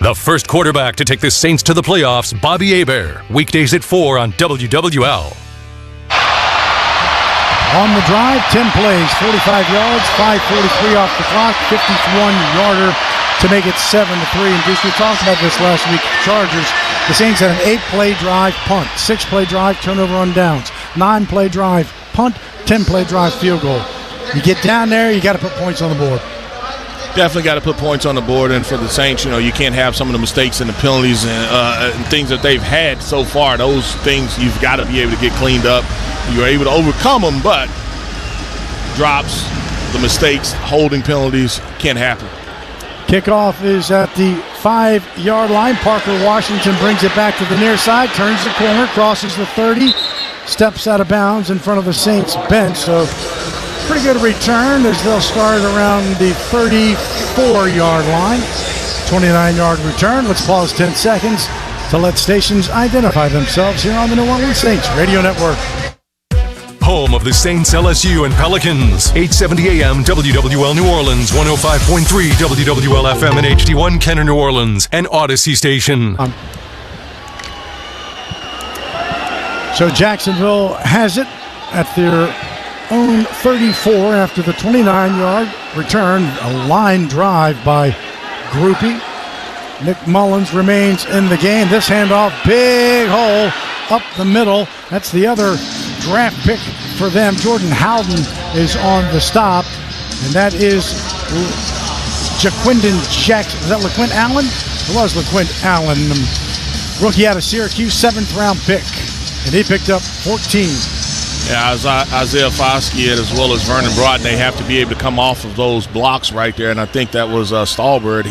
The first quarterback to take the Saints to the playoffs, Bobby Hebert. Weekdays at 4 on WWL. On the drive, 10 plays, 45 yards, 5:43 off the clock, 51-yarder to make it 7-3. And Bruce, we talked about this last week. Chargers, the Saints had an 8-play drive, punt, 6-play drive, turnover on downs, 9-play drive, punt, 10-play drive, field goal. You get down there, you got to put points on the board. Definitely got to put points on the board, and for the Saints, you can't have some of the mistakes and the penalties and things that they've had so far. Those things you've got to be able to get cleaned up. You're able to overcome them, but drops, the mistakes, holding penalties can't happen. Kickoff is at the 5-yard line. Parker Washington brings it back to the near side, turns the corner, crosses the 30, steps out of bounds in front of the Saints bench. So pretty good return as they'll start around the 34-yard line. 29-yard return. Let's pause 10 seconds to let stations identify themselves here on the New Orleans Saints Radio Network. Home of the Saints, LSU, and Pelicans. 870 AM WWL New Orleans, 105.3 WWL FM and HD1 Kenner New Orleans, and Odyssey Station. So Jacksonville has it at their own 34 after the 29-yard return. A line drive by Groupie. Nick Mullins remains in the game. This handoff, big hole up the middle. That's the other draft pick for them. Jordan Howden is on the stop, and that is Jaquindon Jackson. Is that LaQuint Allen? It was LaQuint Allen, rookie out of Syracuse, 7th-round pick, and he picked up 14. Yeah, Isaiah Foskey as well as Vernon Broughton, they have to be able to come off of those blocks right there, and I think that was Stallbird.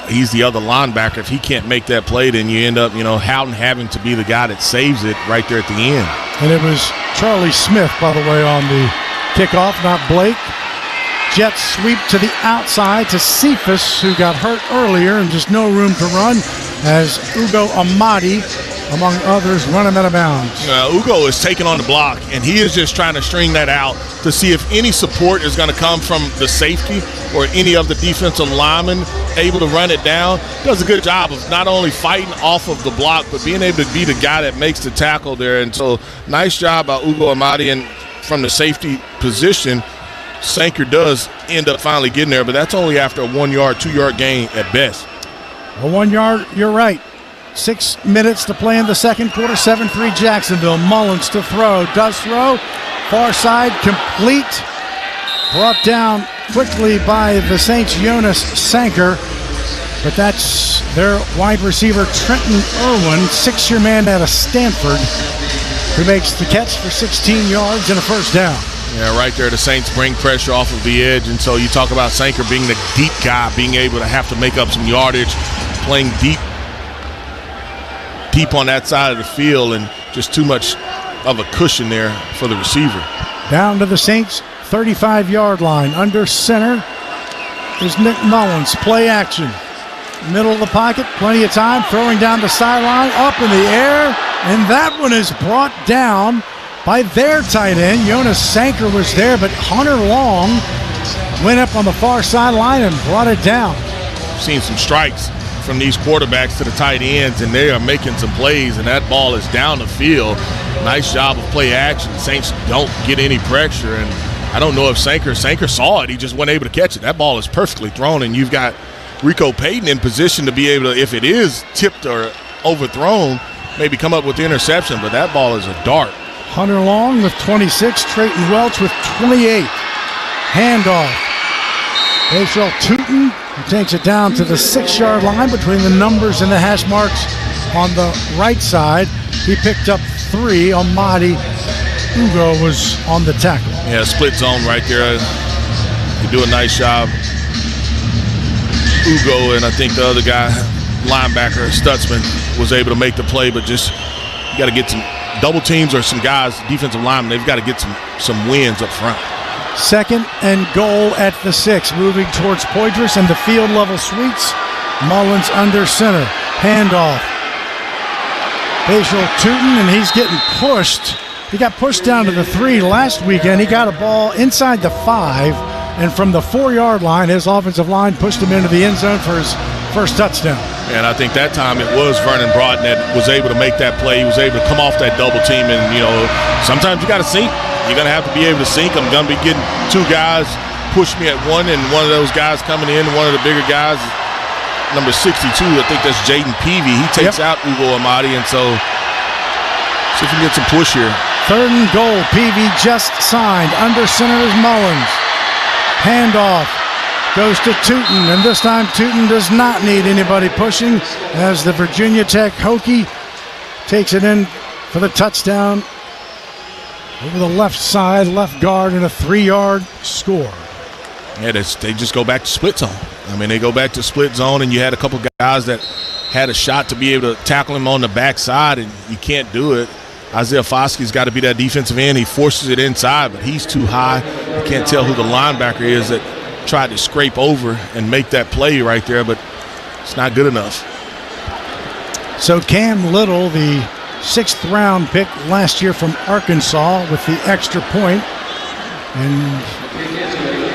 He's the other linebacker. If he can't make that play, then you end up, Houghton having to be the guy that saves it right there at the end. And it was Charlie Smith, by the way, on the kickoff, not Blake. Jets sweep to the outside to Cephas, who got hurt earlier and just no room to run, as Ugo Amadi, among others, run him out of bounds. Ugo is taking on the block, and he is just trying to string that out to see if any support is going to come from the safety or any of the defensive linemen able to run it down. Does a good job of not only fighting off of the block, but being able to be the guy that makes the tackle there. And so nice job by Ugo Amadi, and from the safety position, Sanker does end up finally getting there, but that's only after a 1-yard, 2-yard gain at best. A 1 yard, you're right. 6 minutes to play in the second quarter, 7-3 Jacksonville. Mullins to throw, does throw, far side, complete. Brought down quickly by the Saints' Jonas Sanker, but that's their wide receiver Trenton Irwin, 6-year man out of Stanford, who makes the catch for 16 yards and a first down. Yeah, right there, the Saints bring pressure off of the edge, and so you talk about Sanker being the deep guy, being able to have to make up some yardage, playing deep on that side of the field, and just too much of a cushion there for the receiver. Down to the Saints' 35-yard line. Under center is Nick Mullins. Play action. Middle of the pocket, plenty of time. Throwing down the sideline, up in the air, and that one is brought down by their tight end. Jonas Sanker was there, but Hunter Long went up on the far sideline and brought it down. Seen some strikes from these quarterbacks to the tight ends, and they are making some plays, and that ball is down the field. Nice job of play action. Saints don't get any pressure, and I don't know if Sanker saw it. He just wasn't able to catch it. That ball is perfectly thrown, and you've got Rico Payton in position to be able to, if it is tipped or overthrown, maybe come up with the interception, but that ball is a dart. Hunter Long with 26, Trayton Welch with 28. Handoff. Rachel Tootin, who takes it down to the 6-yard line between the numbers and the hash marks on the right side. He picked up 3. Amadi Ugo was on the tackle. Yeah, split zone right there. You do a nice job. Ugo, and I think the other guy, linebacker, Stutzman, was able to make the play, but just you got to get some double teams or some guys, defensive linemen, they've got to get some wins up front. 2nd and goal at the 6, moving towards Poydras and the field level sweeps. Mullins under center. Handoff. Rachel Tootin, and he's getting pushed. He got pushed down to the 3 last weekend. He got a ball inside the 5, and from the 4-yard line, his offensive line pushed him into the end zone for his first touchdown. And I think that time it was Vernon Broughton that was able to make that play. He was able to come off that double team. And, sometimes you got to sink. You're going to have to be able to sink. I'm going to be getting two guys push me at one, and one of those guys coming in, one of the bigger guys, number 62, I think that's Jaden Peavy. He takes out Ugo Amadi, and so see if we can get some push here. 3rd and goal. Peavy just signed. Under center is Mullins. Handoff. Goes to Tootin, and this time Tootin does not need anybody pushing as the Virginia Tech Hokie takes it in for the touchdown over the left side, left guard, and a 3-yard score. Yeah, they just go back to split zone. I mean, they go back to split zone, and you had a couple guys that had a shot to be able to tackle him on the backside, and you can't do it. Isaiah Foskey's got to be that defensive end. He forces it inside, but he's too high. You can't tell who the linebacker is that tried to scrape over and make that play right there, but it's not good enough. So Cam Little, the 6th round pick last year from Arkansas, with the extra point, and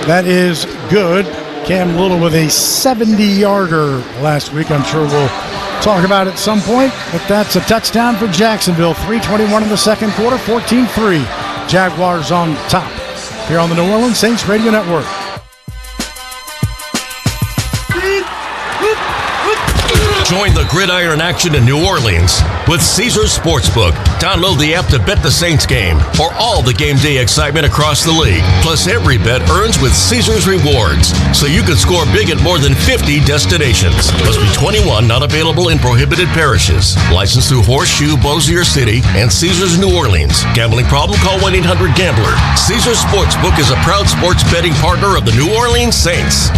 that is good. Cam Little with a 70-yarder last week. I'm sure we'll talk about it at some point, but that's a touchdown for Jacksonville. 3:21 in the second quarter, 14-3. Jaguars on top here on the New Orleans Saints Radio Network. Join the gridiron action in New Orleans with Caesars Sportsbook. Download the app to bet the Saints game or all the game day excitement across the league. Plus, every bet earns with Caesars Rewards, so you can score big at more than 50 destinations. Must be 21, not available in prohibited parishes. Licensed through Horseshoe, Bossier City, and Caesars New Orleans. Gambling problem? Call 1-800-GAMBLER. Caesars Sportsbook is a proud sports betting partner of the New Orleans Saints.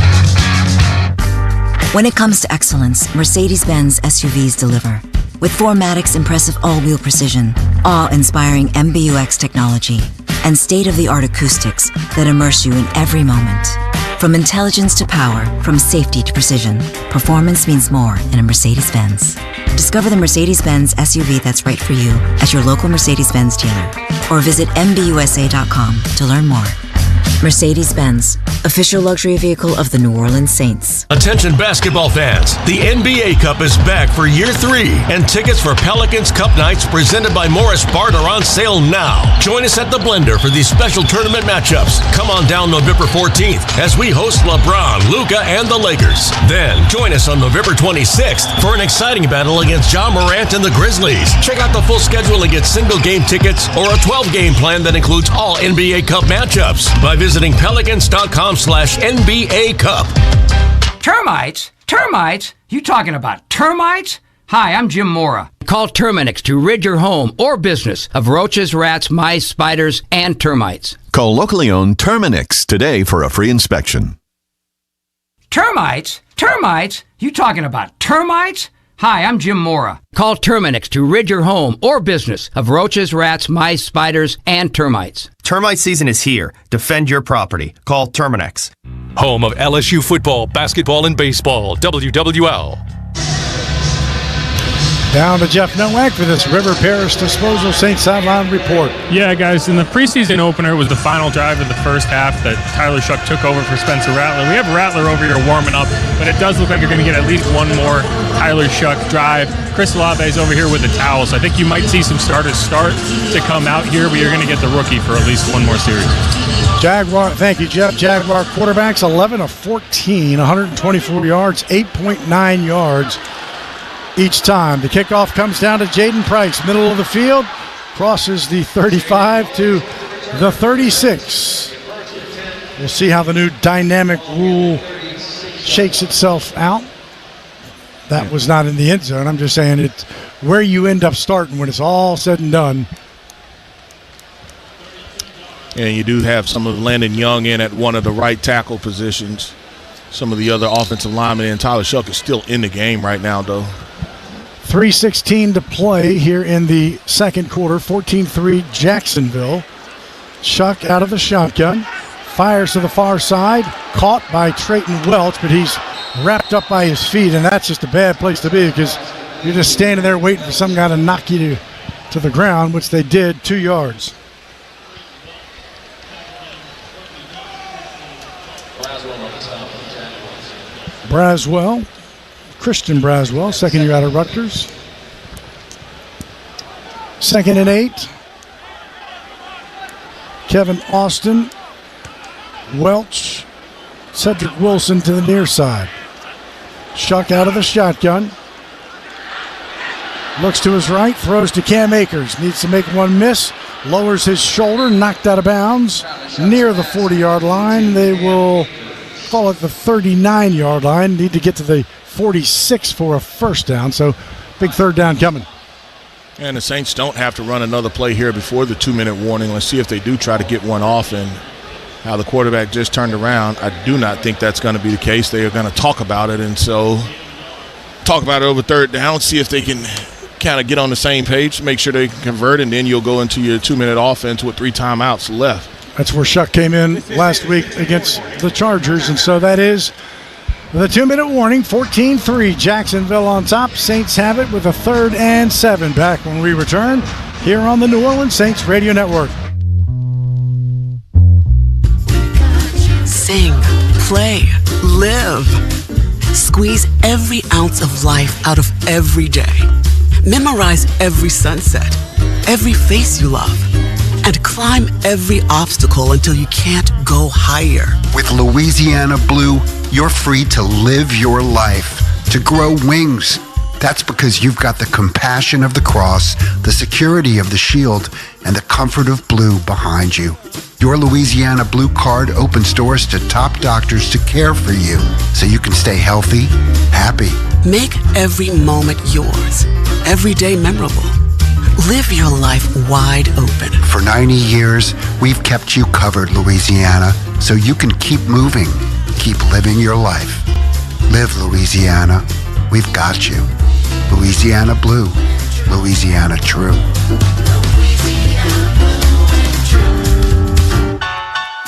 When it comes to excellence, Mercedes-Benz SUVs deliver. With 4MATIC's impressive all-wheel precision, awe-inspiring MBUX technology, and state-of-the-art acoustics that immerse you in every moment. From intelligence to power, from safety to precision, performance means more in a Mercedes-Benz. Discover the Mercedes-Benz SUV that's right for you at your local Mercedes-Benz dealer, or visit MBUSA.com to learn more. Mercedes-Benz, official luxury vehicle of the New Orleans Saints. Attention basketball fans, the NBA Cup is back for year 3, and tickets for Pelicans Cup Nights presented by Morris Bart are on sale now. Join us at the Blender for these special tournament matchups. Come on down November 14th as we host LeBron, Luka, and the Lakers. Then join us on November 26th for an exciting battle against Ja Morant and the Grizzlies. Check out the full schedule and get single game tickets or a 12-game plan that includes all NBA Cup matchups by visiting pelicans.com/NBA Cup. Termites? Termites? You talking about termites? Hi, I'm Jim Mora. Call Terminix to rid your home or business of roaches, rats, mice, spiders, and termites. Call locally owned Terminix today for a free inspection. Termites? Termites? You talking about termites? Hi, I'm Jim Mora. Call Terminix to rid your home or business of roaches, rats, mice, spiders, and termites. Termite season is here. Defend your property. Call Terminix. Home of LSU football, basketball, and baseball. WWL. Down to Jeff Nowak for this River Parish Disposal Saints Sideline Report. Yeah, guys, in the preseason opener was the final drive of the first half that Tyler Shuck took over for Spencer Rattler. We have Rattler over here warming up, but it does look like you're going to get at least one more Tyler Shuck drive. Chris Olave is over here with the towels. I think you might see some starters start to come out here, but you're going to get the rookie for at least one more series. Jaguar, thank you, Jeff. Jaguar quarterbacks 11 of 14, 124 yards, 8.9 yards each time. The kickoff comes down to Jaden Price, middle of the field, crosses the 35 to the 36. We'll see how the new dynamic rule shakes itself out. That was not in the end zone. I'm just saying it's where you end up starting when it's all said and done. And you do have some of Landon Young in at one of the right tackle positions. Some of the other offensive linemen, and Tyler Shuck is still in the game right now, though. 3:16 to play here in the second quarter. 14-3 Jacksonville. Shuck out of the shotgun. Fires to the far side. Caught by Trayton Welch, but he's wrapped up by his feet, and that's just a bad place to be because you're just standing there waiting for some guy to knock you to the ground, which they did, 2 yards. Braswell Christian Braswell, second year out of Rutgers. 2nd and 8. Kevin Austin, Welch, Cedric Wilson to the near side. Shuck out of the shotgun. Looks to his right, throws to Cam Akers. Needs to make one miss. Lowers his shoulder, knocked out of bounds near the 40-yard line. They will call it the 39-yard line. Need to get to the 46 for a first down. So big third down coming. And the Saints don't have to run another play here before the 2-minute warning. Let's see if they do try to get one off, and how the quarterback just turned around. I do not think that's going to be the case. They are going to talk about it, and so talk about it over third down, see if they can kind of get on the same page, make sure they can convert, and then you'll go into your 2-minute offense with 3 timeouts left. That's where Shuck came in last week against the Chargers, and so that is the 2-minute warning. 14-3, Jacksonville on top. Saints have it with a 3rd and 7. Back when we return here on the New Orleans Saints Radio Network. Sing, play, live. Squeeze every ounce of life out of every day. Memorize every sunset, every face you love, and climb every obstacle until you can't go higher. With Louisiana Blue, you're free to live your life, to grow wings. That's because you've got the compassion of the cross, the security of the shield, and the comfort of blue behind you. Your Louisiana Blue card opens doors to top doctors to care for you, so you can stay healthy, happy. Make every moment yours, every day memorable. Live your life wide open. For 90 years, we've kept you covered, Louisiana, so you can keep moving, keep living your life. Live, Louisiana. We've got you. Louisiana Blue, Louisiana True.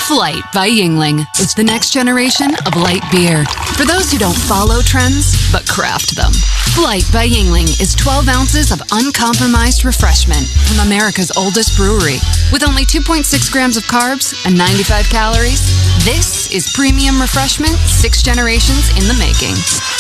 Flight by Yingling is the next generation of light beer. For those who don't follow trends, but craft them. Flight by Yingling is 12 ounces of uncompromised refreshment from America's oldest brewery. With only 2.6 grams of carbs and 95 calories, this is premium refreshment 6 generations in the making.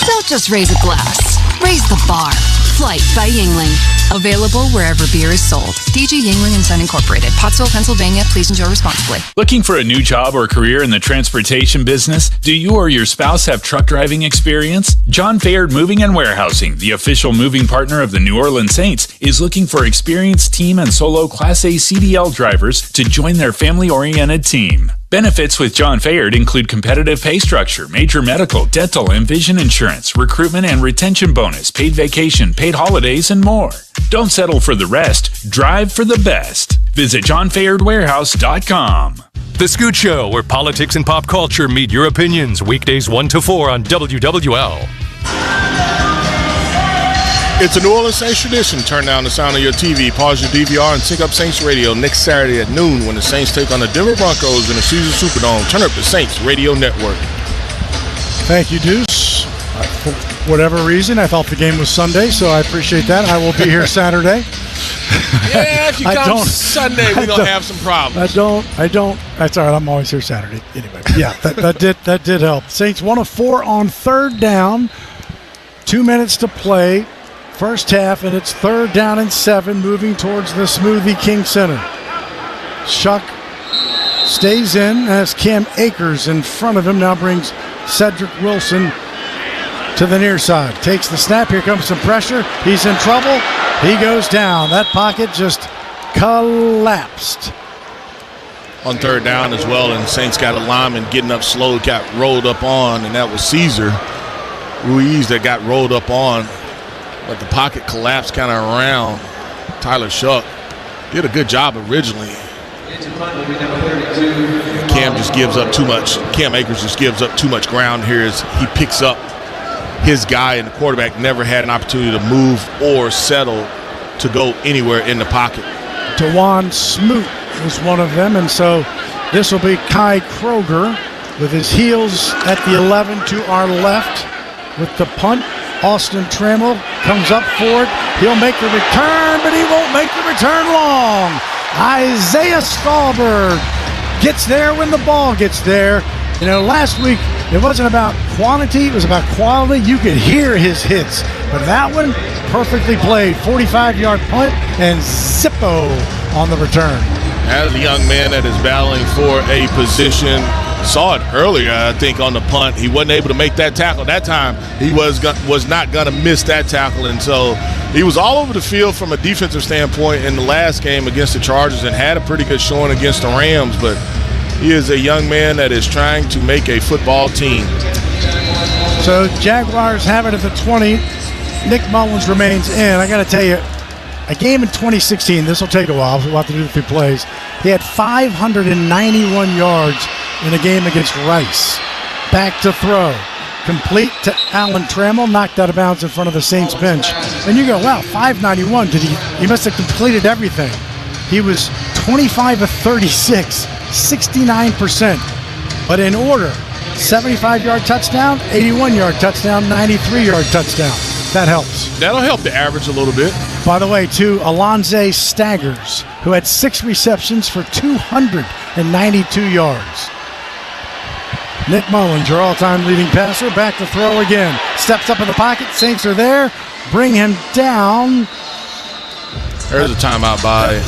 Don't just raise a glass, raise the bar. Flight by Yingling. Available wherever beer is sold. DG Yingling & Son Incorporated, Pottsville, Pennsylvania. Please enjoy responsibly. Looking for a new job or career in the transportation business? Do you or your spouse have truck driving experience? John Fayard Moving and Warehousing, the official moving partner of the New Orleans Saints, is looking for experienced team and solo Class A CDL drivers to join their family-oriented team. Benefits with John Fayard include competitive pay structure, major medical, dental, and vision insurance, recruitment and retention bonus, paid vacation, paid holidays, and more. Don't settle for the rest. Drive for the best. Visit johnfayardwarehouse.com. The Scoot Show, where politics and pop culture meet your opinions. Weekdays 1 to 4 on WWL. It's a New Orleans Saints tradition. Turn down the sound of your TV, pause your DVR, and sync up Saints Radio next Saturday at noon when the Saints take on the Denver Broncos in the Caesars Superdome. Turn up the Saints Radio Network. Thank you, Deuce. For whatever reason, I thought the game was Sunday, so I appreciate that. I will be here Saturday. Yeah, if you come Sunday, we're going to have some problems. I don't. That's all right. I'm always here Saturday. Anyway, yeah, that did help. Saints 1 of 4 on third down. 2 minutes to play. First half, and it's 3rd down and 7, moving towards the Smoothie King Center. Shuck stays in as Cam Akers in front of him. Now brings Cedric Wilson to the near side. Takes the snap. Here comes some pressure. He's in trouble. He goes down. That pocket just collapsed. On 3rd down as well, and Saints got a lineman getting up slow, got rolled up on, and that was Cesar Ruiz that got rolled up on. But the pocket collapsed kind of around Tyler Shuck. Did a good job originally. Cam just gives up too much. Cam Akers just gives up too much ground here as he picks up his guy, and the quarterback never had an opportunity to move or settle to go anywhere in the pocket. DeJuan Smoot was one of them, and so this will be Kai Kroger with his heels at the 11 to our left with the punt. Austin Trammell comes up for it. He'll make the return, but he won't make the return long. Isaiah Stallberg gets there when the ball gets there. You know, last week It wasn't about quantity, it was about quality. You could hear his hits. But that one, perfectly played. 45-yard punt and Zippo on the return. As a young man that is battling for a position, saw it earlier, I think, on the punt. He wasn't able to make that tackle. That time, he was not going to miss that tackle. And so he was all over the field from a defensive standpoint in the last game against the Chargers and had a pretty good showing against the Rams. But he is a young man that is trying to make a football team. So Jaguars have it at the 20. Nick Mullins remains in. I got to tell you, a game in 2016, this will take a while. We'll have to do the 3 plays. He had 591 yards in a game against Rice. Back to throw. Complete to Alan Trammell, knocked out of bounds in front of the Saints bench. And you go, wow, 591. He must have completed everything. He was 25 of 36, 69%. But in order, 75-yard touchdown, 81-yard touchdown, 93-yard touchdown. That helps. That'll help the average a little bit. By the way, to Alonze Staggers, who had 6 receptions for 292 yards. Nick Mullins, your all-time leading passer, back to throw again. Steps up in the pocket. Saints are there. Bring him down. There's a timeout by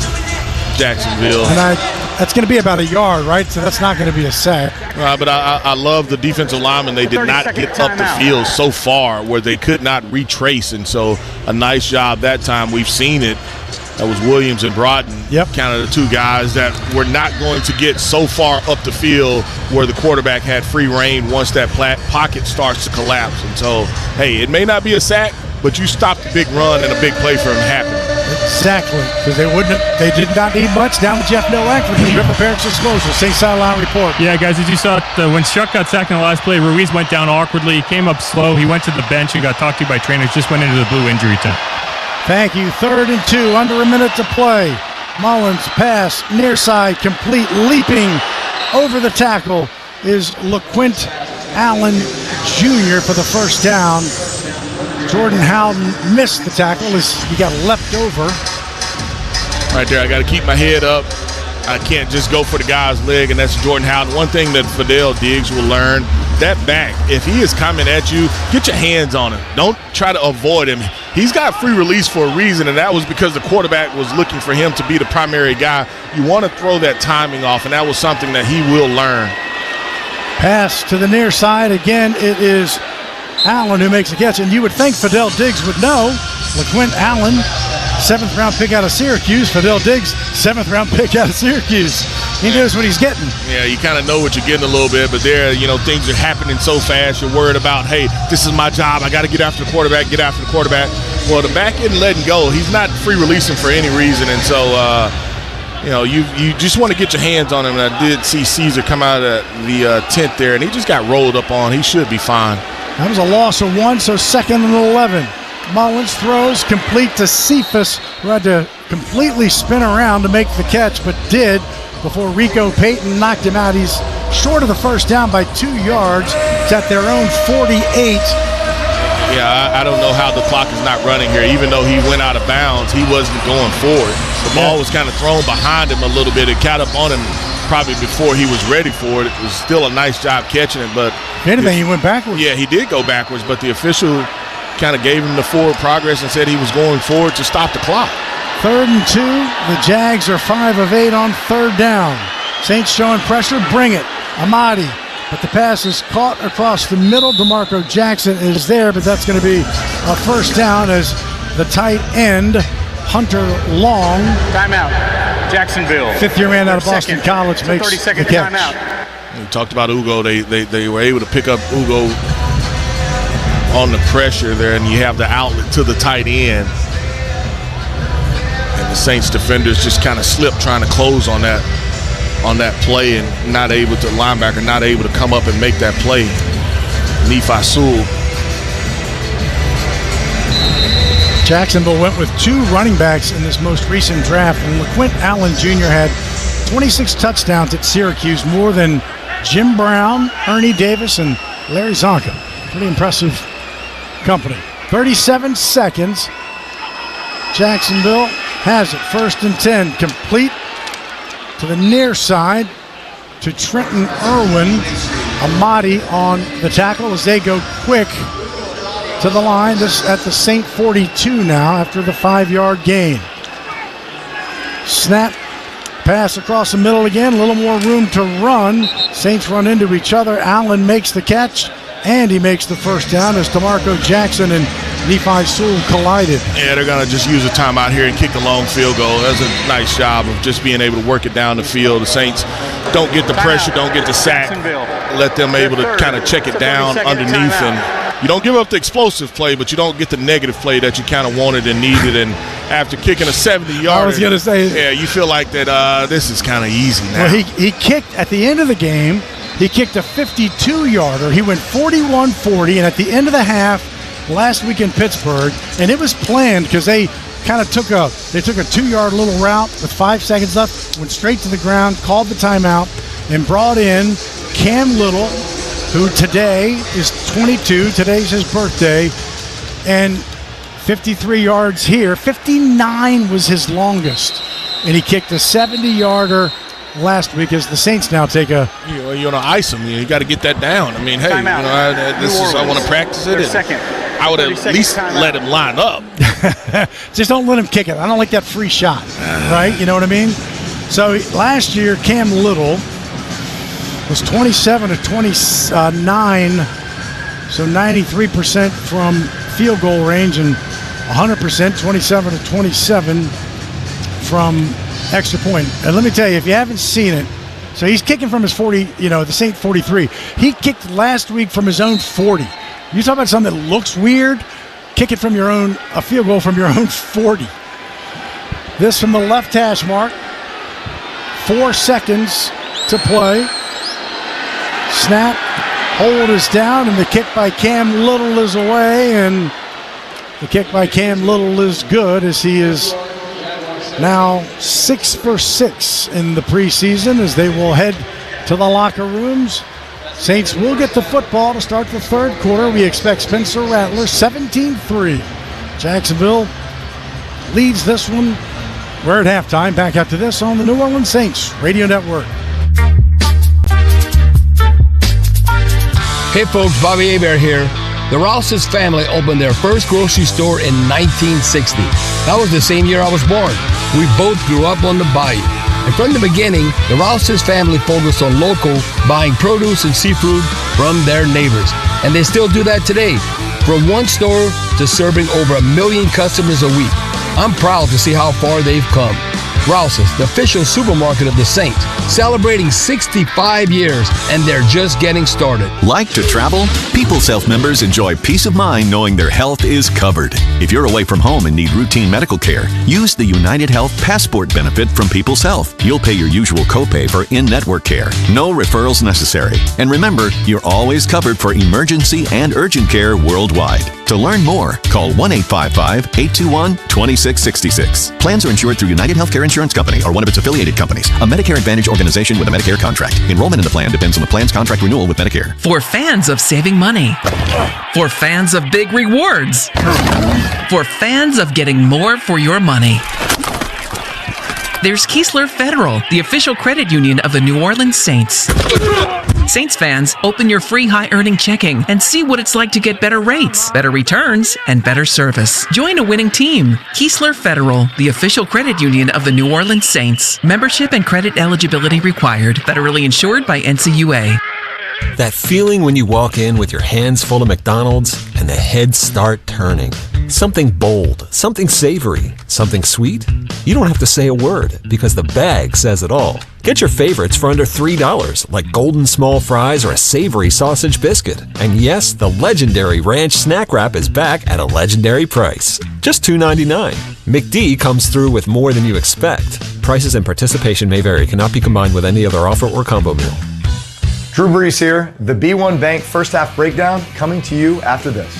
Jacksonville. And that's going to be about a yard, right? So that's not going to be a sack. But I love the defensive linemen. They did not get up the field so far where they could not retrace. And so a nice job that time. We've seen it. That was Williams and Broughton, kind of the 2 guys that were not going to get so far up the field where the quarterback had free reign once that pocket starts to collapse. And so, hey, it may not be a sack, but you stopped a big run and a big play for him happening. Exactly, because they did not need much. Down to Jeff Nowak for the River Parents Disclosure. St. Sideline Report. Yeah, guys, as you saw, when Shuck got sacked in the last play, Ruiz went down awkwardly. He came up slow. He went to the bench and got talked to by trainers. Just went into the blue injury tent. Thank you. 3rd and 2, under a minute to play. Mullins pass, near side, complete, leaping over the tackle is LaQuint Allen Jr. for the first down. Jordan Howden missed the tackle as he got leapt over. Right there, I got to keep my head up. I can't just go for the guy's leg, and that's Jordan Howden. One thing that Fidel Diggs will learn, that back, if he is coming at you, get your hands on him. Don't try to avoid him. He's got free release for a reason, and that was because the quarterback was looking for him to be the primary guy. You want to throw that timing off, and that was something that he will learn. Pass to the near side. Again, it is Allen who makes the catch, and you would think Fidel Diggs would know. LaQuint Allen, 7th-round pick out of Syracuse. Fidel Diggs, 7th-round pick out of Syracuse. He knows what he's getting. Yeah, you kind of know what you're getting a little bit, but there, things are happening so fast. You're worried about, hey, this is my job. I got to get after the quarterback, Well, the back isn't letting go. He's not free releasing for any reason, and so, you just want to get your hands on him. And I did see Caesar come out of the tent there, and he just got rolled up on. He should be fine. That was a loss of 1, so 2nd and 11. Mullins throws complete to Cephas, who had to completely spin around to make the catch, but did before Rico Payton knocked him out. He's short of the first down by 2 yards. It's at their own 48. Yeah, I don't know how the clock is not running here. Even though he went out of bounds, he wasn't going forward. The ball was kind of thrown behind him a little bit. It caught up on him probably before he was ready for it. It was still a nice job catching it, but if anything, he went backwards. Yeah, he did go backwards, but the official kind of gave him the forward progress and said he was going forward to stop the clock. 3rd and 2. The Jags are 5 of 8 on 3rd down. Saints showing pressure. Bring it. Amadi. But the pass is caught across the middle. DeMarco Jackson is there, but that's going to be a first down as the tight end, Hunter Long. Timeout. Jacksonville. 5th-year man out of Boston College makes the catch. Timeout. We talked about Ugo. They were able to pick up Ugo on the pressure there, and you have the outlet to the tight end. And the Saints defenders just kind of slipped trying to close on that play, and linebacker not able to come up and make that play. Nephi Sewell. Jacksonville went with 2 running backs in this most recent draft, and LaQuint Allen Jr. had 26 touchdowns at Syracuse, more than Jim Brown, Ernie Davis, and Larry Zonka. Pretty impressive company. 37 seconds. Jacksonville has it. 1st and 10. Complete to the near side to Trenton Irwin. Amadi on the tackle as they go quick to the line. This at the Saint 42 now after the 5-yard gain. Snap, pass across the middle again. A little more room to run. Saints run into each other. Allen makes the catch, and he makes the first down as DeMarco Jackson and Nephi Sewell collided. Yeah, they're going to just use a timeout here and kick the long field goal. That's a nice job of just being able to work it down the field. The Saints don't get the pressure, don't get the sack. Let them able to kind of check it down underneath. And you don't give up the explosive play, but you don't get the negative play that you kind of wanted and needed. And after kicking a 70-yarder, I was going to say, yeah, you feel like that this is kind of easy now. Well, he kicked at the end of the game. He kicked a 52-yarder. He went 41-40, and at the end of the half last week in Pittsburgh, and it was planned because they kind of took a 2-yard little route with 5 seconds left, went straight to the ground, called the timeout, and brought in Cam Little, who today is 22. Today's his birthday, and 53 yards here. 59 was his longest, and he kicked a 70-yarder last week as the Saints now take a... You want to ice them. You got to get that down. I mean, hey, I want to practice it. I would at least let him line up. Just don't let him kick it. I don't like that free shot, right? You know what I mean? So last year, Cam Little was 27 to 29, so 93% from field goal range and 100%, 27 to 27 from extra point. And let me tell you, if you haven't seen it, so he's kicking from his 40, the Saint 43. He kicked last week from his own 40. You talk about something that looks weird, kick it from a field goal from your own 40. This from the left hash mark. 4 seconds to play. Snap, hold is down, and the kick by Cam Little is away, and the kick by Cam Little is good as he is now 6 for 6 in the preseason as they will head to the locker rooms. Saints will get the football to start the third quarter. We expect Spencer Rattler, 17-3. Jacksonville leads this one. We're at halftime. Back after this on the New Orleans Saints Radio Network. Hey folks, Bobby Hebert here. The Rouse's family opened their first grocery store in 1960. That was the same year I was born. We both grew up on the bayou. And from the beginning, the Rouse's family focused on local, buying produce and seafood from their neighbors. And they still do that today, from one store to serving over 1 million customers a week. I'm proud to see how far they've come. Rouse's, the official supermarket of the Saints, celebrating 65 years, and they're just getting started. Like to travel? People's Health members enjoy peace of mind knowing their health is covered. If you're away from home and need routine medical care, use the United Health Passport benefit from People's Health. You'll pay your usual copay for in-network care. No referrals necessary. And remember, you're always covered for emergency and urgent care worldwide. To learn more, call 1-855-821-2666. Plans are insured through United Healthcare Insurance Company or one of its affiliated companies, a Medicare Advantage organization with a Medicare contract. Enrollment in the plan depends on the plan's contract renewal with Medicare. For fans of saving money. For fans of big rewards. For fans of getting more for your money. There's Keesler Federal, the official credit union of the New Orleans Saints. Saints fans, open your free high-earning checking and see what it's like to get better rates, better returns, and better service. Join a winning team. Keesler Federal, the official credit union of the New Orleans Saints. Membership and credit eligibility required. Federally insured by NCUA. That feeling when you walk in with your hands full of McDonald's and the heads start turning. Something bold, something savory, something sweet. You don't have to say a word because the bag says it all. Get your favorites for under $3, like golden small fries or a savory sausage biscuit. And yes, the legendary ranch snack wrap is back at a legendary price. Just $2.99. McD comes through with more than you expect. Prices and participation may vary. Cannot be combined with any other offer or combo meal. Drew Brees here. The B1 Bank first half breakdown coming to you after this.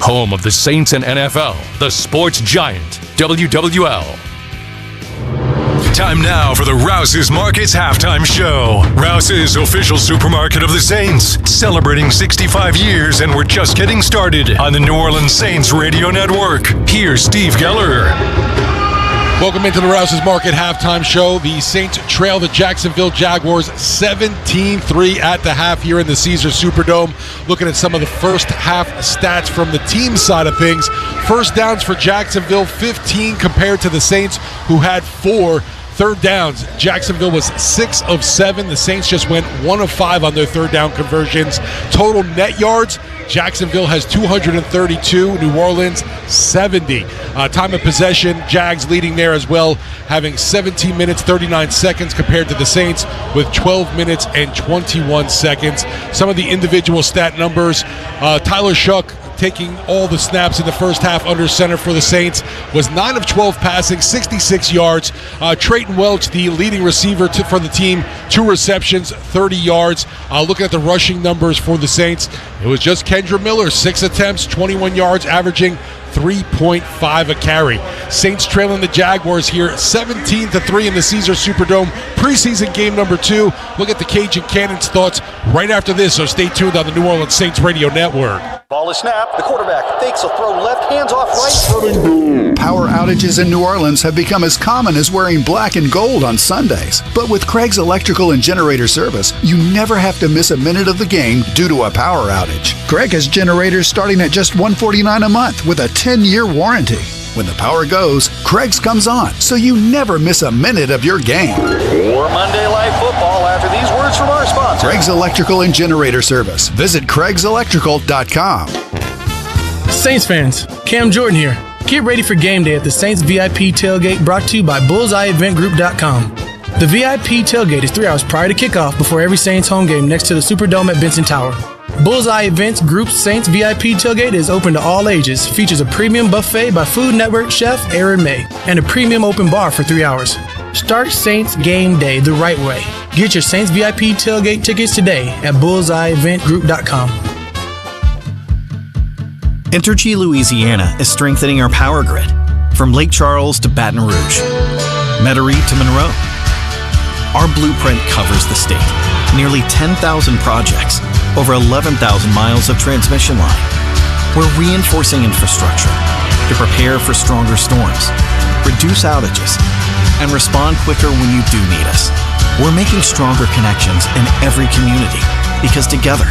Home of the Saints and NFL, the sports giant, WWL. Time now for the Rouse's Markets halftime show. Rouse's, official supermarket of the Saints, celebrating 65 years, and we're just getting started on the New Orleans Saints Radio Network. Here's Steve Geller. Welcome into the Rouse's Market halftime show. The Saints trail the Jacksonville Jaguars 17-3 at the half here in the Caesars Superdome. Looking at some of the first half stats from the team side of things. First downs for Jacksonville, 15 compared to the Saints, who had 4. Third downs, Jacksonville was 6 of 7. The Saints just went 1 of 5 on their third down conversions. Total net yards, Jacksonville has 232, New Orleans 70. Time of possession, Jags leading there as well, having 17 minutes, 39 seconds compared to the Saints with 12 minutes and 21 seconds. Some of the individual stat numbers, Tyler Shuck taking all the snaps in the first half under center for the Saints, was 9 of 12 passing, 66 yards. Trayton Welch, the leading receiver for the team, 2 receptions, 30 yards. Looking at the rushing numbers for the Saints, it was just Kendra Miller, 6 attempts, 21 yards, averaging 3.5 a carry. Saints trailing the Jaguars here 17-3 in the Caesars Superdome. Preseason game number 2. We'll get the Cajun Cannon's thoughts right after this, so stay tuned on the New Orleans Saints Radio Network. Ball is snapped. The quarterback fakes a throw left, hands off right. Power outages in New Orleans have become as common as wearing black and gold on Sundays. But with Craig's Electrical and Generator Service, you never have to miss a minute of the game due to a power outage. Craig has generators starting at just $149 a month with a 10-year warranty. When the power goes, Craig's comes on, so you never miss a minute of your game. More Monday Night Football after these words from our sponsor. Craig's Electrical and Generator Service. Visit Craig'sElectrical.com. Saints fans, Cam Jordan here. Get ready for game day at the Saints VIP tailgate brought to you by BullseyeEventGroup.com. The VIP tailgate is 3 hours prior to kickoff before every Saints home game next to the Superdome at Benson Tower. Bullseye Events Group's Saints VIP tailgate is open to all ages, features a premium buffet by Food Network chef Aaron May, and a premium open bar for 3 hours. Start Saints game day the right way. Get your Saints VIP tailgate tickets today at BullseyeEventGroup.com. Entergy Louisiana is strengthening our power grid from Lake Charles to Baton Rouge, Metairie to Monroe. Our blueprint covers the state. Nearly 10,000 projects, over 11,000 miles of transmission line. We're reinforcing infrastructure to prepare for stronger storms, reduce outages, and respond quicker when you do need us. We're making stronger connections in every community because together,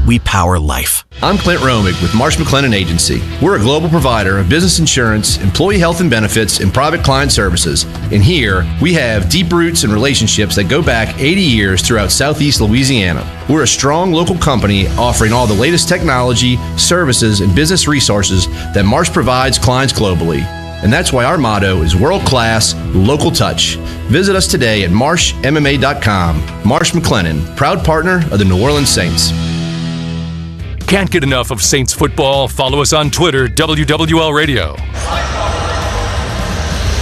we power life. I'm Clint Romig with Marsh McLennan Agency. We're a global provider of business insurance, employee health and benefits, and private client services. And here, we have deep roots and relationships that go back 80 years throughout Southeast Louisiana. We're a strong local company offering all the latest technology, services, and business resources that Marsh provides clients globally. And that's why our motto is world-class, local touch. Visit us today at marshmma.com. Marsh McLennan, proud partner of the New Orleans Saints. Can't get enough of Saints football? Follow us on Twitter, WWL Radio.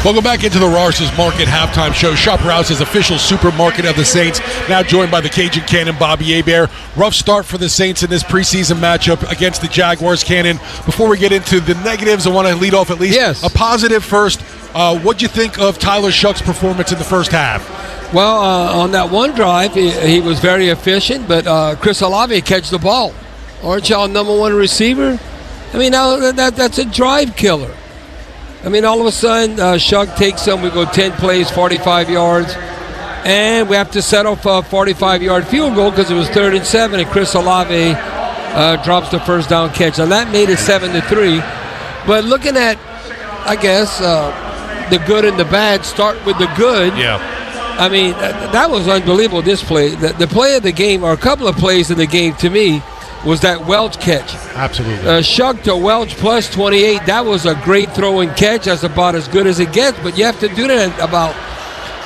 Welcome back into the Rouse's Market halftime show. Shop Rouse's official supermarket of the Saints. Now joined by the Cajun Cannon, Bobby Hebert. Rough start for the Saints in this preseason matchup against the Jaguars. Cannon, before we get into the negatives, I want to lead off at least a positive first. What'd you think of Tyler Shuck's performance in the first half? Well, on that one drive, he was very efficient, but Chris Olave catch the ball. Aren't y'all number one receiver? I mean, that's a drive killer. I mean, all of a sudden, Shuck takes him. We go 10 plays, 45 yards. And we have to settle for a 45-yard field goal because it was 3rd and 7, and Chris Olave drops the first down catch. And that made it 7-3. But looking at, I guess, the good and the bad, start with the good. Yeah. I mean, that was unbelievable, this play. The play of the game, or a couple of plays of the game to me, was that Welch catch. Absolutely. Shuck to Welch plus 28. That was a great throw and catch. That's about as good as it gets. But you have to do that about,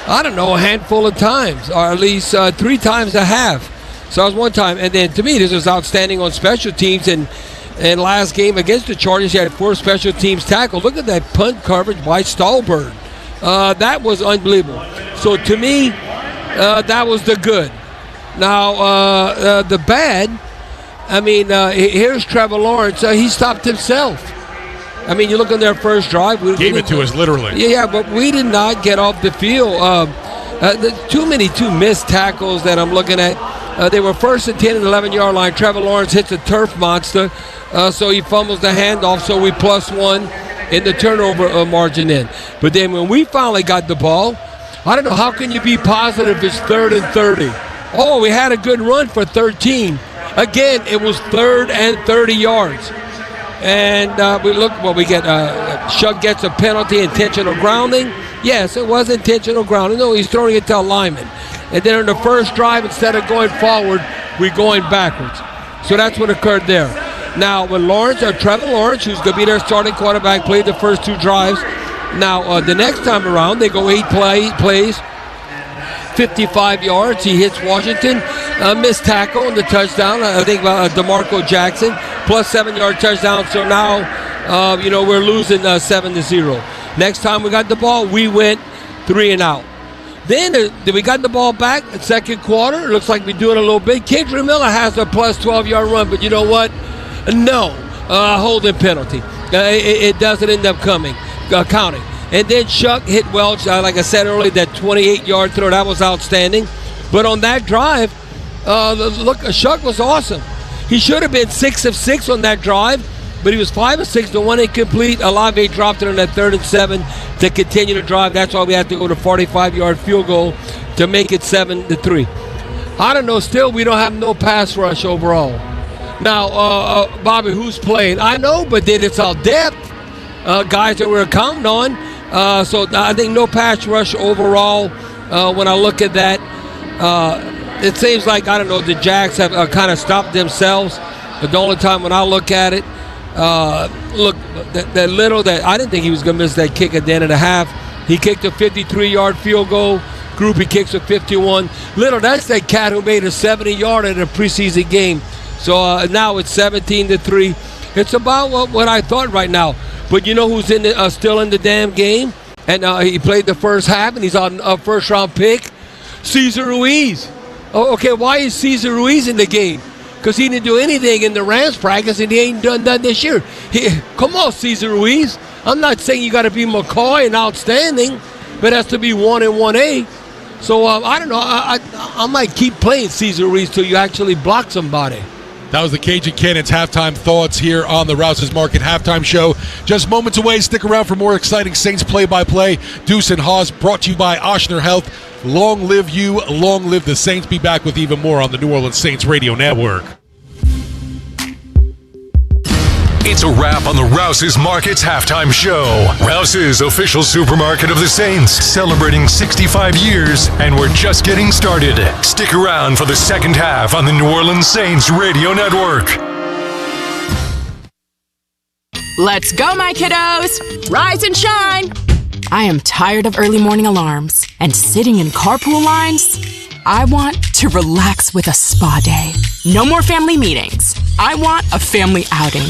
I don't know, a handful of times, or at least 3 times a half. So that was one time. And then to me, this was outstanding on special teams. And last game against the Chargers, you had 4 special teams tackles. Look at that punt coverage by Stallbird. That was unbelievable. So to me, that was the good. Now, the bad, I mean, here's Trevor Lawrence. He stopped himself. I mean, you look on their first drive. We gave it to us, literally. Yeah, but we did not get off the field. Too many missed tackles that I'm looking at. They were 1st and 10 and 11-yard line. Trevor Lawrence hits a turf monster, so he fumbles the handoff, so we +1. in the turnover margin in. But then when we finally got the ball, I don't know, how can you be positive it's 3rd and 30? Oh, we had a good run for 13. Again, it was 3rd and 30 yards. And Shuck gets a penalty, intentional grounding. Yes, it was intentional grounding. No, he's throwing it to a lineman. And then on the first drive, instead of going forward, we're going backwards. So that's what occurred there. Now, when Trevor Lawrence, who's going to be their starting quarterback, played the first 2 drives. Now, the next time around, they go 8 plays, 55 yards. He hits Washington. Missed tackle on the touchdown. I think DeMarco Jackson, plus 7-yard touchdown. So now, we're losing 7-0. Next time we got the ball, we went 3 and out. Then we got the ball back in second quarter. It looks like we're doing a little bit. Kendrick Miller has a plus 12-yard run, but you know what? No, holding penalty. It doesn't end up counting. And then Shuck hit Welch, like I said earlier, that 28-yard throw. That was outstanding. But on that drive, Shuck was awesome. He should have been 6 of 6 on that drive, but he was 5 of 6. The one incomplete. Olave dropped it on that 3rd and 7 to continue to drive. That's why we had to go to 45-yard field goal to make it 7-3. I don't know. Still, we don't have no pass rush overall. Now, Bobby, who's playing? I know, but then it's all depth. Guys that we're counting on. So I think no pass rush overall. When I look at that, it seems like, I don't know, the Jags have kind of stopped themselves. The only time when I look at it, I didn't think he was going to miss that kick at the end of the half. He kicked a 53-yard field goal. Groupie kicks a 51. Little, that's that cat who made a 70-yarder in a preseason game. So now it's 17-3. It's about what I thought right now. But you know who's still in the damn game? And he played the first half, and he's on a first-round pick? Cesar Ruiz. Oh, okay, why is Cesar Ruiz in the game? Because he didn't do anything in the Rams practice, and he ain't done that this year. Come on, Cesar Ruiz. I'm not saying you got to be McCoy and outstanding, but it has to be 1 and 1A. So, I don't know. I might keep playing Cesar Ruiz till you actually block somebody. That was the Cajun Cannons halftime thoughts here on the Rouse's Market halftime show. Just moments away. Stick around for more exciting Saints play-by-play. Deuce and Haas brought to you by Ochsner Health. Long live you, long live the Saints. Be back with even more on the New Orleans Saints Radio Network. It's a wrap on the Rouse's Markets halftime show. Rouse's, official supermarket of the Saints, celebrating 65 years, and we're just getting started. Stick around for the second half on the New Orleans Saints Radio Network. Let's go, my kiddos! Rise and shine! I am tired of early morning alarms and sitting in carpool lines. I want to relax with a spa day. No more family meetings. I want a family outing.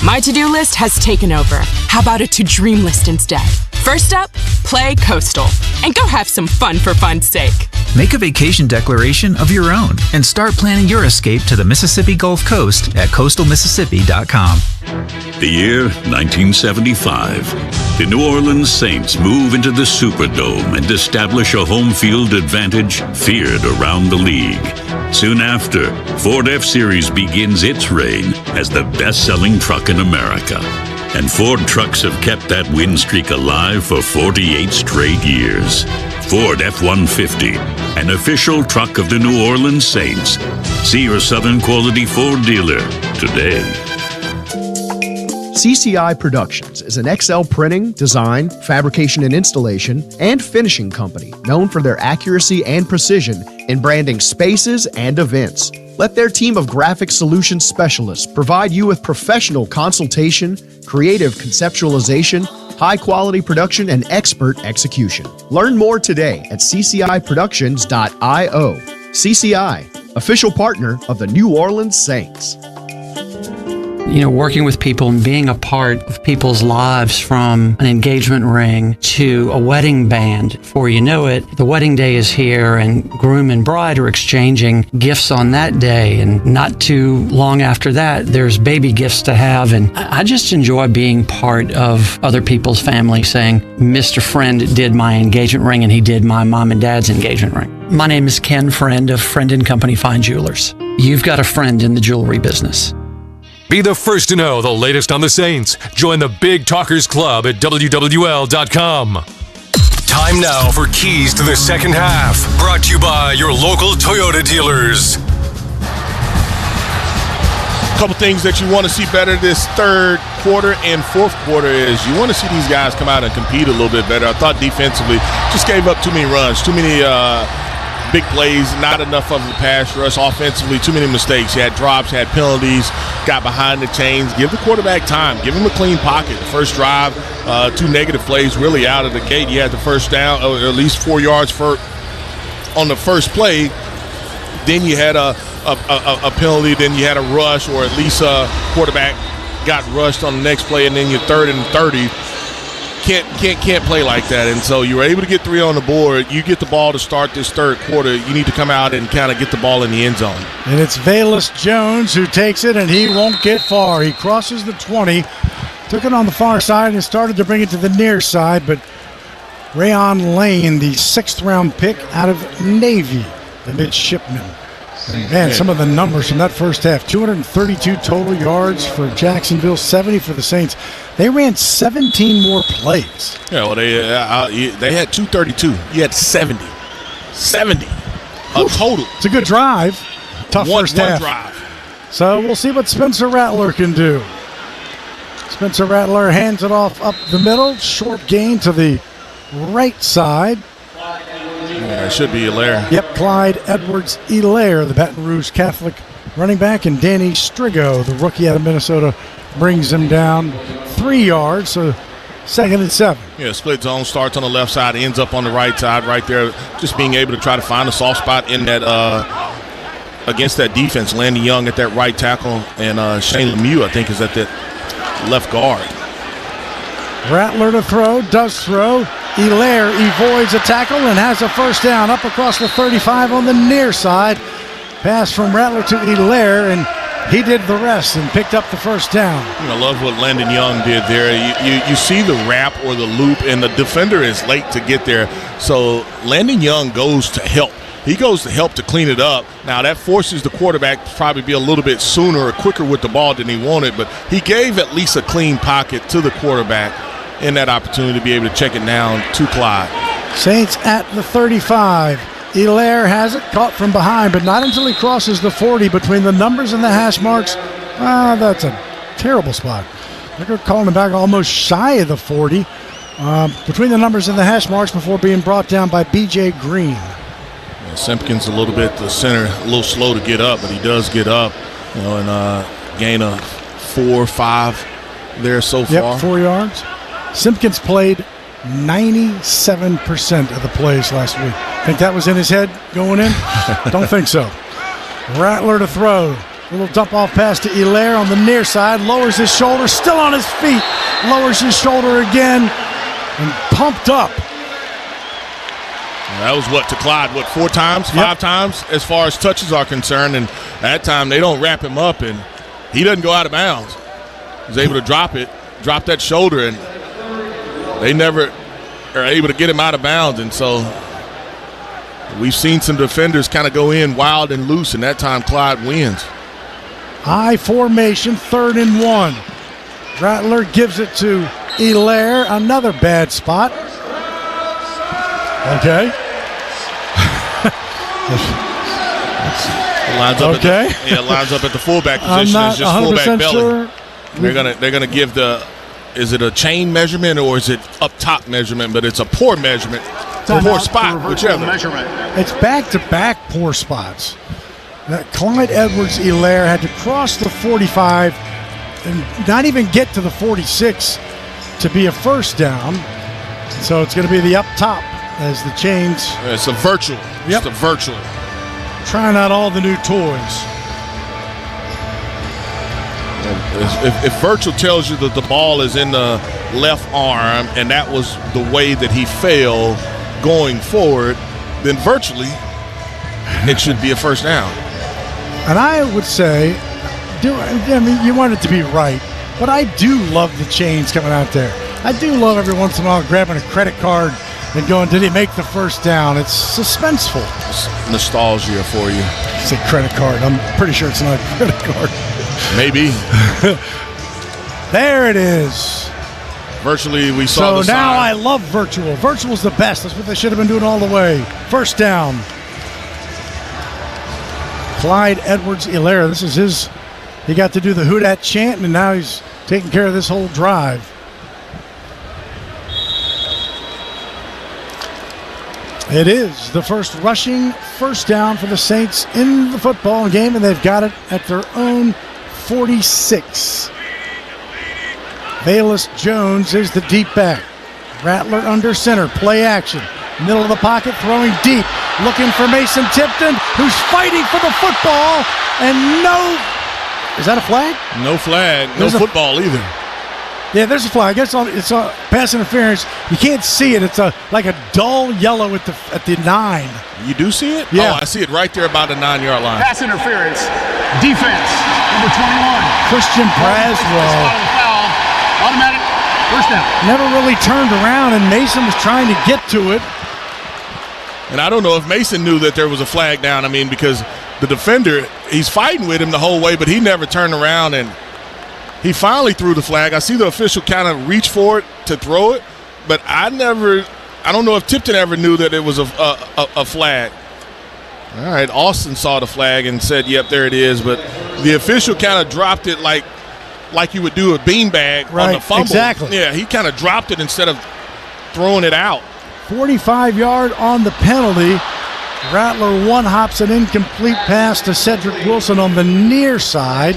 My to-do list has taken over. How about a to-dream list instead? First up, play Coastal and go have some fun for fun's sake. Make a vacation declaration of your own and start planning your escape to the Mississippi Gulf Coast at coastalmississippi.com. The year 1975. The New Orleans Saints move into the Superdome and establish a home field advantage feared around the league. Soon after, Ford F-Series begins its reign as the best-selling truck in America. And Ford trucks have kept that win streak alive for 48 straight years. Ford F-150, an official truck of the New Orleans Saints. See your Southern Quality Ford dealer today. CCI Productions is an XL printing, design, fabrication and installation, and finishing company known for their accuracy and precision in branding spaces and events. Let their team of graphic solutions specialists provide you with professional consultation, creative conceptualization, high-quality production, and expert execution. Learn more today at ccIproductions.io. CCI, official partner of the New Orleans Saints. You know, working with people and being a part of people's lives, from an engagement ring to a wedding band. Before you know it, the wedding day is here and groom and bride are exchanging gifts on that day. And not too long after that, there's baby gifts to have. And I just enjoy being part of other people's family, saying, Mr. Friend did my engagement ring and he did my mom and dad's engagement ring. My name is Ken Friend of Friend & Company Fine Jewelers. You've got a friend in the jewelry business. Be the first to know the latest on the Saints. Join the Big Talkers Club at WWL.com. Time now for Keys to the Second Half. Brought to you by your local Toyota dealers. A couple things that you want to see better this third quarter and fourth quarter is you want to see these guys come out and compete a little bit better. I thought defensively just gave up too many runs, too many big plays, not enough of the pass rush. Offensively, too many mistakes. You had drops, had penalties, got behind the chains. Give the quarterback time. Give him a clean pocket. The first drive, 2 negative plays really out of the gate. You had the first down, or at least 4 yards on the first play. Then you had a penalty. Then you had a rush, or at least a quarterback got rushed on the next play, and then you're 3rd and 30. Can't play like that. And so you were able to get 3 on the board. You get the ball to start this third quarter. You need to come out and kind of get the ball in the end zone. And it's Velus Jones who takes it, and he won't get far. He crosses the 20, took it on the far side and started to bring it to the near side, but Rayon Lane, the 6th-round pick out of Navy, the midshipman. And man, some of the numbers from that first half, 232 total yards for Jacksonville, 70 for the Saints. They ran 17 more plays. Yeah, well, they had 232. You had 70. 70 total. It's a good drive. Tough first half. One drive. So we'll see what Spencer Rattler can do. Spencer Rattler hands it off up the middle. Short gain to the right side. Yeah, it should be Hilaire. Yep, Clyde Edwards-Hilaire, the Baton Rouge Catholic running back, and Danny Strigo, the rookie out of Minnesota, brings him down 3 yards, so 2nd and 7. Yeah, split zone starts on the left side, ends up on the right side right there, just being able to try to find a soft spot in that against that defense. Landon Young at that right tackle, and Shane Lemieux, I think, is at that left guard. Rattler to throw, does throw. Hilaire avoids a tackle and has a first down up across the 35 on the near side. Pass from Rattler to Hilaire, and he did the rest and picked up the first down. I love what Landon Young did there. You see the wrap or the loop, and the defender is late to get there. So Landon Young goes to help. He goes to help to clean it up. Now, that forces the quarterback to probably be a little bit sooner or quicker with the ball than he wanted, but he gave at least a clean pocket to the quarterback in that opportunity to be able to check it down to Clyde. Saints at the 35. Hilaire has it, caught from behind, but not until he crosses the 40 between the numbers and the hash marks. That's a terrible spot. They're calling him back almost shy of the 40. Between the numbers and the hash marks before being brought down by B.J. Green. Yeah, Simpkins a little bit, the center, a little slow to get up, but he does get up. And gain of 4 or 5 there so far. Yep, 4 yards. Simpkins played 97% of the plays last week. Think that was in his head going in? Don't think so. Rattler to throw. A little dump-off pass to Hilaire on the near side. Lowers his shoulder, still on his feet. Lowers his shoulder again and pumped up. That was to Clyde, 4 times, 5 times as far as touches are concerned. And that time they don't wrap him up, and he doesn't go out of bounds. He's able to drop that shoulder, and they never are able to get him out of bounds. And so we've seen some defenders kind of go in wild and loose, and that time Clyde wins. High formation, 3rd and 1. Rattler gives it to Hilaire. Another bad spot. Okay. Lines up at the fullback position. It's just fullback belly. Sure. They're gonna give is it a chain measurement or is it up top measurement? But it's a poor measurement, poor spot, whichever. It's back-to-back poor spots. That Clyde Edwards-Hilaire had to cross the 45 and not even get to the 46 to be a first down. So it's going to be the up top as the chains. It's a virtual. Yep. It's a virtual. Trying out all the new toys. If virtual tells you that the ball is in the left arm and that was the way that he fell going forward, then virtually it should be a first down. And I would say, you want it to be right, but I do love the chains coming out there. I do love every once in a while grabbing a credit card and going, did he make the first down? It's suspenseful. It's nostalgia for you. It's a credit card. I'm pretty sure it's not a credit card. Maybe. There it is. Virtually, we saw the So now sign. I love virtual. Virtual's the best. That's what they should have been doing all the way. First down. Clyde Edwards-Helaire. This is his. He got to do the Who Dat chant, and now he's taking care of this whole drive. It is the first rushing first down for the Saints in the football game, and they've got it at their own 46. Bayless Jones is the deep back. Rattler under center, play action. Middle of the pocket, throwing deep. Looking for Mason Tipton, who's fighting for the football, and no. Is that a flag? No flag. No football either. Yeah, there's a flag. It's a pass interference. You can't see it. It's like a dull yellow at the 9. You do see it? Yeah. Oh, I see it right there about the 9-yard line. Pass interference. Defense. Number 21. Christian Braswell. Foul. Automatic. First down. Never really turned around, and Mason was trying to get to it. And I don't know if Mason knew that there was a flag down. I mean, because the defender, he's fighting with him the whole way, but he never turned around, and he finally threw the flag. I see the official kind of reach for it to throw it, but I don't know if Tipton ever knew that it was a flag. All right, Austin saw the flag and said, yep, there it is, but the official kind of dropped it like you would do a beanbag on the fumble. Exactly. Yeah, he kind of dropped it instead of throwing it out. 45-yard on the penalty. Rattler one-hops an incomplete pass to Cedric Wilson on the near side.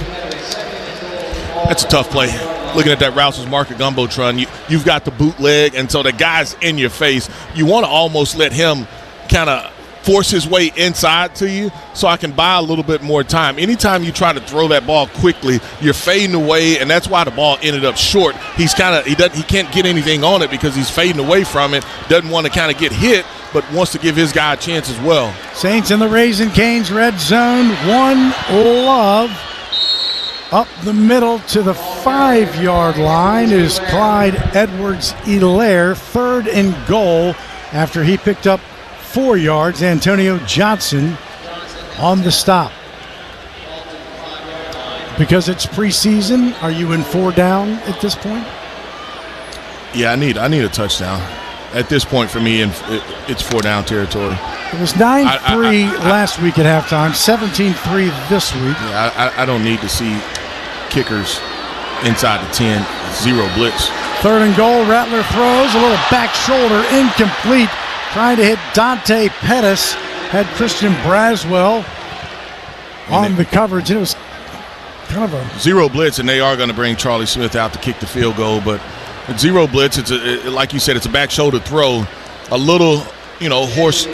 That's a tough play. Looking at that Rouse's Market Gumbotron, you've got the bootleg, and so the guy's in your face. You want to almost let him kind of force his way inside to you so I can buy a little bit more time. Anytime you try to throw that ball quickly, you're fading away, and that's why the ball ended up short. He can't get anything on it because he's fading away from it, doesn't want to kind of get hit, but wants to give his guy a chance as well. Saints in the Raising Cane's red zone. One love. Up the middle to the 5-yard line is Clyde Edwards-Helaire, 3rd and goal after he picked up 4 yards. Antonio Johnson on the stop. Because it's preseason, are you in 4 down at this point? Yeah, I need a touchdown. At this point for me, it's 4 down territory. It was 9-3 last week at halftime, 17-3 this week. Yeah, I don't need to see kickers inside the 10, 0 blitz. 3rd and goal, Rattler throws, a little back shoulder, incomplete. Trying to hit Dante Pettis, had Christian Braswell on the coverage. It was kind of a 0 blitz, and they are going to bring Charlie Smith out to kick the field goal. But at 0 blitz, like you said, it's a back shoulder throw. A little, horse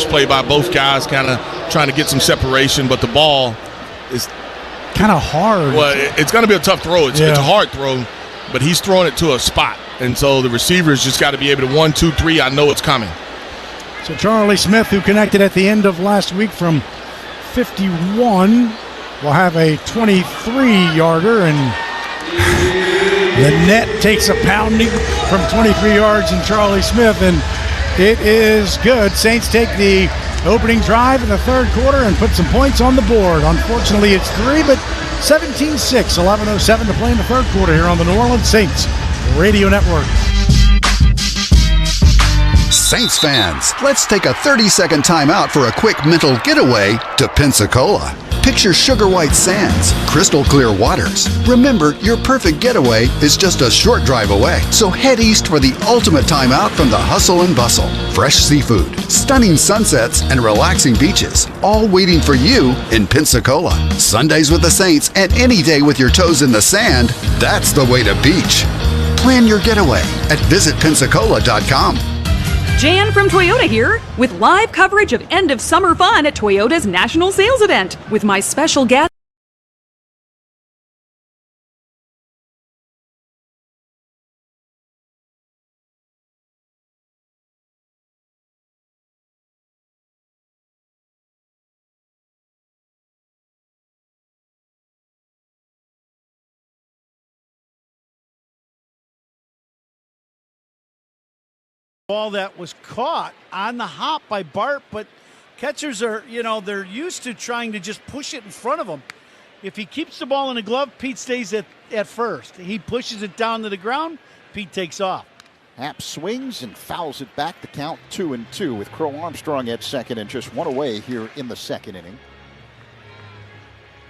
play by both guys, kind of trying to get some separation. But the ball is kind of hard. Well, it's going to be a tough throw. It's a hard throw, but he's throwing it to a spot. And so the receivers just got to be able to 1, 2, 3. I know it's coming. So Charlie Smith, who connected at the end of last week from 51, will have a 23-yarder, and the net takes a pounding from 23 yards in Charlie Smith, and it is good. Saints take the opening drive in the 3rd quarter and put some points on the board. Unfortunately, it's 3, but 17-6, 11:07 to play in the 3rd quarter here on the New Orleans Saints Radio Network. Saints fans, let's take a 30-second timeout for a quick mental getaway to Pensacola. Picture sugar white sands, crystal clear waters. Remember, your perfect getaway is just a short drive away. So head east for the ultimate timeout from the hustle and bustle. Fresh seafood, stunning sunsets, and relaxing beaches, all waiting for you in Pensacola. Sundays with the Saints and any day with your toes in the sand, that's the way to beach. Plan your getaway at visitpensacola.com. Jan from Toyota here, with live coverage of end of summer fun at Toyota's National Sales Event, with my special guest. Ball that was caught on the hop by Bart, but catchers are, they're used to trying to just push it in front of them. If he keeps the ball in the glove, Pete stays at first. He pushes it down to the ground, Pete takes off. Happ swings and fouls it back. The count 2-2 with Crow Armstrong at second and just one away here in the second inning.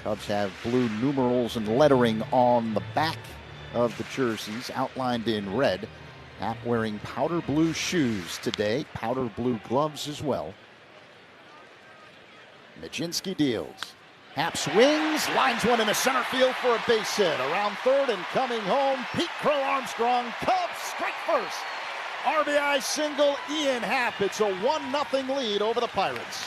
Cubs have blue numerals and lettering on the back of the jerseys outlined in red. Happ wearing powder blue shoes today, powder blue gloves as well. Majinski deals. Happ swings, lines one into center field for a base hit. Around third and coming home, Pete Crow Armstrong. Cubs strike first. RBI single, Ian Happ. It's a 1-0 lead over the Pirates.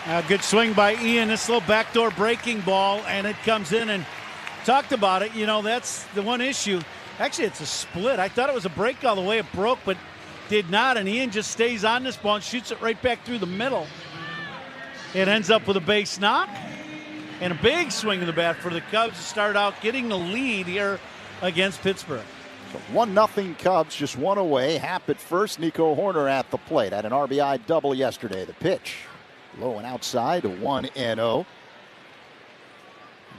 A good swing by Ian. This little backdoor breaking ball, and it comes in, and talked about it. You know, that's the one issue. Actually, it's a split. I thought it was a break all the way. It broke, but did not, and Ian just stays on this ball and shoots it right back through the middle. It ends up with a base knock and a big swing of the bat for the Cubs to start out getting the lead here against Pittsburgh. So 1-0 Cubs, just one away. Happ at first, Nico Horner at the plate. Had an RBI double yesterday. The pitch, low and outside, 1-0.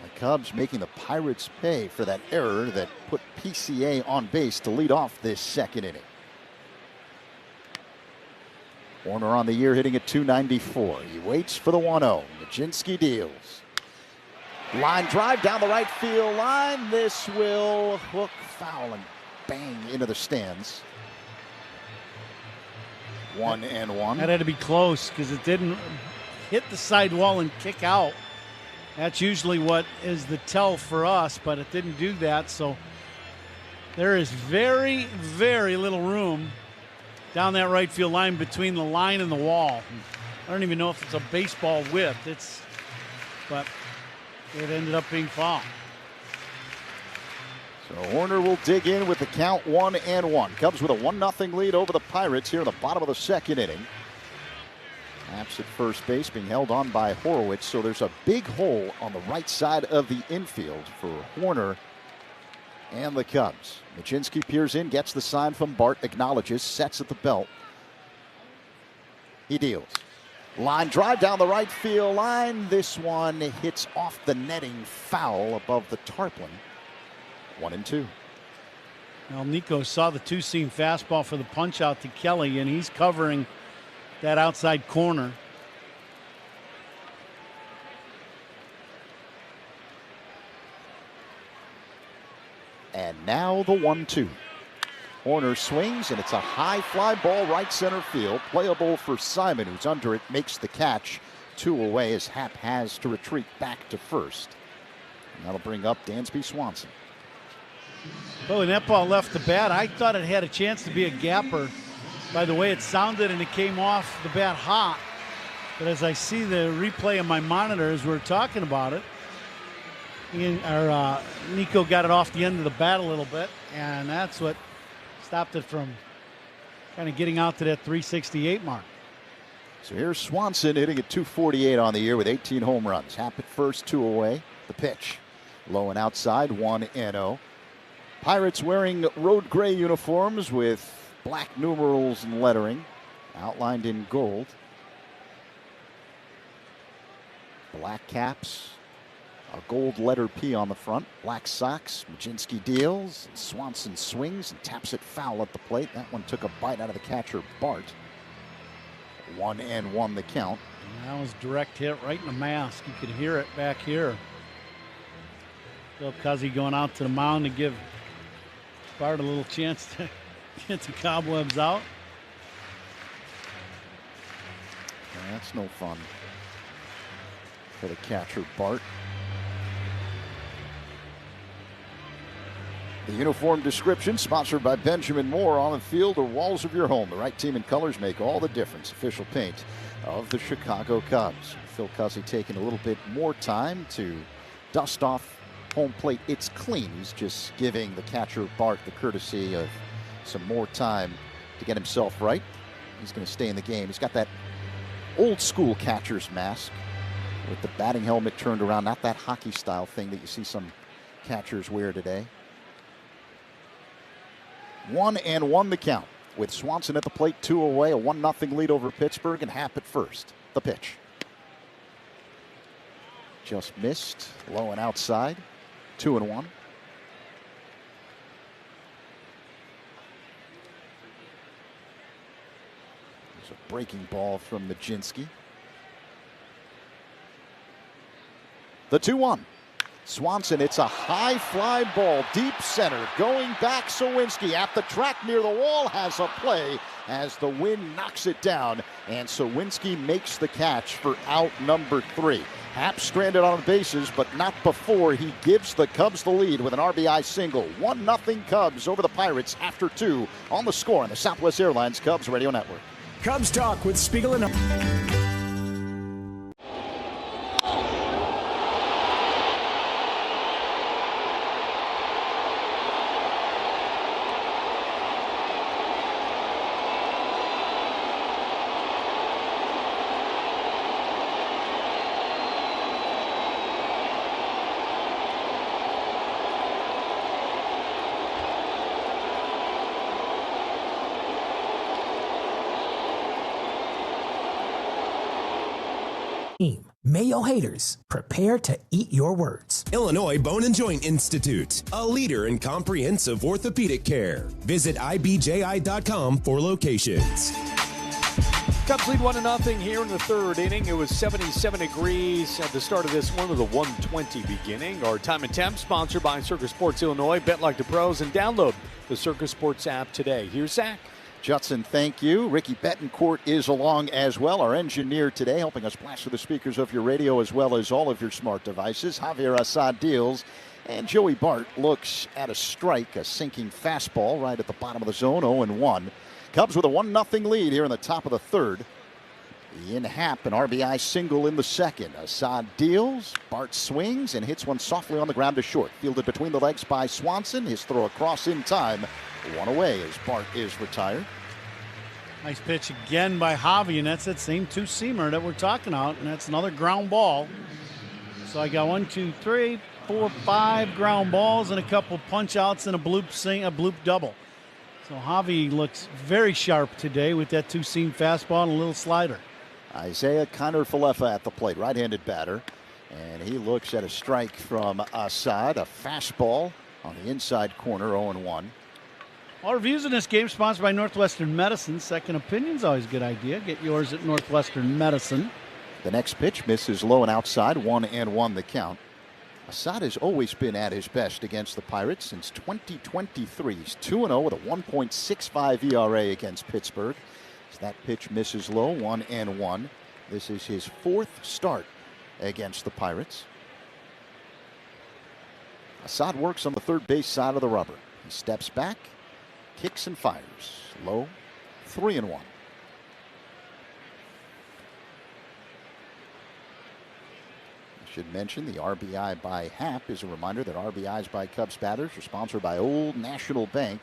The Cubs making the Pirates pay for that error that put PCA on base to lead off this second inning. Horner on the year hitting at .294. He waits for the 1-0. Majinski deals. Line drive down the right field line. This will hook foul and bang into the stands. 1-1. That had to be close because it didn't hit the sidewall and kick out. That's usually what is the tell for us, but it didn't do that. So there is very, very little room down that right field line between the line and the wall. I don't even know if it's a baseball width. But it ended up being foul. So Horner will dig in with the count 1-1. Cubs with a 1-0 lead over the Pirates here in the bottom of the second inning. Happ's at first base being held on by Horowitz, so there's a big hole on the right side of the infield for Horner and the Cubs. Majinski peers in, gets the sign from Bart, acknowledges, sets at the belt. He deals. Line drive down the right field line. This one hits off the netting, foul above the tarpaulin. 1-2. Now Nico saw the two-seam fastball for the punch out to Kelly, and he's covering that outside corner. And now the 1-2. Horner swings, and it's a high fly ball right center field. Playable for Simon, who's under it, makes the catch. 2 away as Happ has to retreat back to first. And that'll bring up Dansby Swanson. Well, when that ball left the bat, I thought it had a chance to be a gapper by the way it sounded, and it came off the bat hot. But as I see the replay on my monitor as we're talking about it, Nico got it off the end of the bat a little bit, and that's what stopped it from kind of getting out to that 368 mark. So here's Swanson hitting at .248 on the year with 18 home runs. Happ at first, 2 away. The pitch, low and outside, 1-0. Pirates wearing road gray uniforms with black numerals and lettering outlined in gold. Black caps, a gold letter P on the front. Black socks. Majinski deals. And Swanson swings and taps it foul at the plate. That one took a bite out of the catcher, Bart. 1-1 the count. And that was direct hit right in the mask. You could hear it back here. Bill Cuzzy going out to the mound to give Bart a little chance to get the cobwebs out. And that's no fun for the catcher, Bart. The uniform description sponsored by Benjamin Moore. On the field or walls of your home, the right team and colors make all the difference. Official paint of the Chicago Cubs. Phil Cuzzy taking a little bit more time to dust off home plate. It's clean. He's just giving the catcher, Bart, the courtesy of some more time to get himself right. He's going to stay in the game. He's got that old school catcher's mask with the batting helmet turned around, not that hockey style thing that you see some catchers wear today. 1-1 the count with Swanson at the plate, 2 away, a 1-0 lead over Pittsburgh, and Happ at first. The pitch. just missed. Low and outside. 2-1. There's a breaking ball from Majinski. The 2-1. Swanson, it's a high fly ball, deep center, going back. Sawinski at the track near the wall has a play as the wind knocks it down, and Sawinski makes the catch for out number 3. Happ stranded on the bases, but not before he gives the Cubs the lead with an RBI single. 1-0 Cubs over the Pirates after 2 on the Score on the Southwest Airlines Cubs Radio Network. Cubs Talk with Spiegel and Mayo haters, prepare to eat your words. Illinois Bone and Joint Institute, a leader in comprehensive orthopedic care. Visit ibji.com for locations. Cubs lead 1-0 here in the third inning. It was 77 degrees at the start of this one with a 1:20 beginning. Our time and temp sponsored by Circus Sports Illinois. Bet like the pros and download the Circus Sports app today. Here's Zach. Judson, thank you. Ricky Betancourt is along as well, our engineer today, helping us blast through the speakers of your radio as well as all of your smart devices. Javier Assad deals, and Joey Bart looks at a strike, a sinking fastball right at the bottom of the zone, 0-1. Cubs with a 1-0 lead here in the top of the third. Ian Happ, an RBI single in the second. Assad deals, Bart swings, and hits one softly on the ground to short. Fielded between the legs by Swanson. His throw across in time. One away as Bart is retired. Nice pitch again by Javi, and that's that same two-seamer that we're talking about, and that's another ground ball. So I got 1, 2, 3, 4, 5 ground balls and a couple punch-outs and a bloop double. So Javi looks very sharp today with that two-seam fastball and a little slider. Isaiah Kiner-Falefa at the plate, right-handed batter. And he looks at a strike from Assad, a fastball on the inside corner, 0-1. All reviews in this game sponsored by Northwestern Medicine. Second opinion's always a good idea. Get yours at Northwestern Medicine. The next pitch misses low and outside, 1-1 the count. Assad has always been at his best against the Pirates since 2023. He's 2-0 with a 1.65 ERA against Pittsburgh. As that pitch misses low, 1-1. This is his 4th start against the Pirates. Assad works on the third base side of the rubber. He steps back, kicks and fires. Low, 3-1. I should mention the RBI by Happ is a reminder that RBIs by Cubs batters are sponsored by Old National Bank.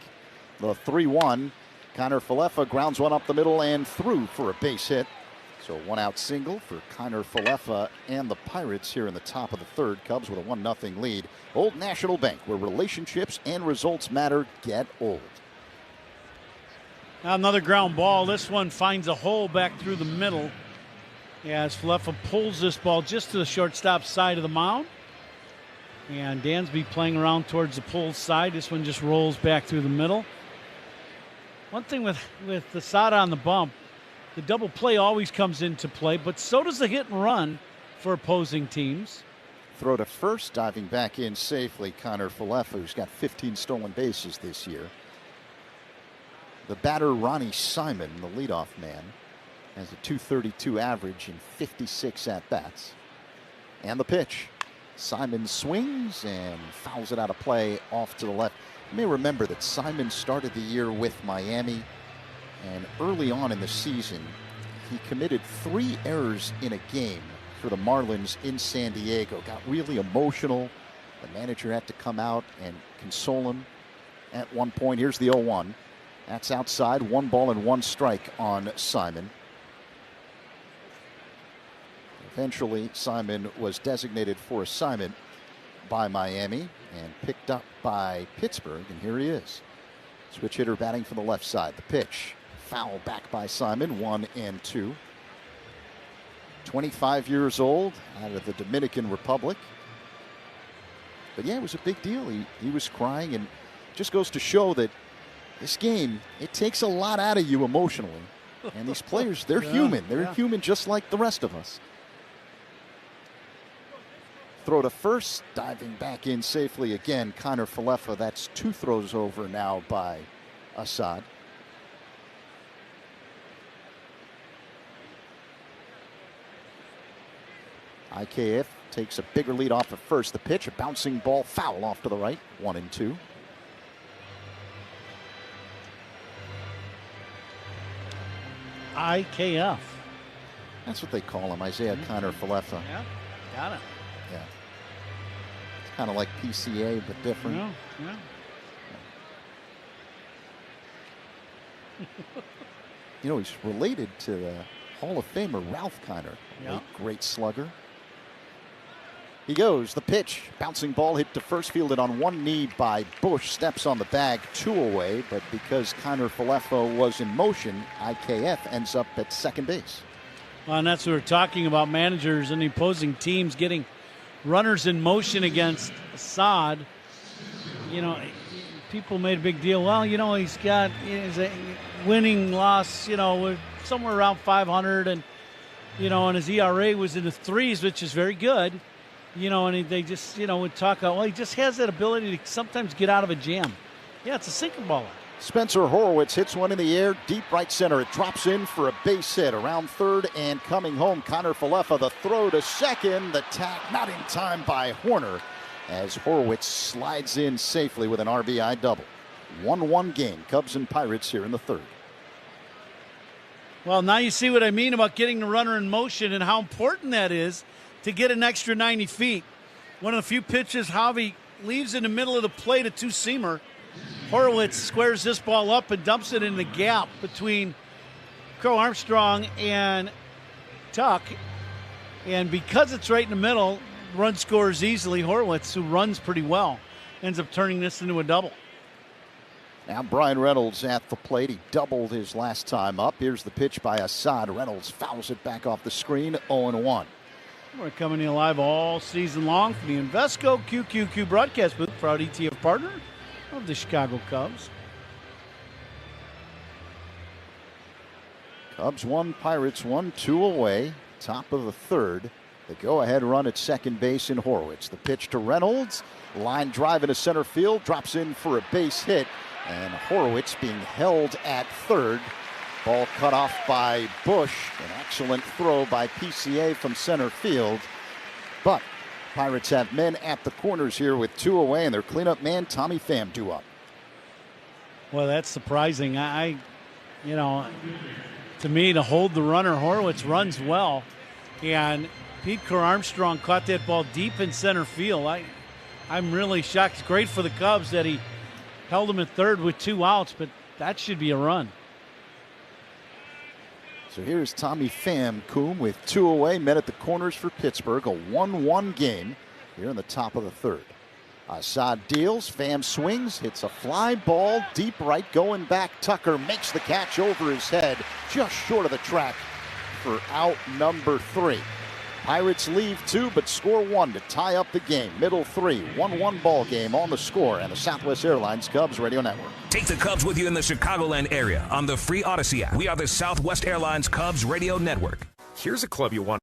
The 3-1, Kiner-Falefa grounds one up the middle and through for a base hit. So a one-out single for Kiner-Falefa and the Pirates here in the top of the third. Cubs with a 1-0 lead. Old National Bank, where relationships and results matter. Get old. Now another ground ball. This one finds a hole back through the middle as Falefa pulls this ball just to the shortstop side of the mound. And Dansby playing around towards the pull side. This one just rolls back through the middle. One thing with the Sada on the bump, the double play always comes into play, but so does the hit and run for opposing teams. Throw to first, diving back in safely, Kiner-Falefa, who's got 15 stolen bases this year. The batter, Ronnie Simon, the leadoff man, has a .232 average in 56 at-bats. And the pitch. Simon swings and fouls it out of play off to the left. You may remember that Simon started the year with Miami, and early on in the season, he committed 3 errors in a game for the Marlins in San Diego. Got really emotional. The manager had to come out and console him at one point. Here's the 0-1. That's outside. 1 ball and 1 strike on Simon. Eventually, Simon was designated for assignment by Miami and picked up by Pittsburgh, and here he is. Switch hitter batting from the left side. The pitch. Foul back by Simon, 1-2. 25 years old, out of the Dominican Republic. But yeah, it was a big deal. He was crying, and just goes to show that this game, it takes a lot out of you emotionally. And these players, they're human. They're human just like the rest of us. Throw to first, diving back in safely again. Connor Falefa, that's 2 throws over now by Assad. IKF takes a bigger lead off of first. The pitch, a bouncing ball, foul off to the right, 1-2. IKF. That's what they call him, Isaiah Connor Falefa. Yeah, got it. Yeah. It's kind of like PCA, but different. Yeah. You know, he's related to the Hall of Famer Ralph Connor, a great slugger. He goes, the pitch, bouncing ball hit to first, fielded on one knee by Bush, steps on the bag, 2 away, but because Connor Falefa was in motion, IKF ends up at second base. Well, and that's what we're talking about, managers and the opposing teams getting runners in motion against Assad. You know, people made a big deal. Well, you know, he's a winning loss, you know, somewhere around 500, and, you know, and his ERA was in the 3s, which is very good. You know, and they just, you know, would talk about, well, he just has that ability to sometimes get out of a jam. Yeah, it's a sinker baller. Spencer Horowitz hits one in the air, deep right center. It drops in for a base hit around third and coming home. Connor Falefa, the throw to second. The tag not in time by Horner as Horowitz slides in safely with an RBI double. 1-1 game, Cubs and Pirates here in the third. Well, now you see what I mean about getting the runner in motion and how important that is to get an extra 90 feet. One of the few pitches Javi leaves in the middle of the plate, a 2-seamer. Horowitz squares this ball up and dumps it in the gap between Crow Armstrong and Tuck. And because it's right in the middle, run scores easily. Horowitz, who runs pretty well, ends up turning this into a double. Now Brian Reynolds at the plate. He doubled his last time up. Here's the pitch by Assad. Reynolds fouls it back off the screen, 0-1. We're coming in live all season long from the Invesco QQQ broadcast booth, proud ETF partner of the Chicago Cubs. Cubs 1, Pirates 1, 2 away. Top of the third. The go-ahead run at second base in Horowitz. The pitch to Reynolds. Line drive into center field. Drops in for a base hit. And Horowitz being held at third. Ball cut off by Bush. An excellent throw by PCA from center field. But Pirates have men at the corners here with 2 away, and their cleanup man, Tommy Pham, due up. Well, that's surprising. You know, to me, to hold the runner, Horowitz runs well. And Pete Crow Armstrong caught that ball deep in center field. I'm really shocked. It's great for the Cubs that he held him at third with 2 outs, but that should be a run. So here's Tommy Pham, Coombe, with 2 away, men at the corners for Pittsburgh. A 1-1 game here in the top of the third. Assad deals, Pham swings, hits a fly ball, deep right, going back. Tucker makes the catch over his head, just short of the track for out number 3. Pirates leave 2, but score 1 to tie up the game. Middle 3, 1-1 ball game on the Score and the Southwest Airlines Cubs Radio Network. Take the Cubs with you in the Chicagoland area on the free Odyssey app. We are the Southwest Airlines Cubs Radio Network. Here's a club you want.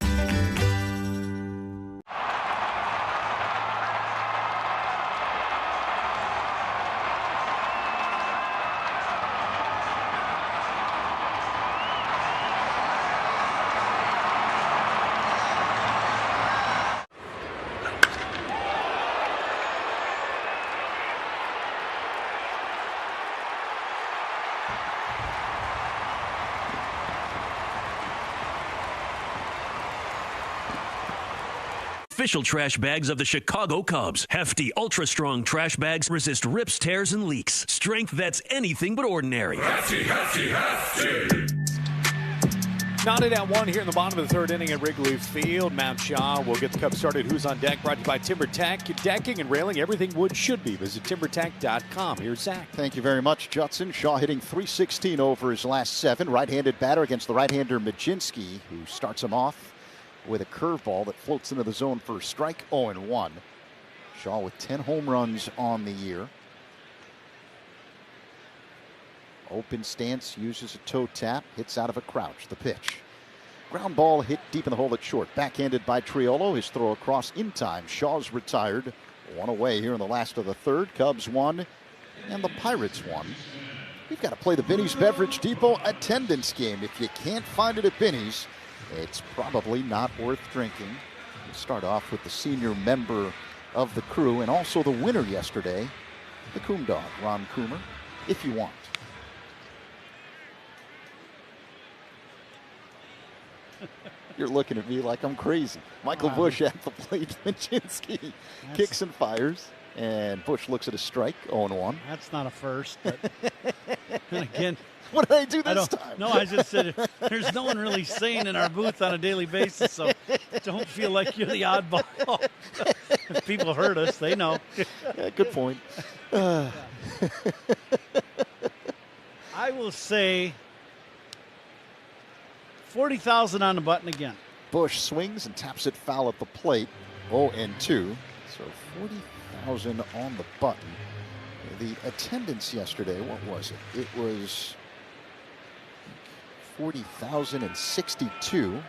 Official trash bags of the Chicago Cubs. Hefty, ultra-strong trash bags resist rips, tears, and leaks. Strength that's anything but ordinary. Hefty, hefty, hefty. Knotted at 1 here in the bottom of the third inning at Wrigley Field. Matt Shaw will get the Cubs started. Who's on deck? Brought to you by TimberTech. Decking and railing, everything wood should be. Visit TimberTech.com. Here's Zach. Thank you very much, Judson. Shaw hitting .316 over his last 7. Right-handed batter against the right-hander Majinski, who starts him off with a curveball that floats into the zone for a strike. 0-1. Shaw with 10 home runs on the year. Open stance, uses a toe tap, hits out of a crouch. The pitch. Ground ball hit deep in the hole at short. Backhanded by Triolo. His throw across in time. Shaw's retired. One away here in the last of the third. Cubs won, and the Pirates won. We've got to play the Binny's Beverage Depot attendance game. If you can't find it at Binny's, it's probably not worth drinking. We'll start off with the senior member of the crew and also the winner yesterday, the Coom Dog, Ron Coomer, if you want. You're looking at me like I'm crazy. Michael Busch at the plate. Machinsky kicks and fires. And Busch looks at a strike, 0-1. That's not a first. But and again, what did I do this time? No, I just said there's no one really sane in our booth on a daily basis, so don't feel like you're the oddball. If people hurt us, they know. Yeah, good point. I will say 40,000 on the button again. Busch swings and taps it foul at the plate, 0-2. So 40,000 on the button. The attendance yesterday, what was it? It was 40,062.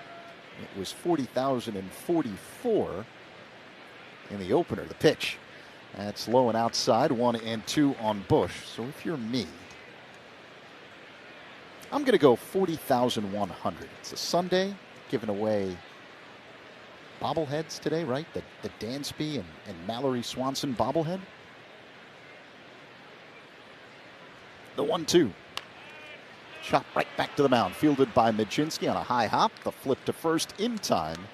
It was 40,044 in the opener. The pitch. That's low and outside, 1-2 on Busch. So if you're me, I'm going to go 40,100. It's a Sunday, giving away bobbleheads today, right? The Dansby and Mallory Swanson bobblehead. The 1-2. Shot right back to the mound. Fielded by Machinsky on a high hop. The flip to first in time.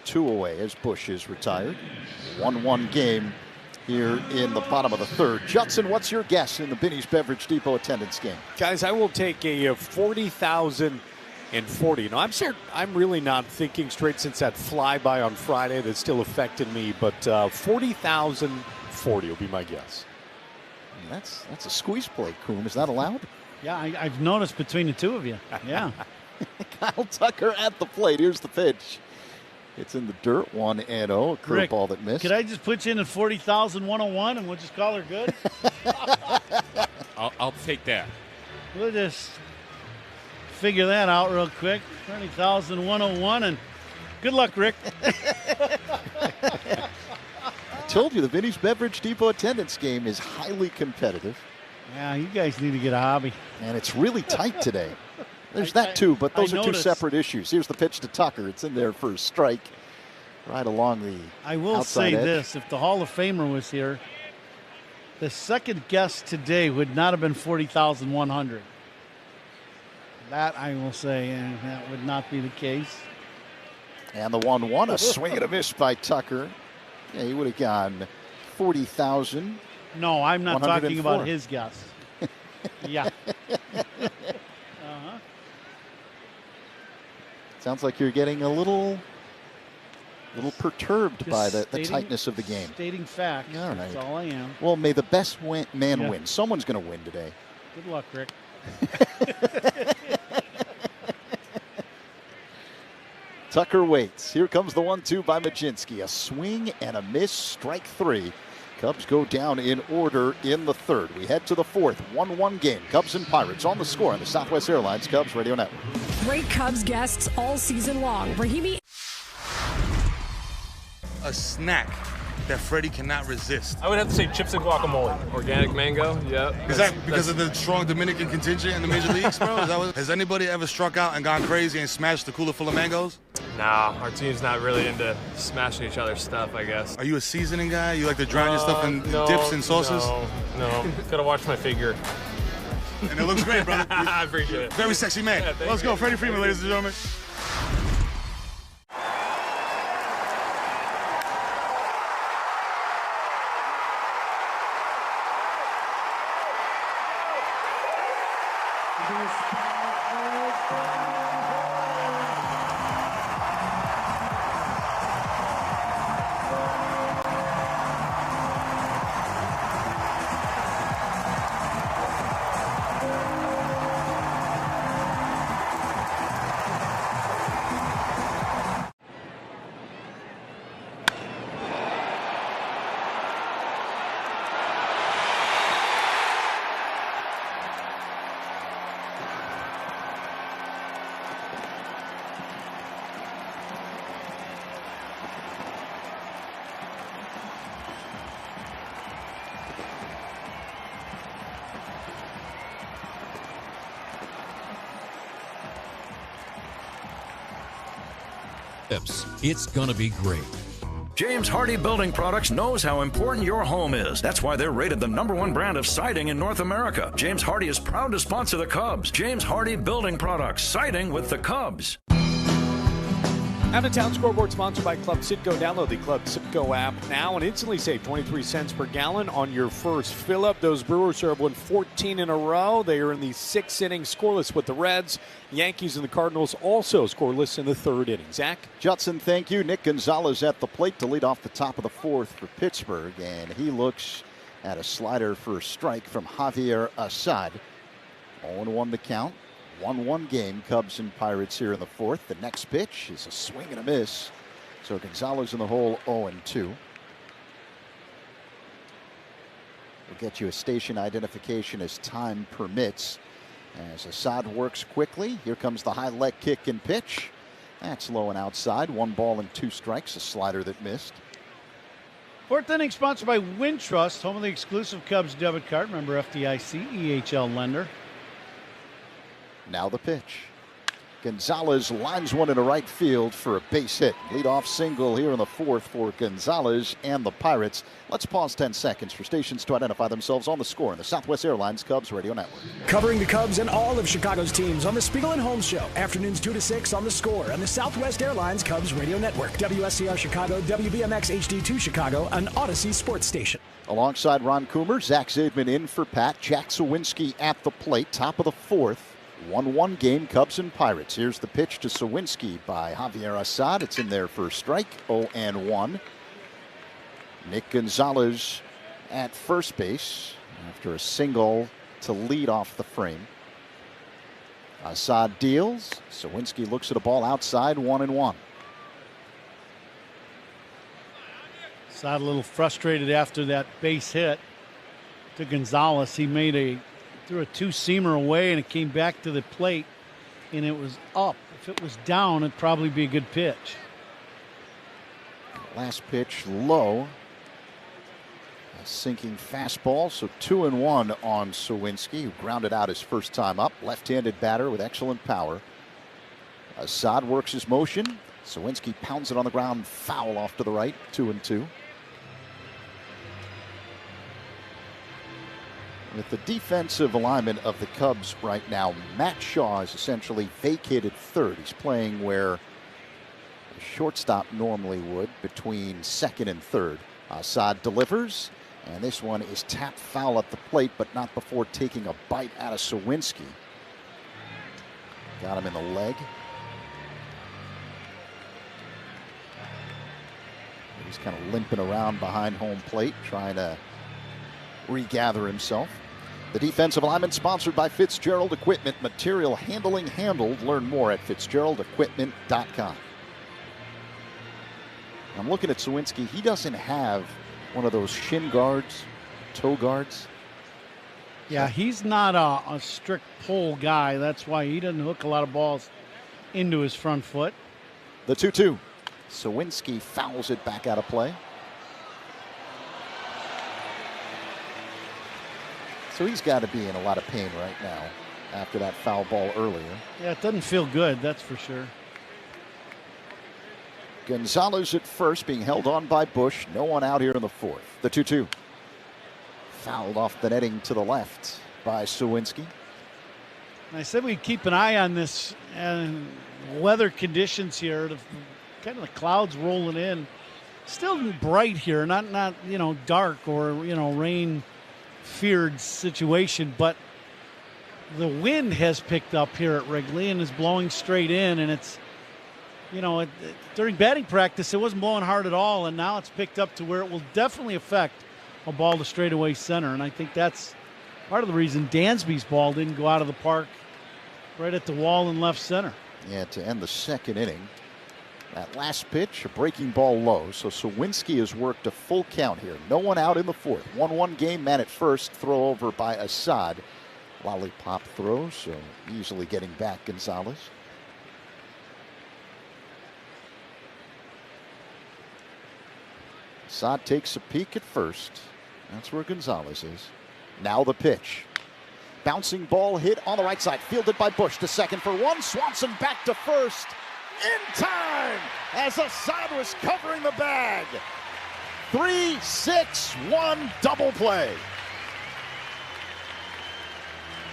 2 away as Busch is retired. 1-1 game here in the bottom of the third. Judson, what's your guess in the Binny's Beverage Depot attendance game? Guys, I will take a 40,040. Now, I'm really not thinking straight since that flyby on Friday that still affected me, but 40,040 will be my guess. That's a squeeze play, Coom. Is that allowed? Yeah, I've noticed between the two of you. Yeah. Kyle Tucker at the plate. Here's the pitch. It's in the dirt, 1-0. A curveball that missed. Could I just put you in at 40,101 and we'll just call her good? I'll take that. We'll just figure that out real quick. 30,101, and good luck, Rick. I told you the Binny's Beverage Depot attendance game is highly competitive. Yeah, you guys need to get a hobby. And it's really tight today. There's that too, but those are two separate issues. Here's the pitch to Tucker. It's in there for a strike right along the I will say edge. This, if the Hall of Famer was here, the second guess today would not have been 40,100. That I will say, and that would not be the case. And the 1-1, a swing and a miss by Tucker. Yeah, he would have gone 40,000. No, I'm not talking about his guess. Yeah. Sounds like you're getting a little perturbed by the tightness of the game. Stating facts. All right. That's all I am. Well, may the best man win. Someone's going to win today. Good luck, Rick. Tucker waits. Here comes the 1-2 by Machinsky. A swing and a miss, strike 3. Cubs go down in order in the third. We head to the fourth, 1-1 game. Cubs and Pirates on the Score on the Southwest Airlines Cubs Radio Network. Great Cubs guests all season long. Rahimi. A snack that Freddie cannot resist. I would have to say chips and guacamole. Organic mango, yep. Is that because of the strong Dominican contingent in the major leagues, bro? Has anybody ever struck out and gone crazy and smashed the cooler full of mangoes? Nah, our team's not really into smashing each other's stuff, I guess. Are you a seasoning guy? You like to drown your stuff in dips and sauces? No. Gotta watch my figure. And it looks great, brother. I appreciate it. Very sexy man. Yeah, Let's go, Freddie Freeman, ladies and gentlemen. It's going to be great. James Hardie Building Products knows how important your home is. That's why they're rated the #1 brand of siding in North America. James Hardie is proud to sponsor the Cubs. James Hardie Building Products, siding with the Cubs. Out-of-town scoreboard sponsored by Club Citgo. Download the Club Citgo app now and instantly save 23 cents per gallon on your first fill-up. Those Brewers have won 14 in a row. They are in the 6th inning, scoreless with the Reds. Yankees and the Cardinals also scoreless in the 3rd inning. Zach? Judson, thank you. Nick Gonzalez at the plate to lead off the top of the 4th for Pittsburgh, and he looks at a slider for a strike from Javier Assad. 0-1 the count. 1-1 game, Cubs and Pirates here in the 4th. The next pitch is a swing and a miss. So Gonzalez in the hole, 0-2. We'll get you a station identification as time permits. As Assad works quickly, here comes the high leg kick and pitch. That's low and outside. 1 ball and 2 strikes, a slider that missed. 4th inning sponsored by Wintrust, home of the exclusive Cubs debit card. Member FDIC, EHL lender. Now the pitch. Gonzalez lines one into right field for a base hit. Leadoff single here in the 4th for Gonzalez and the Pirates. Let's pause 10 seconds for stations to identify themselves on the score in the Southwest Airlines Cubs Radio Network. Covering the Cubs and all of Chicago's teams on the Spiegel and Holmes Show. Afternoons 2 to 6 on the Score and the Southwest Airlines Cubs Radio Network. WSCR Chicago, WBMX HD2 Chicago, an Odyssey sports station. Alongside Ron Coomer, Zach Zaidman in for Pat. Jack Sawinski at the plate, top of the 4th. 1-1 game, Cubs and Pirates. Here's the pitch to Sawinski by Javier Assad. It's in there for a strike, 0-1. Nick Gonzalez at first base after a single to lead off the frame. Assad deals. Sawinski looks at a ball outside, 1-1. Assad a little frustrated after that base hit to Gonzalez. He threw a 2-seamer away, and it came back to the plate, and it was up. If it was down, it'd probably be a good pitch. Last pitch low. A sinking fastball, so 2-1 on Sawinski, who grounded out his first time up. Left-handed batter with excellent power. Assad works his motion. Sawinski pounds it on the ground, foul off to the right, 2-2. With the defensive alignment of the Cubs right now, Matt Shaw is essentially vacated 3rd. He's playing where a shortstop normally would, between 2nd and 3rd. Assad delivers, and this one is tapped foul at the plate, but not before taking a bite out of Sawinski. Got him in the leg. He's kind of limping around behind home plate, trying to regather himself. The defensive alignment sponsored by Fitzgerald Equipment. Material handling handled. Learn more at FitzgeraldEquipment.com. I'm looking at Sawinski. He doesn't have one of those shin guards, toe guards. Yeah, he's not a strict pull guy. That's why he doesn't hook a lot of balls into his front foot. The 2-2. Sawinski fouls it back out of play. So he's got to be in a lot of pain right now after that foul ball earlier. Yeah, it doesn't feel good, that's for sure. Gonzalez at first, being held on by Bush. No one out here in the 4th. The 2-2. Fouled off the netting to the left by Sawinski. I said we'd keep an eye on this weather conditions here. Kind of the clouds rolling in. Still bright here, not dark or rain feared situation, but the wind has picked up here at Wrigley and is blowing straight in, and it's during batting practice it wasn't blowing hard at all, and now it's picked up to where it will definitely affect a ball to straightaway center, and I think that's part of the reason Dansby's ball didn't go out of the park right at the wall in left center. Yeah, to end the 2nd inning. That last pitch, a breaking ball low. So Sawinski has worked a full count here. No one out in the 4th. 1-1 game, man at first. Throw over by Assad. Lollipop throw, so easily getting back Gonzalez. Assad takes a peek at first. That's where Gonzalez is. Now the pitch. Bouncing ball hit on the right side. Fielded by Bush to second for 1. Swanson back to first. In time! as Assad was covering the bag. 3-6-1 double play.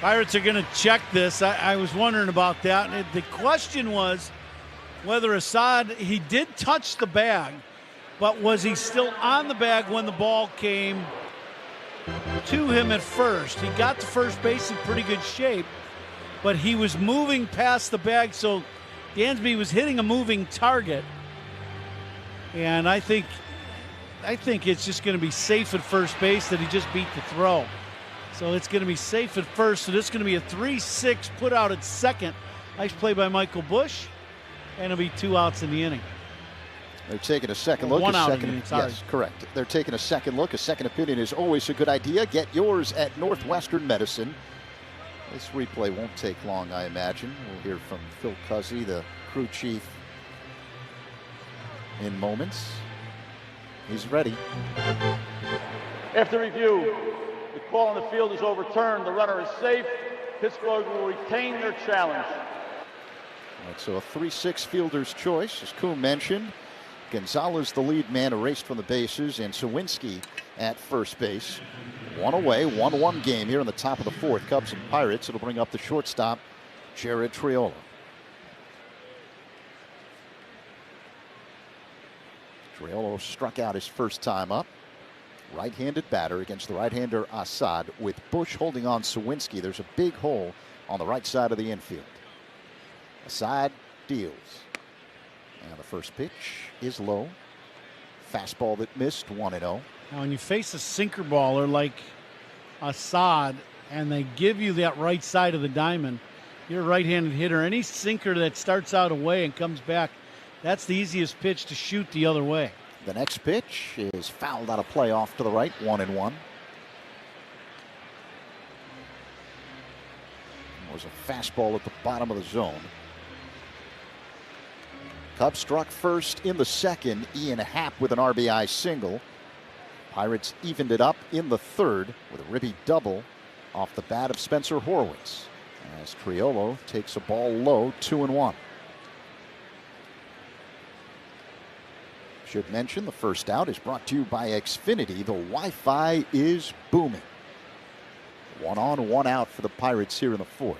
Pirates are going to check this. I was wondering about that. The question was whether Assad, he did touch the bag, but was he still on the bag when the ball came to him at first? He got to first base in pretty good shape, but he was moving past the bag, so Dansby was hitting a moving target. And I think it's just going to be safe at first base that he just beat the throw. So it's going to be safe at first. So this is going to be a 3-6 put out at second. Nice play by Michael Bush. And it'll be 2 outs in the inning. They're taking a second look. 1 out in the inning, sorry. Yes, correct. They're taking a second look. A second opinion is always a good idea. Get yours at Northwestern Medicine. This replay won't take long, I imagine. We'll hear from Phil Cuzzy, the crew chief, in moments. He's ready. After review, the call on the field is overturned. The runner is safe. Pittsburgh will retain their challenge. Right, so a 3-6 fielder's choice, as Kuhn mentioned. Gonzalez, the lead man, erased from the bases, and Sawinski at first base. One away, 1-1 game here in the top of the fourth. Cubs and Pirates. It'll bring up the shortstop, Jared Triolo. Triolo struck out his first time up. Right-handed batter against the right-hander Assad, with Bush holding on Sawinski. There's a big hole on the right side of the infield. Assad deals. And the first pitch is low. Fastball that missed, 1-0. Now, when you face a sinker baller like Assad and they give you that right side of the diamond, you're a right-handed hitter. Any sinker that starts out away and comes back, that's the easiest pitch to shoot the other way. The next pitch is fouled out of play off to the right, 1-1. It was a fastball at the bottom of the zone. Cubs struck first in the second. Ian Happ with an RBI single. Pirates evened it up in the third with a ribby double off the bat of Spencer Horwitz, as Triolo takes a ball low, 2-1. Should mention the first out is brought to you by Xfinity. The Wi-Fi is booming. 1 on, 1 out for the Pirates here in the fourth.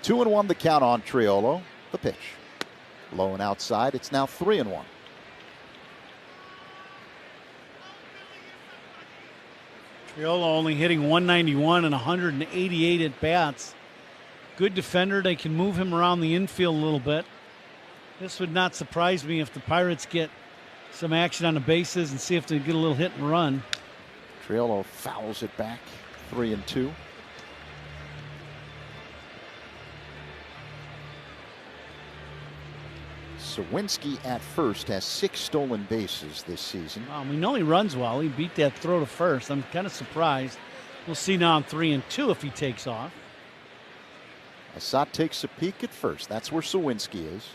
2-1 the count on Triolo. The pitch. Low and outside. It's now 3-1. Triolo only hitting 191 and 188 at bats. Good defender. They can move him around the infield a little bit. This would not surprise me if the Pirates get some action on the bases and see if they get a little hit and run. Triolo fouls it back, 3-2. Sawinski at first has 6 stolen bases this season. We know he runs well. He beat that throw to first. I'm kind of surprised. We'll see now on 3-2 if he takes off. Assad takes a peek at first. That's where Sawinski is.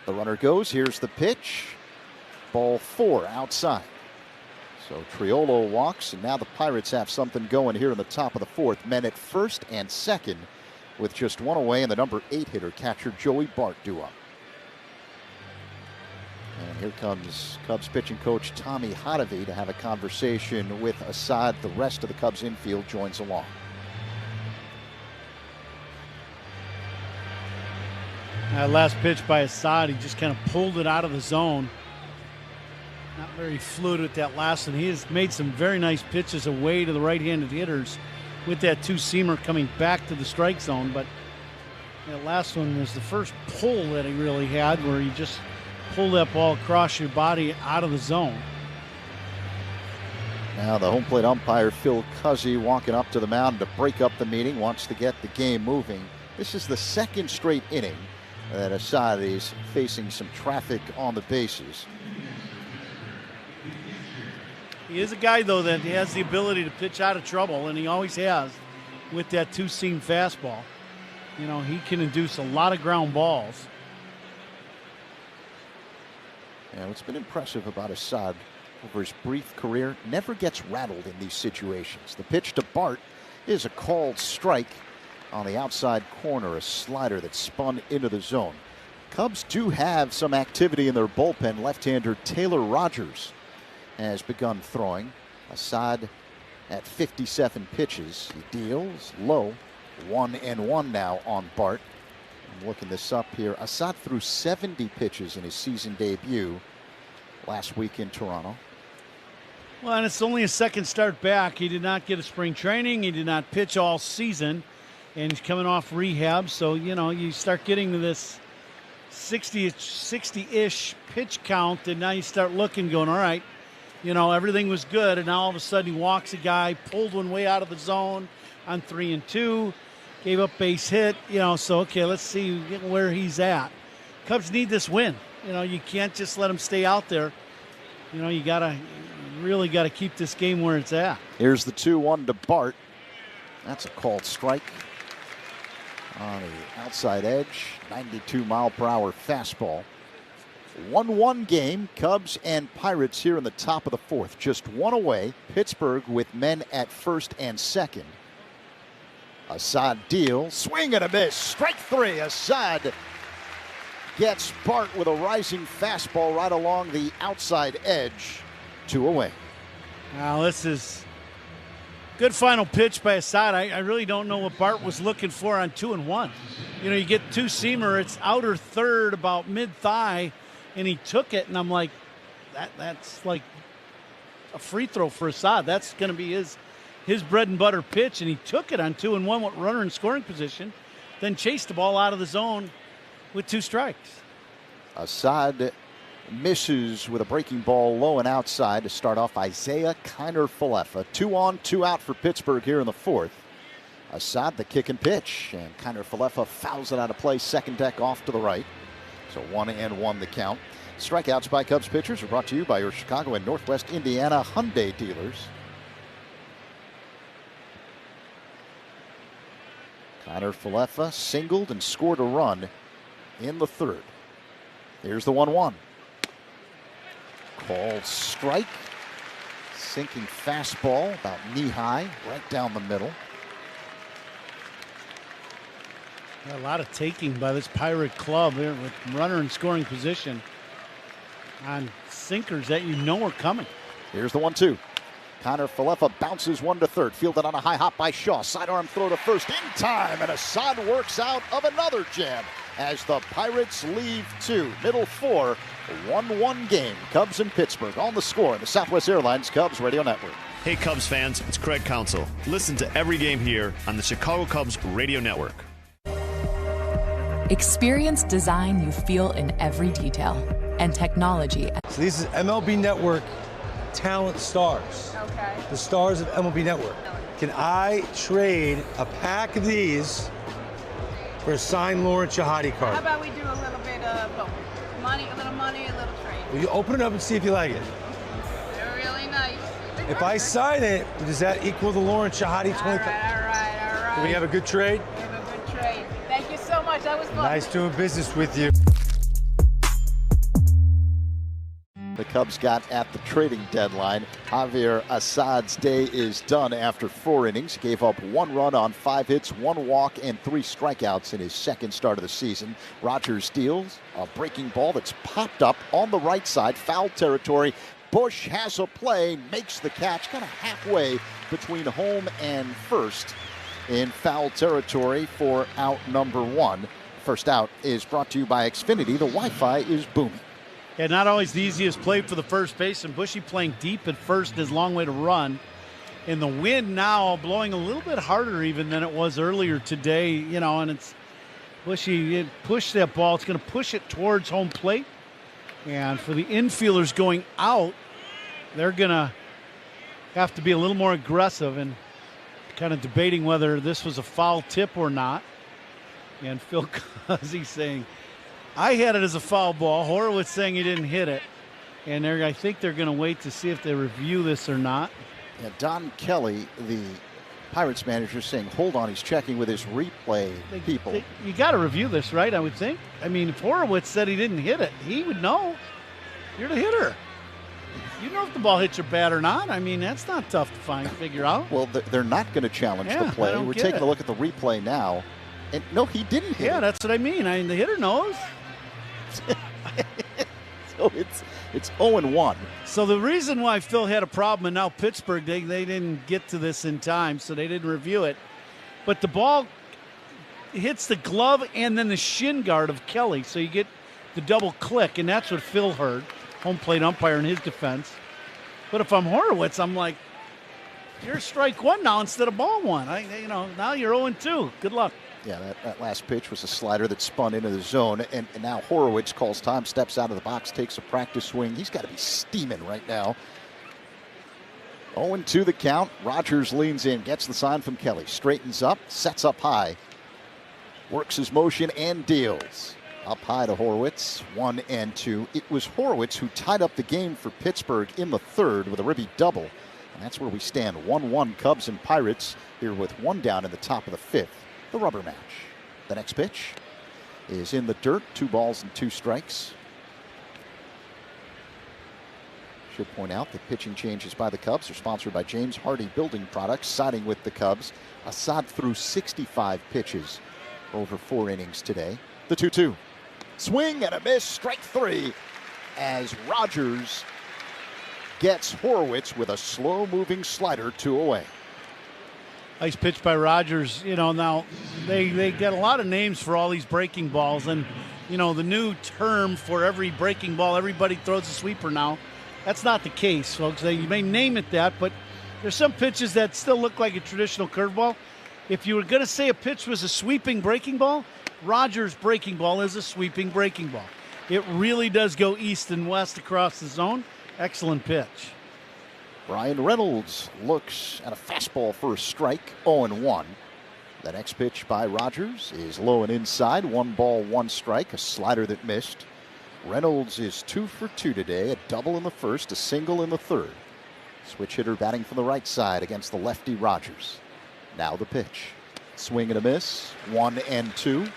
The runner goes. Here's the pitch. Ball 4 outside. So Triolo walks, and now the Pirates have something going here in the top of the fourth. Men at first and second with just 1 away, and the number 8 hitter, catcher Joey Bart, due up. And here comes Cubs pitching coach Tommy Hotovy to have a conversation with Assad. The rest of the Cubs infield joins along. That last pitch by Assad, he just kind of pulled it out of the zone. Not very fluid with that last one. He has made some very nice pitches away to the right-handed hitters with that two-seamer coming back to the strike zone. But that last one was the first pull that he really had, where he just pulled that ball across your body out of the zone. Now the home plate umpire, Phil Cuzzy, walking up to the mound to break up the meeting, wants to get the game moving. This is the second straight inning that Assad is facing some traffic on the bases. He is a guy, though, that has the ability to pitch out of trouble, and he always has with that two-seam fastball. You know, he can induce a lot of ground balls. Yeah, what's been impressive about Assad over his brief career, never gets rattled in these situations. The pitch to Bart is a called strike on the outside corner, a slider that spun into the zone. Cubs do have some activity in their bullpen. Left-hander Taylor Rogers has begun throwing. Assad at 57 pitches. He deals low. 1-1 now on Bart. I'm looking this up here. Assad threw 70 pitches in his season debut last week in Toronto. Well, and it's only his second start back. He did not get a spring training. He did not pitch all season. And he's coming off rehab. So, you start getting to this 60-ish pitch count. And now you start looking, going, all right, everything was good. And now all of a sudden he walks a guy, pulled one way out of the zone on 3-2. Gave up base hit, so, okay, let's see where he's at. Cubs need this win. You can't just let him stay out there. You really got to keep this game where it's at. Here's the 2-1 to Bart. That's a called strike on the outside edge. 92-mile-per-hour fastball. 1-1 game. Cubs and Pirates here in the top of the fourth. Just one away. Pittsburgh with men at first and second. Assad deals, swing and a miss, strike three. Assad gets Bart with a rising fastball right along the outside edge. 2 away. Now this is good final pitch by Assad. I really don't know what Bart was looking for on 2-1. You get two-seamer, it's outer third about mid-thigh, and he took it, and I'm like, that's like a free throw for Assad. That's going to be his bread and butter pitch, and he took it on 2-1 with runner in scoring position, then chased the ball out of the zone with 2 strikes. Assad misses with a breaking ball low and outside to start off Isaiah Kiner-Falefa. 2 on, 2 out for Pittsburgh here in the fourth. Assad the kick and pitch, and Kiner-Falefa fouls it out of play, second deck off to the right. So 1-1 the count. Strikeouts by Cubs pitchers are brought to you by your Chicago and Northwest Indiana Hyundai dealers. Kiner-Falefa singled and scored a run in the third. Here's the 1-1. Called strike. Sinking fastball about knee-high, right down the middle. A lot of taking by this Pirate club here with runner in scoring position on sinkers that are coming. Here's the 1-2. Kiner-Falefa bounces one to third. Fielded on a high hop by Shaw. Sidearm throw to first in time. And Assad works out of another jam as the Pirates leave 2. Middle 4. 1-1 game. Cubs and Pittsburgh on the score in the Southwest Airlines Cubs Radio Network. Hey Cubs fans, it's Craig Counsell. Listen to every game here on the Chicago Cubs Radio Network. Experience design you feel in every detail and technology. So this is MLB Network Talent Stars. Okay. The stars of MLB Network. Can I trade a pack of these for a signed Lawrence Shahadi card? How about we do a little bit of both? Money, a little trade. Will you open it up and see if you like it? They're really nice. If I sign it, does that equal the Lawrence Shahadi 20? All right. Do we have a good trade? We have a good trade. Thank you so much. That was fun. Nice doing business with you. The Cubs got at the trading deadline. Javier Assad's day is done after 4 innings. He gave up 1 run on 5 hits, 1 walk, and 3 strikeouts in his second start of the season. Rogers deals a breaking ball that's popped up on the right side, foul territory. Bush has a play, makes the catch, kind of halfway between home and first in foul territory for out number 1. First out is brought to you by Xfinity. The Wi-Fi is booming. Yeah, not always the easiest play for the first baseman. Bushy playing deep at first is a long way to run. And the wind now blowing a little bit harder even than it was earlier today, and it's Bushy, it pushed that ball. It's going to push it towards home plate. And for the infielders going out, they're going to have to be a little more aggressive and kind of debating whether this was a foul tip or not. And Phil Cuzzi saying, I had it as a foul ball. Horowitz saying he didn't hit it. And I think they're going to wait to see if they review this or not. Yeah, Don Kelly, the Pirates manager, saying, hold on, he's checking with his replay people. You got to review this, right, I would think? I mean, if Horowitz said he didn't hit it, he would know. You're the hitter. You know if the ball hits your bat or not. I mean, that's not tough to figure out. Well, they're not going to challenge the play. We're taking a look at the replay now. And no, he didn't hit it. Yeah, that's what I mean. The hitter knows. So it's 0-1. So the reason why Phil had a problem, and now Pittsburgh, they didn't get to this in time, so they didn't review it. But the ball hits the glove and then the shin guard of Kelly, so you get the double click, and that's what Phil heard, home plate umpire in his defense. But if I'm Horowitz, I'm like, you're strike one now instead of ball one. Now you're 0-2. Good luck. Yeah, that last pitch was a slider that spun into the zone, and now Horowitz calls time, steps out of the box, takes a practice swing. He's got to be steaming right now. 0-2 the count. Rogers leans in, gets the sign from Kelly, straightens up, sets up high, works his motion and deals. Up high to Horowitz, 1-2. It was Horowitz who tied up the game for Pittsburgh in the third with a ribby double. And that's where we stand, 1-1 Cubs and Pirates here with one down in the top of the fifth. The rubber match. The next pitch is in the dirt, 2 balls and 2 strikes. Should point out that pitching changes by the Cubs are sponsored by James Hardie Building Products, siding with the Cubs. Assad threw 65 pitches over 4 innings today. The 2-2. Swing and a miss, strike 3, as Rogers gets Horowitz with a slow-moving slider 2 away. Nice pitch by Rogers. Now they get a lot of names for all these breaking balls, and the new term for every breaking ball, everybody throws a sweeper now. That's not the case, folks. You may name it that, but there's some pitches that still look like a traditional curveball. If you were going to say a pitch was a sweeping breaking ball, Rogers' breaking ball is a sweeping breaking ball. It really does go east and west across the zone. Excellent pitch. Brian Reynolds looks at a fastball for a strike, 0-1. The next pitch by Rogers is low and inside, 1 ball, 1 strike, a slider that missed. Reynolds is 2 for 2 today, a double in the first, a single in the third. Switch hitter batting from the right side against the lefty Rogers. Now the pitch. Swing and a miss, 1-2.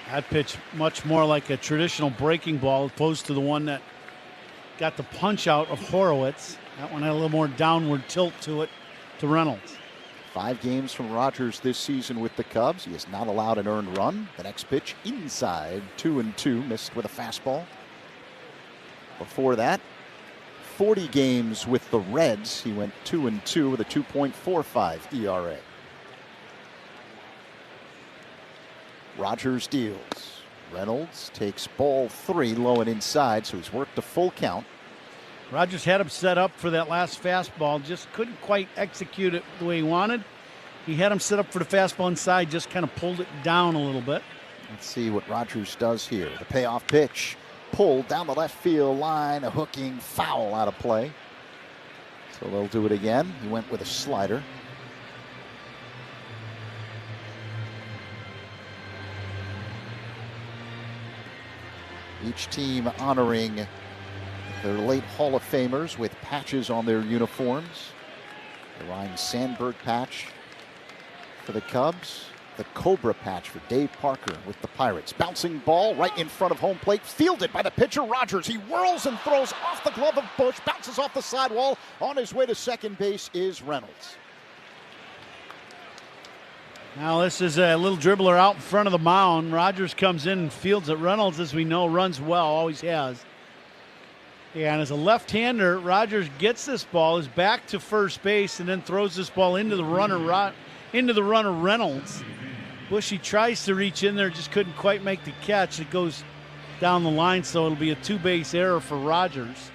That pitch much more like a traditional breaking ball opposed to the one that got the punch out of Horowitz. That one had a little more downward tilt to it, to Reynolds. 5 games from Rogers this season with the Cubs. He has not allowed an earned run. The next pitch inside, 2-2, missed with a fastball. Before that, 40 games with the Reds. He went 2-2 with a 2.45 ERA. Rogers deals. Reynolds takes ball 3, low and inside, so he's worked a full count. Rogers had him set up for that last fastball, just couldn't quite execute it the way he wanted. He had him set up for the fastball inside, just kind of pulled it down a little bit. Let's see what Rogers does here. The payoff pitch, pulled down the left field line, a hooking foul out of play. So they'll do it again. He went with a slider. Each team honoring their late Hall of Famers with patches on their uniforms. The Ryan Sandberg patch for the Cubs. The Cobra patch for Dave Parker with the Pirates. Bouncing ball right in front of home plate. Fielded by the pitcher Rogers. He whirls and throws off the glove of Bush. Bounces off the sidewall. On his way to second base is Reynolds. Now this is a little dribbler out in front of the mound. Rogers comes in and fields it. Reynolds, as we know, runs well, always has. Yeah, and as a left-hander, Rogers gets this ball, is back to first base, and then throws this ball into the runner Reynolds. Bushy tries to reach in there, just couldn't quite make the catch. It goes down the line, so it'll be a 2-base error for Rogers.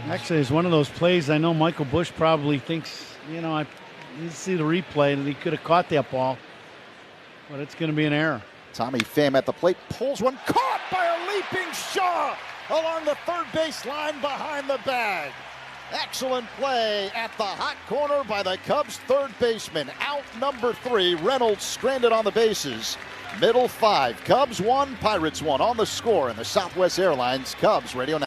Actually, it's one of those plays I know Michael Bush probably thinks, I need to see the replay, and he could have caught that ball, but it's going to be an error. Tommy Pham at the plate, pulls one, caught by a leaping Shaw along the third base line behind the bag. Excellent play at the hot corner by the Cubs third baseman. Out number 3, Reynolds stranded on the bases. Middle 5, Cubs 1, Pirates 1 on the score in the Southwest Airlines Cubs Radio Network.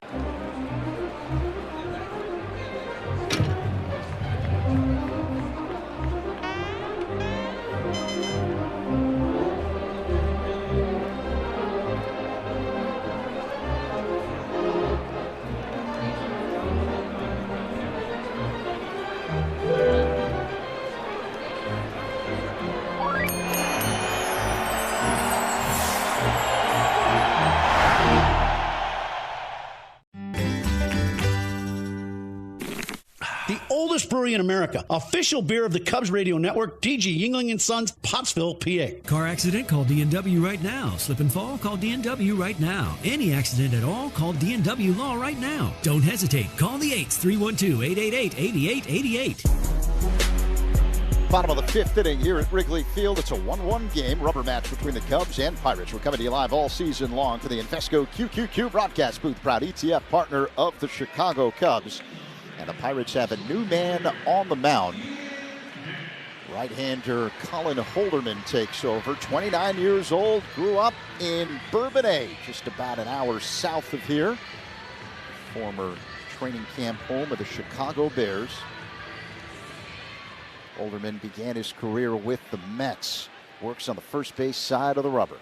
the oldest brewery in America. Official beer of the Cubs Radio Network, DG Yingling & Sons, Pottsville, PA. Car accident? Call D&W right now. Slip and fall? Call D&W right now. Any accident at all? Call D&W Law right now. Don't hesitate. Call the 8s, 312-888-8888. Bottom of the fifth inning here at Wrigley Field. It's a 1-1 game, rubber match between the Cubs and Pirates. We're coming to you live all season long for the Invesco QQQ broadcast booth, proud ETF partner of the Chicago Cubs. And the Pirates have a new man on the mound. Right-hander Colin Holderman takes over. 29 years old, grew up in Bourbonnais, just about an hour south of here. Former training camp home of the Chicago Bears. Holderman began his career with the Mets. Works on the first base side of the rubber.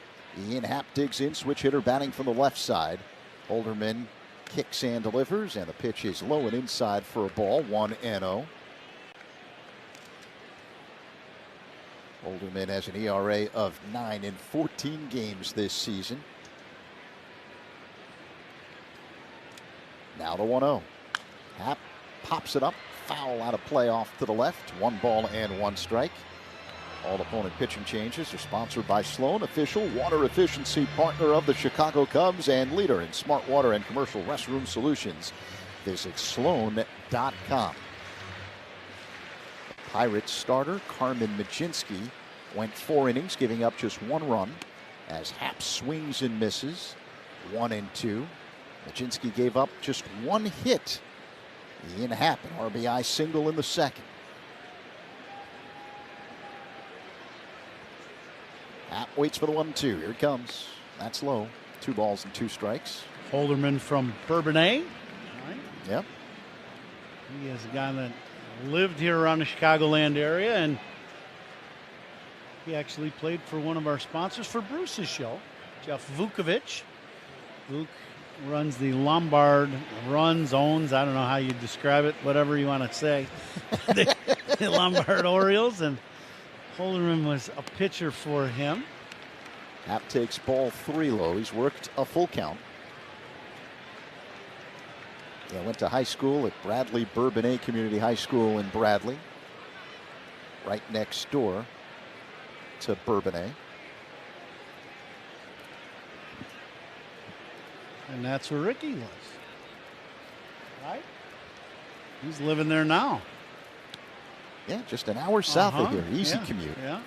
Ian Happ digs in, switch hitter batting from the left side. Holderman kicks and delivers, and the pitch is low and inside for a ball, 1-0. Holderman has an ERA of 9 in 14 games this season. Now the 1-0. Happ pops it up. Foul out of play off to the left. 1 ball and 1 strike. All opponent pitching changes are sponsored by Sloan, official water efficiency partner of the Chicago Cubs and leader in smart water and commercial restroom solutions. Visit Sloan.com. Pirates starter Carmen Mlodzinski went 4 innings, giving up just 1 run as Happ swings and misses. 1-2. Mlodzinski gave up just 1 hit. Ian Happ, an RBI single in the second. Happ waits for the 1-2. Here it comes. That's low. 2 balls and 2 strikes. Holderman from Bourbonnais. Right. Yep. He is a guy that lived here around the Chicagoland area, and he actually played for one of our sponsors for Bruce's show, Jeff Vukovich. Vuk runs the Lombard, owns, I don't know how you describe it, whatever you want to say, the Lombard Orioles, and Holderman was a pitcher for him. Happ takes ball 3 low. He's worked a full count. Yeah, went to high school at Bradley Bourbonnais Community High School in Bradley, right next door to Bourbonnais. And that's where Ricky was, right? He's living there now. Yeah, just an hour south of here. Easy commute. Yeah.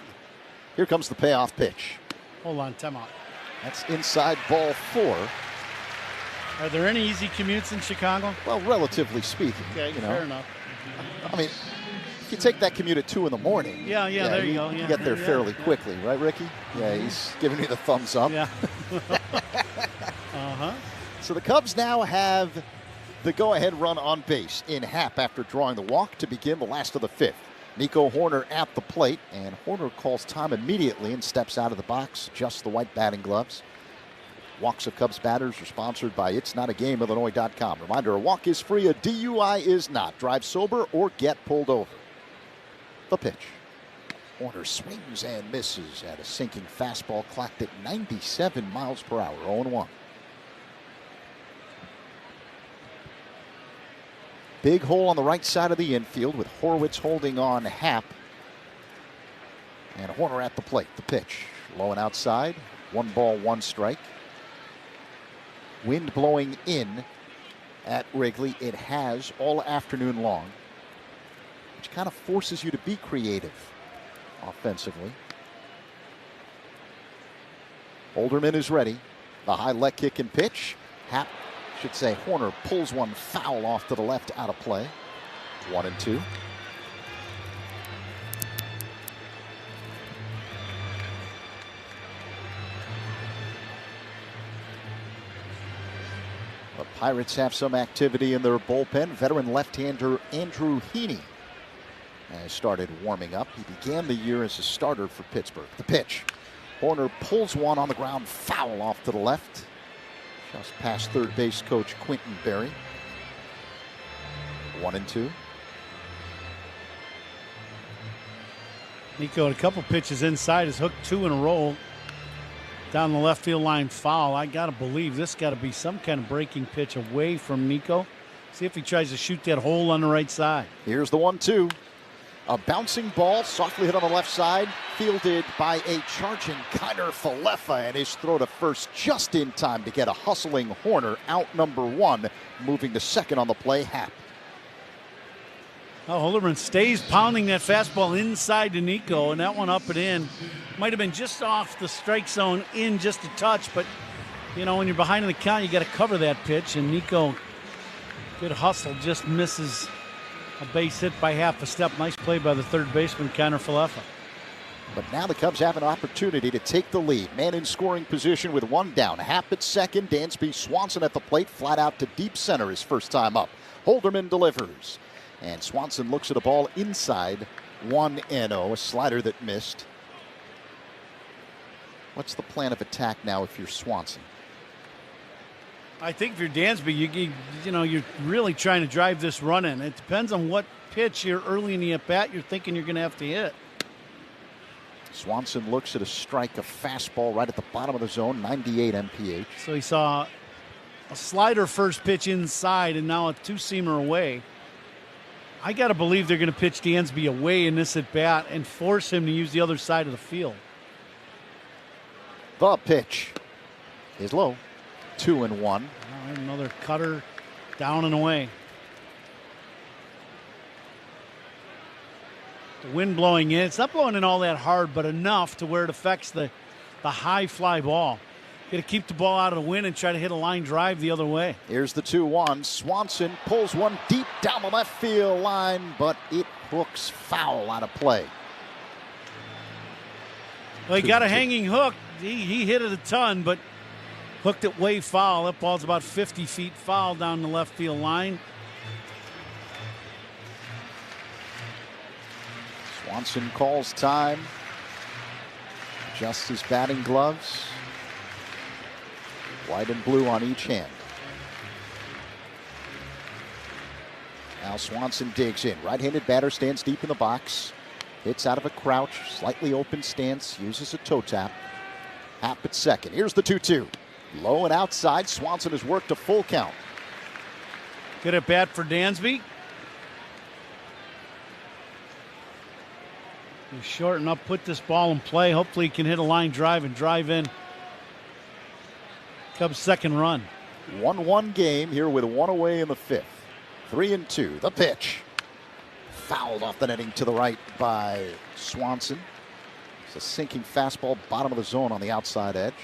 Here comes the payoff pitch. Hold on, time out. That's inside ball 4. Are there any easy commutes in Chicago? Well, relatively speaking. Okay, fair enough. I mean, if you take that commute at 2 in the morning. Yeah, there you go. You get there fairly quickly, right, Ricky? Yeah, he's giving me the thumbs up. Yeah. So the Cubs now have the go-ahead run on base in Happ after drawing the walk to begin the last of the 5th. Nico Horner at the plate, and Horner calls time immediately and steps out of the box, adjusts the white batting gloves. Walks of Cubs batters are sponsored by It'sNotAGameIllinois.com. Reminder, a walk is free, a DUI is not. Drive sober or get pulled over. The pitch. Horner swings and misses at a sinking fastball clocked at 97 miles per hour, 0-1. Big hole on the right side of the infield with Horwitz holding on Happ. And Horner at the plate. The pitch. Low and outside. 1 ball, 1 strike. Wind blowing in at Wrigley. It has all afternoon long, which kind of forces you to be creative offensively. Holderman is ready. The high leg kick and pitch. Happ, should say Horner, pulls one foul off to the left out of play. 1-2. The Pirates have some activity in their bullpen. Veteran left-hander Andrew Heaney has started warming up. He began the year as a starter for Pittsburgh. The pitch. Horner pulls one on the ground, foul off to the left. Just past third base coach Quentin Berry. 1-2. Nico, a couple pitches inside, has hooked 2 in a row. Down the left field line foul. I got to believe this got to be some kind of breaking pitch away from Nico. See if he tries to shoot that hole on the right side. Here's the 1-2. A bouncing ball, softly hit on the left side, fielded by a charging Kiner Falefa, and his throw to first just in time to get a hustling Horner out number 1, moving to second on the play, Happ. Oh, Holderman stays pounding that fastball inside to Nico, and that one up and in. Might have been just off the strike zone, in just a touch, but, you know, when you're behind in the count, you got to cover that pitch, and Nico, good hustle, just misses a base hit by half a step. Nice play by the third baseman, Kiner Falefa. But now the Cubs have an opportunity to take the lead. Man in scoring position with one down. Happ at second, Dansby Swanson at the plate, flat out to deep center his first time up. Holderman delivers. And Swanson looks at a ball inside 1-0, a slider that missed. What's the plan of attack now if you're Swanson? I think if you're Dansby, you know, you're really trying to drive this run in. It depends on what pitch you're early in the at-bat you're thinking you're going to have to hit. Swanson looks at a strike, a fastball right at the bottom of the zone, 98 mph. So he saw a slider first pitch inside and now a two-seamer away. I got to believe they're going to pitch Dansby away in this at-bat and force him to use the other side of the field. The pitch is low. 2-1. All right, another cutter down and away. The wind blowing in. It's not blowing in all that hard, but enough to where it affects the high fly ball. Got to keep the ball out of the wind and try to hit a line drive the other way. Here's the 2-1. Swanson pulls one deep down the left field line, but it hooks foul out of play. Well, he got a hanging hook. He hit it a ton, but hooked it way foul. That ball's about 50 feet foul down the left field line. Swanson calls time. Adjusts his batting gloves. White and blue on each hand. Now Swanson digs in. Right-handed batter stands deep in the box. Hits out of a crouch, slightly open stance, uses a toe tap. Happ at second. Here's the 2-2. Low and outside. Swanson has worked a full count. Good at bat for Dansby. He's shorten up, put this ball in play. Hopefully he can hit a line drive and drive in Cubs' second run. 1-1 game here with one away in the fifth. 3-2. The pitch. Fouled off the netting to the right by Swanson. It's a sinking fastball, bottom of the zone on the outside edge.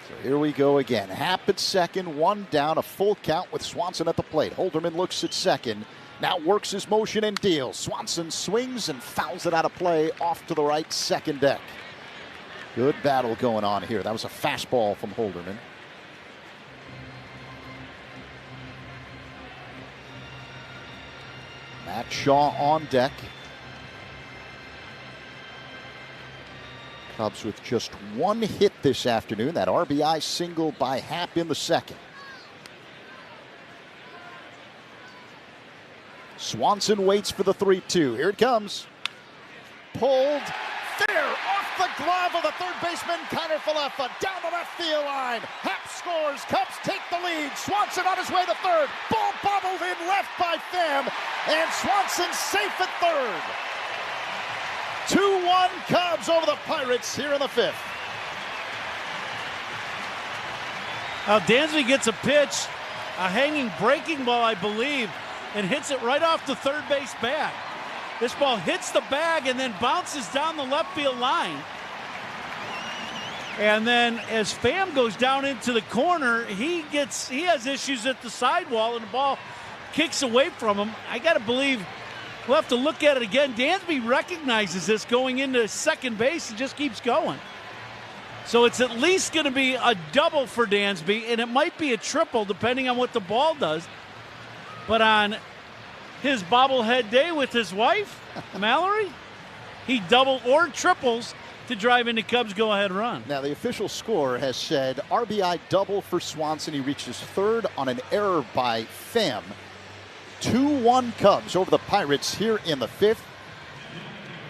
So here we go again. Happ at second, one down, a full count with Swanson at the plate. Holderman looks at second. Now works his motion and deals. Swanson swings and fouls it out of play off to the right second deck. Good battle going on here. That was a fastball from Holderman. Matt Shaw on deck. Cubs with just one hit this afternoon. That RBI single by Happ in the second. Swanson waits for the 3-2. Here it comes. Pulled. There, off the glove of the third baseman, Kiner Falefa, down the left field line. Happ scores. Cubs take the lead. Swanson on his way to third. Ball bobbled in left by Pham, and Swanson safe at third. 2-1 Cubs over the Pirates here in the fifth. Dansby gets a pitch, a hanging breaking ball, I believe, and hits it right off the third base bag. This ball hits the bag and then bounces down the left field line. And then as Pham goes down into the corner, he has issues at the sidewall and the ball kicks away from him. I got to believe we'll have to look at it again. Dansby recognizes this going into second base and just keeps going. So it's at least going to be a double for Dansby, and it might be a triple depending on what the ball does. But on his bobblehead day with his wife, Mallory, he double or triples to drive into Cubs' go-ahead run. Now, the official score has said RBI double for Swanson. He reaches third on an error by Pham. 2-1 Cubs over the Pirates here in the fifth.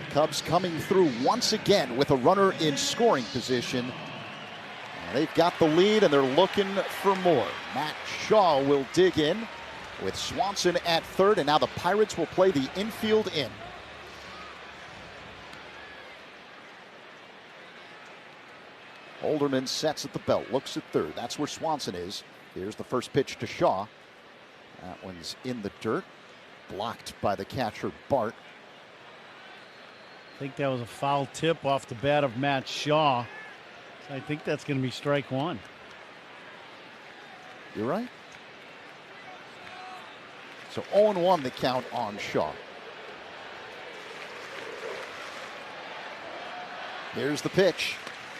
The Cubs coming through once again with a runner in scoring position. And they've got the lead, and they're looking for more. Matt Shaw will dig in with Swanson at third, and now the Pirates will play the infield in. Holderman sets at the belt, looks at third. That's where Swanson is. Here's the first pitch to Shaw. That one's in the dirt, blocked by the catcher, Bart. I think that was a foul tip off the bat of Matt Shaw. So I think that's going to be strike one. You're right. So 0-1 the count on Shaw. Here's the pitch.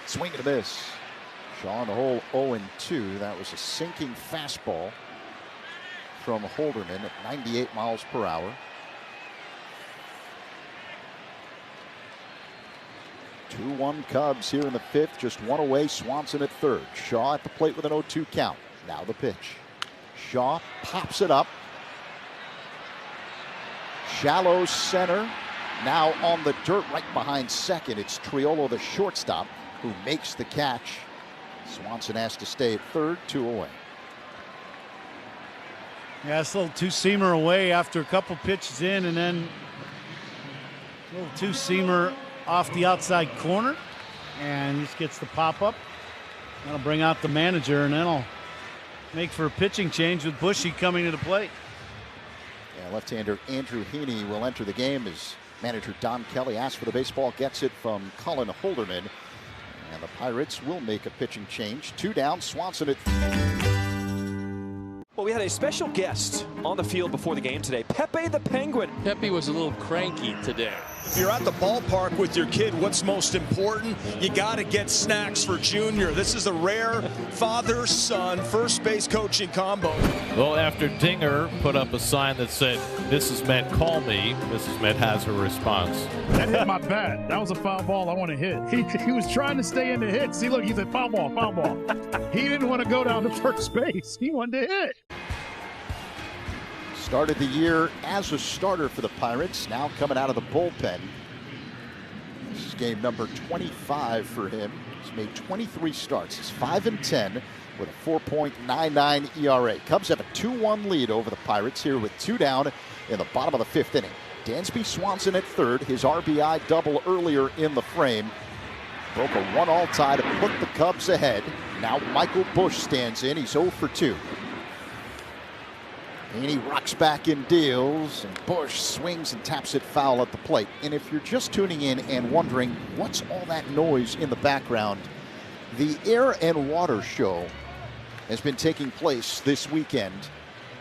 Swing and a miss. Shaw in the hole 0-2. That was a sinking fastball from Holderman at 98 miles per hour. 2-1 Cubs here in the fifth. Just one away. Swanson at third. Shaw at the plate with an 0-2 count. Now the pitch. Shaw pops it up. Shallow center. Now on the dirt right behind second. It's Triolo, the shortstop, who makes the catch. Swanson has to stay at third, 2 away. Yeah, it's a little two-seamer away after a couple pitches in, and then a little two-seamer off the outside corner, and just gets the pop-up. That'll bring out the manager, and that'll make for a pitching change with Bushy coming to the plate. Yeah, left-hander Andrew Heaney will enter the game as manager Don Kelly asks for the baseball, gets it from Cullen Holderman. And the Pirates will make a pitching change. 2 down, Swanson at... Well, we had a special guest on the field before the game today, Pepe the Penguin. Pepe was a little cranky today. If you're at the ballpark with your kid, what's most important? You got to get snacks for Junior. This is a rare father-son first base coaching combo. Well, after Dinger put up a sign that said, "Mrs. Met, call me," Mrs. Met has her response. That hit my bat. That was a foul ball I want to hit. He was trying to stay in the hit. See, look, he said foul ball, foul ball. He didn't want to go down to first base. He wanted to hit. Started the year as a starter for the Pirates, now coming out of the bullpen. This is game number 25 for him. He's made 23 starts. He's 5-10 with a 4.99 ERA. Cubs have a 2-1 lead over the Pirates here with 2 down in the bottom of the fifth inning. Dansby Swanson at third. His RBI double earlier in the frame broke a 1-all tie to put the Cubs ahead. Now Michael Busch stands in. He's 0 for 2. Heaney rocks back and deals, and Busch swings and taps it foul at the plate. And if you're just tuning in and wondering what's all that noise in the background, the Air and Water Show has been taking place this weekend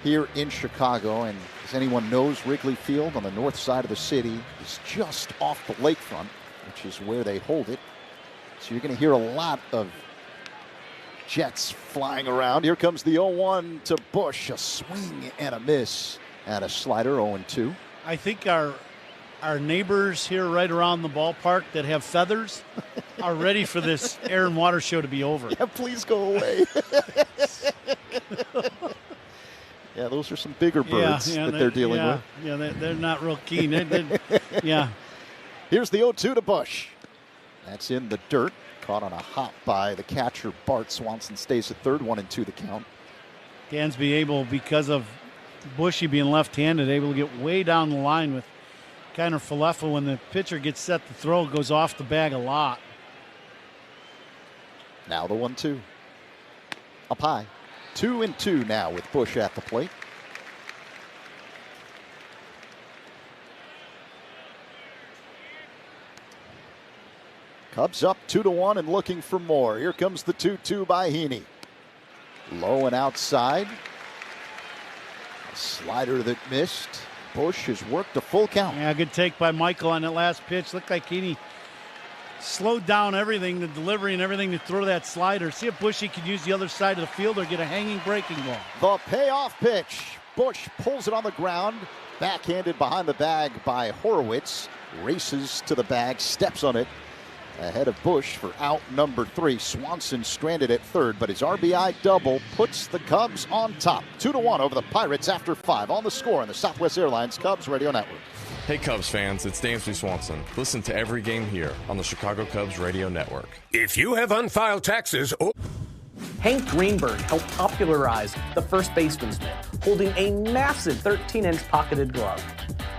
here in Chicago. And as anyone knows, Wrigley Field on the north side of the city is just off the lakefront, which is where they hold it. So you're going to hear a lot of jets flying around. Here comes the 0-1 to Busch. A swing and a miss and a slider. 0-2. I think our neighbors here right around the ballpark that have feathers are ready for this Air and Water Show to be over. Yeah, please go away. Yeah, those are some bigger birds that they're dealing with. Yeah, they're not real keen. Yeah. Here's the 0-2 to Busch. That's in the dirt. Caught on a hop by the catcher, Bart. Swanson stays at third, 1-2 the count. Dansby able, because of Bushy being left-handed, able to get way down the line with kind of Falefa when the pitcher gets set to throw, goes off the bag a lot. Now the 1-2. Up high. 2-2 now with Busch at the plate. Cubs up 2-1 and looking for more. Here comes the 2-2 by Heaney. Low and outside. A slider that missed. Busch has worked a full count. Yeah, good take by Michael on that last pitch. Looked like Heaney slowed down everything, the delivery and everything to throw that slider. See if Bushy can use the other side of the field or get a hanging breaking ball. The payoff pitch. Busch pulls it on the ground. Backhanded behind the bag by Horowitz. Races to the bag, steps on it. Ahead of Busch for out number 3. Swanson stranded at third, but his RBI double puts the Cubs on top. 2-1 over the Pirates after 5 on the score on the Southwest Airlines Cubs Radio Network. Hey Cubs fans, it's Dansby Swanson. Listen to every game here on the Chicago Cubs Radio Network. If you have unfiled taxes or... Hank Greenberg helped popularize the first baseman's mitt, holding a massive 13-inch pocketed glove.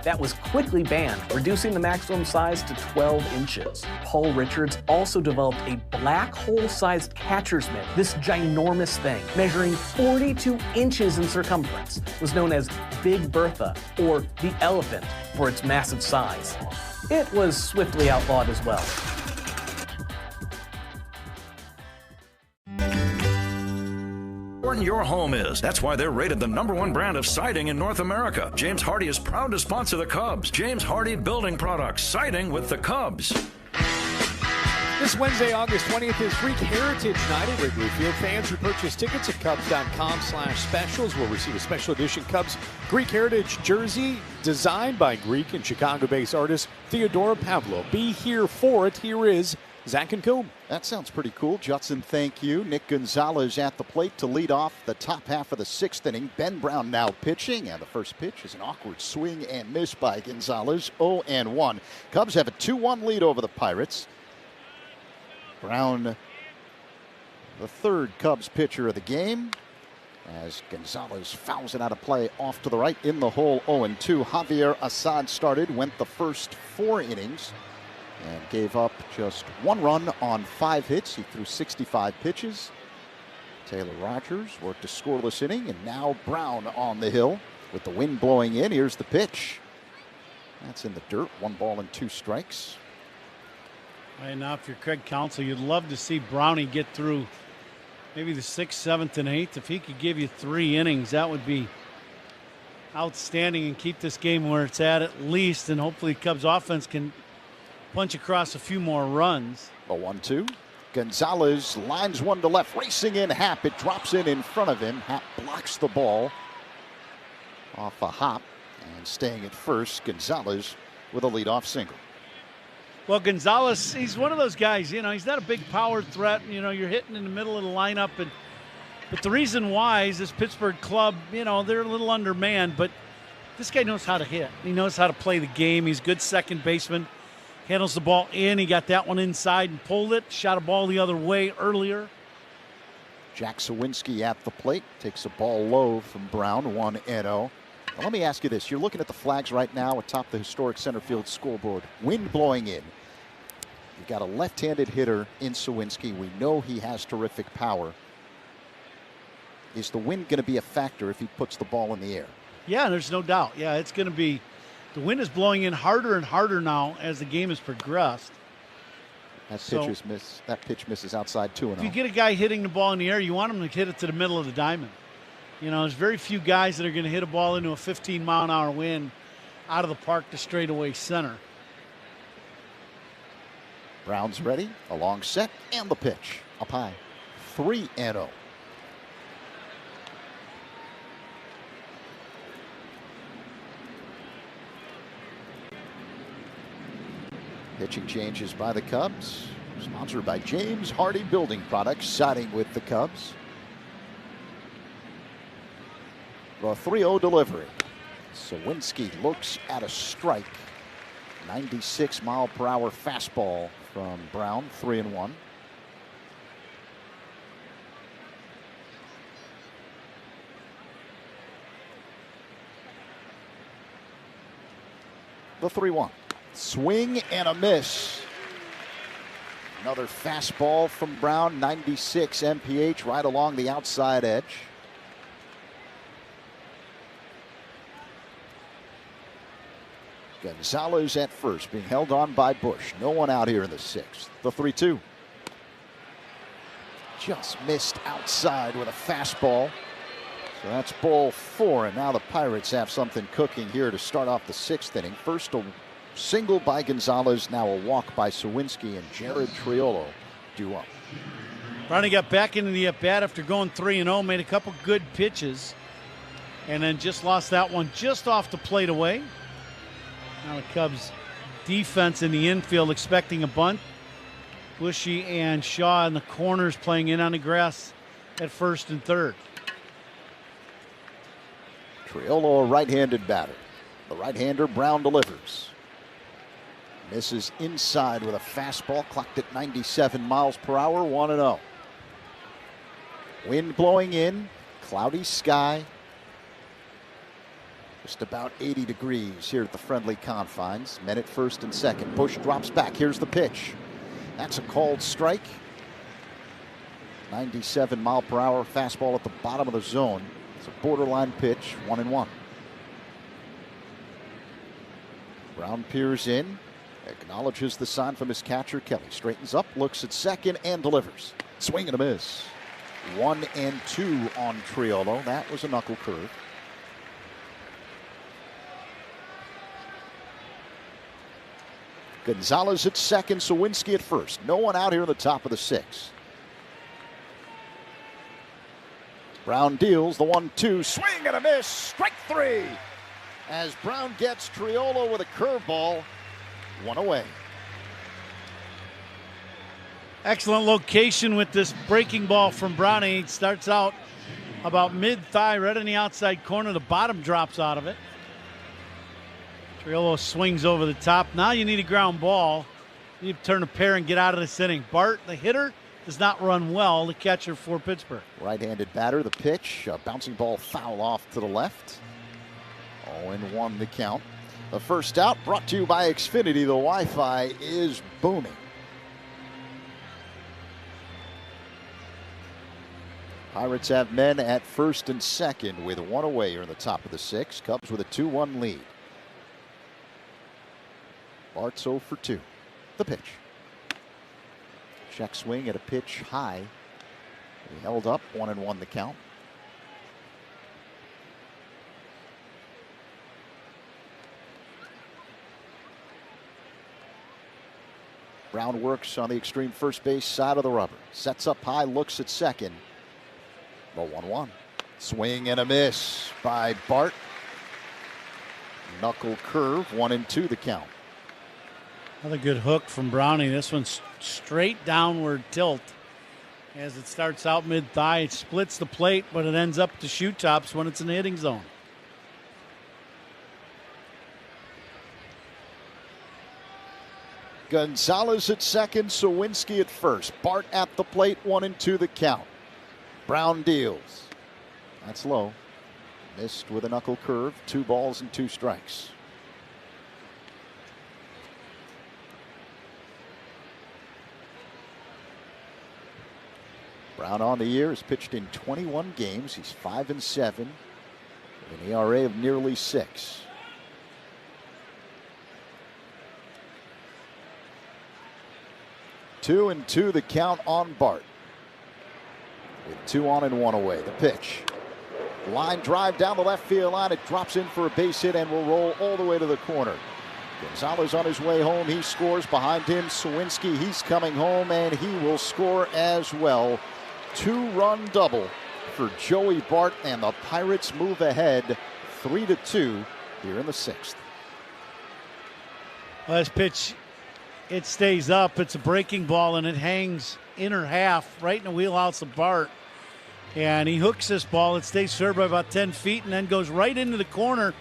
That was quickly banned, reducing the maximum size to 12 inches. Paul Richards also developed a black hole-sized catcher's mitt. This ginormous thing, measuring 42 inches in circumference, was known as Big Bertha, or the elephant, for its massive size. It was swiftly outlawed as well. Important your home is. That's why they're rated the #1 brand of siding in North America. James Hardy is proud to sponsor the Cubs. James Hardy Building Products, siding with the Cubs. This Wednesday, August 20th, is Greek Heritage Night at Wrigley Field. Fans who purchase tickets at Cubs.com/specials will receive a special edition Cubs Greek Heritage jersey designed by Greek and Chicago-based artist Theodora Pavlo. Be here for it. Here is Zach and Coombe. That sounds pretty cool. Judson, thank you. Nick Gonzalez at the plate to lead off the top half of the 6th inning. Ben Brown now pitching, and the first pitch is an awkward swing and miss by Gonzalez. 0-1. Cubs have a 2-1 lead over the Pirates. Brown, the third Cubs pitcher of the game, as Gonzalez fouls it out of play off to the right in the hole. 0-2. Javier Assad started, went the first 4 innings, and gave up just 1 run on 5 hits. He threw 65 pitches. Taylor Rogers worked a scoreless inning, and now Brown on the hill with the wind blowing in. Here's the pitch. That's in the dirt. 1 ball and 2 strikes. And now if you're Craig Counsell, you'd love to see Brownie get through maybe the 6th, 7th, and 8th. If he could give you 3 innings, that would be outstanding and keep this game where it's at least. And hopefully Cubs offense can punch across a few more runs. A 1-2. Gonzalez lines one to left, racing in Happ. It drops in front of him. Happ blocks the ball off a hop, and staying at first, Gonzalez with a leadoff single. Well, Gonzalez, he's one of those guys, he's not a big power threat. You're hitting in the middle of the lineup. But the reason why is this Pittsburgh club, they're a little undermanned, but this guy knows how to hit. He knows how to play the game. He's a good second baseman. Handles the ball in. He got that one inside and pulled it. Shot a ball the other way earlier. Jack Sawinski at the plate. Takes a ball low from Brown. 1-0. Well, let me ask you this. You're looking at the flags right now atop the historic center field scoreboard. Wind blowing in. You've got a left-handed hitter in Sawinski. We know he has terrific power. Is the wind going to be a factor if he puts the ball in the air? Yeah, there's no doubt. Yeah, it's going to be. The wind is blowing in harder and harder now as the game has progressed. That pitch misses outside 2-0. If you get a guy hitting the ball in the air, you want him to hit it to the middle of the diamond. There's very few guys that are going to hit a ball into a 15-mile-an-hour wind out of the park to straightaway center. Brown's ready, a long set, and the pitch. Up high, 3-0. Pitching changes by the Cubs, sponsored by James Hardy Building Products, siding with the Cubs. The 3-0 delivery. Sawinski looks at a strike. 96-mile-per-hour fastball from Brown, 3-1. The 3-1. Swing and a miss. Another fastball from Brown, 96 mph, right along the outside edge. Gonzalez at first, being held on by Bush. No one out here in the 6th. The 3-2. Just missed outside with a fastball. So that's ball 4, and now the Pirates have something cooking here to start off the 6th inning. First a single by Gonzalez, now a walk by Sawinski, and Jared Triolo due up. Brownie got back into the at-bat after going 3-0, made a couple good pitches, and then just lost that one just off the plate away. Now the Cubs defense in the infield expecting a bunt. Bushy and Shaw in the corners playing in on the grass at first and third. Triolo, a right-handed batter. The right-hander, Brown delivers. Misses inside with a fastball, clocked at 97 miles per hour, 1-0. Wind blowing in, cloudy sky. Just about 80 degrees here at the friendly confines. Men at first and second. Bush drops back. Here's the pitch. That's a called strike. 97 mile per hour fastball at the bottom of the zone. It's a borderline pitch, 1-1. Brown peers in, acknowledges the sign from his catcher, Kelly. Straightens up, looks at second, and delivers. Swing and a miss. 1-2 on Triolo. That was a knuckle curve. Gonzalez at second, Sawinski at first. No one out here in the top of the 6th. Brown deals the 1-2, swing and a miss, strike 3. As Brown gets Triolo with a curveball, 1 away. Excellent location with this breaking ball from Brownie. He starts out about mid-thigh, right in the outside corner. The bottom drops out of it. Triolo swings over the top. Now you need a ground ball. You need to turn a pair and get out of this inning. Bart, the hitter, does not run well, the catcher for Pittsburgh. Right-handed batter, the pitch. A bouncing ball foul off to the left. 0-1 the count. The first out brought to you by Xfinity. The Wi-Fi is booming. Pirates have men at first and second with 1 away here in the top of the 6th. Cubs with a 2-1 lead. Bart's 0 for 2. The pitch. Check swing at a pitch high. He held up, 1-1 the count. Brown works on the extreme first base side of the rubber. Sets up high, looks at second. The 1-1. Swing and a miss by Bart. Knuckle curve, 1-2 the count. Another good hook from Brownie. This one's straight downward tilt. As it starts out mid-thigh, it splits the plate, but it ends up to shoot tops when it's in the hitting zone. Gonzalez at second, Sawinski at first. Bart at the plate, 1-2 the count. Brown deals. That's low. Missed with a knuckle curve. 2 balls and 2 strikes. Brown on the year has pitched in 21 games. He's 5-7 with an ERA of nearly 6. Two and 2 the count on Bart. With 2 on and 1 away. The pitch. Line drive down the left field line. It drops in for a base hit and will roll all the way to the corner. Gonzalez on his way home. He scores behind him. Sawinski, he's coming home and he will score as well. 2-run double for Joey Bart, and the Pirates move ahead 3-2 here in the 6th. Last pitch, it stays up. It's a breaking ball and it hangs inner half right in the wheelhouse of Bart. And he hooks this ball. It stays served by about 10 feet and then goes right into the corner.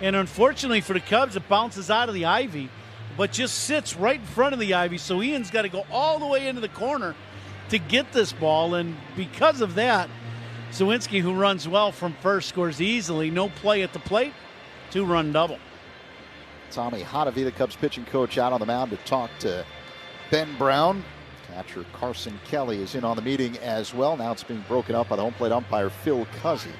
And unfortunately for the Cubs, it bounces out of the ivy, but just sits right in front of the ivy. So Ian's got to go all the way into the corner to get this ball. And because of that, Sawinski, who runs well from first, scores easily. No play at the plate. 2-run double. Tommy Hotovy, the Cubs pitching coach, out on the mound to talk to Ben Brown. Catcher Carson Kelly is in on the meeting as well. Now it's being broken up by the home plate umpire Phil Cuzzy.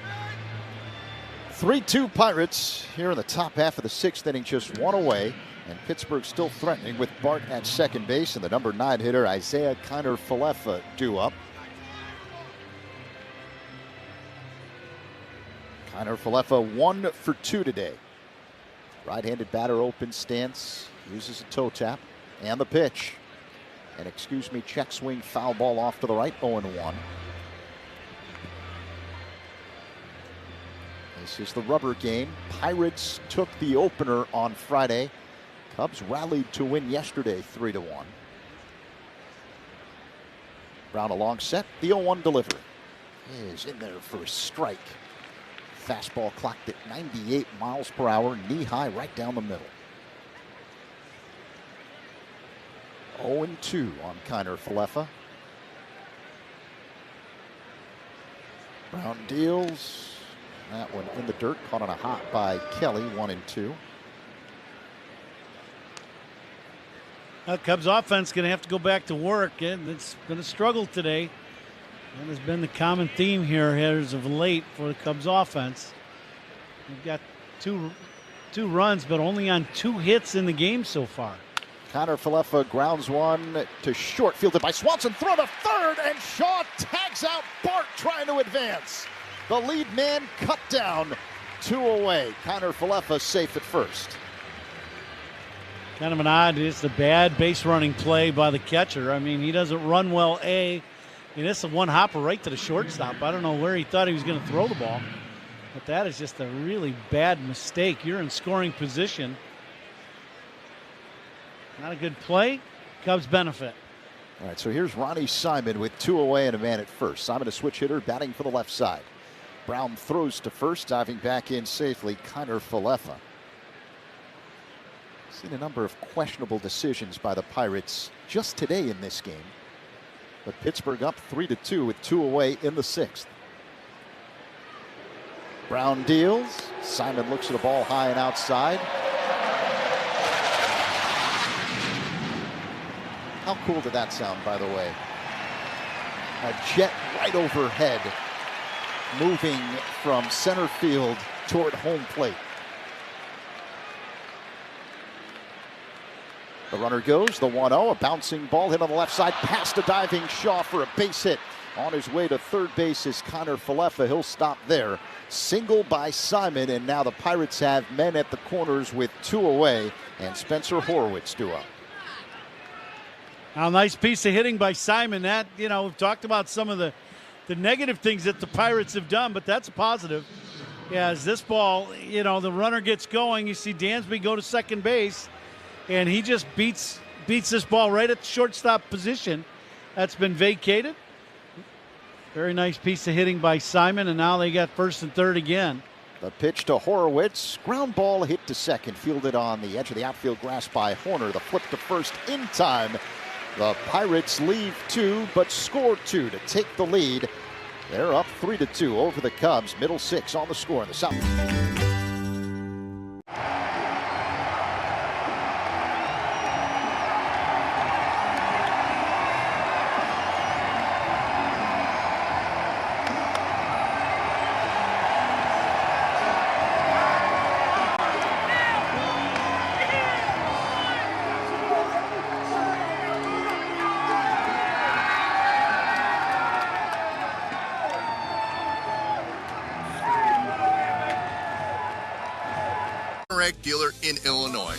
3-2 Pirates here in the top half of the 6th inning, just 1 away. And Pittsburgh still threatening with Bart at second base and the number 9 hitter Isaiah Kiner-Falefa due up. Kiner-Falefa 1 for 2 today. Right-handed batter, open stance, uses a toe tap, and the pitch. And check swing, foul ball off to the right, 0-1. This is the rubber game. Pirates took the opener on Friday. Cubs rallied to win yesterday, 3-1. Brown a long set, the 0-1 delivery is in there for a strike. Fastball clocked at 98 miles per hour, knee high right down the middle. 0-2 on Kiner Falefa. Brown deals. That one in the dirt, caught on a hop by Kelly, 1-2. Cubs offense going to have to go back to work, and it's going to struggle today. That has been the common theme here as of late for the Cubs offense. They've got two runs, but only on 2 hits in the game so far. Kiner Falefa grounds one to short, fielded by Swanson, throw to third, and Shaw tags out Bart trying to advance. The lead man cut down, 2 away. Kiner Falefa safe at first. Kind of an odd, it's a bad base running play by the catcher. I mean, he doesn't run well, and it's a one hopper right to the shortstop. I don't know where he thought he was going to throw the ball, but that is just a really bad mistake. You're in scoring position. Not a good play. Cubs benefit. All right, so here's Ronnie Simon with 2 away and a man at first. Simon, a switch hitter, batting for the left side. Brown throws to first, diving back in safely, Kiner Falefa. Seen a number of questionable decisions by the Pirates just today in this game. But Pittsburgh up 3-2 with 2 away in the 6th. Brown deals. Simon looks at the ball high and outside. How cool did that sound, by the way? A jet right overhead, moving from center field toward home plate. The runner goes, the 1-0, a bouncing ball hit on the left side, past a diving Shaw for a base hit. On his way to third base is Kiner Falefa. He'll stop there. Single by Simon, and now the Pirates have men at the corners with 2 away, and Spencer Horwitz due up. Now, nice piece of hitting by Simon. That, we've talked about some of the negative things that the Pirates have done, but that's a positive. Yeah, as this ball, the runner gets going, you see Dansby go to second base, and he just beats this ball right at the shortstop position. That's been vacated. Very nice piece of hitting by Simon, and now they got first and third again. The pitch to Horowitz. Ground ball hit to second, fielded on the edge of the outfield grass by Horner. The flip to first in time. The Pirates leave 2, but score 2 to take the lead. They're up 3-2 over the Cubs. Middle 6 on the score in the South. Dealer in Illinois.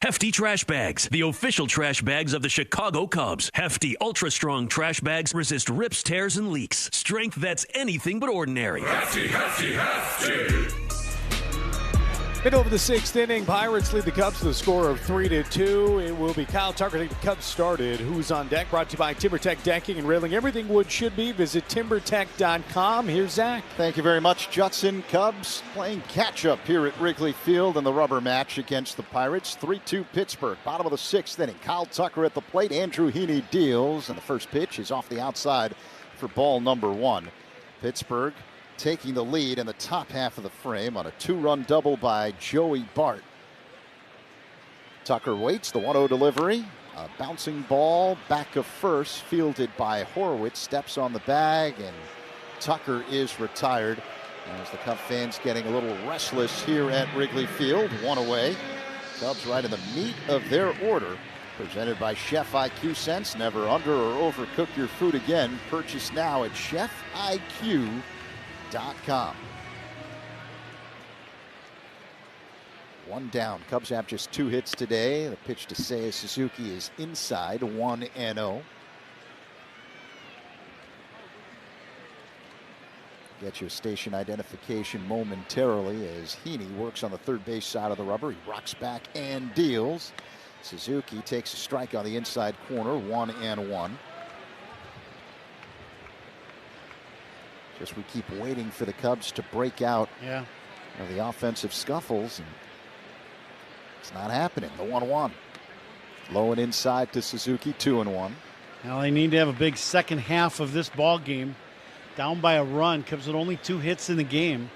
Hefty Trash Bags, the official trash bags of the Chicago Cubs. Hefty, ultra-strong trash bags resist rips, tears, and leaks. Strength that's anything but ordinary. Hefty, hefty, hefty. Middle of the 6th inning, Pirates lead the Cubs to the score of 3-2. It will be Kyle Tucker to get the Cubs started. Who's on deck? Brought to you by TimberTech Decking and Railing. Everything wood should be. Visit timbertech.com. Here's Zach. Thank you very much, Judson. Cubs playing catch-up here at Wrigley Field in the rubber match against the Pirates. 3-2 Pittsburgh. Bottom of the 6th inning. Kyle Tucker at the plate. Andrew Heaney deals, and the first pitch is off the outside for ball number 1. Pittsburgh taking the lead in the top half of the frame on a 2-run double by Joey Bart. Tucker waits, the 1-0 delivery. A bouncing ball back of first, fielded by Horowitz, steps on the bag, and Tucker is retired. As the Cub fans getting a little restless here at Wrigley Field. 1 away. Cubs right in the meat of their order. Presented by Chef IQ Sense. Never under or overcook your food again. Purchase now at chefiq.com. One down. Cubs have just 2 hits today. The pitch to Seiya Suzuki is inside, 1-0. Get your station identification momentarily as Heaney works on the third base side of the rubber. He rocks back and deals. Suzuki takes a strike on the inside corner, 1-1. Just we keep waiting for the Cubs to break out of the offensive scuffles, and it's not happening. The 1-1. Low and inside to Suzuki, 2-1. Now they need to have a big second half of this ball game. Down by a run. Cubs with only 2 hits in the game.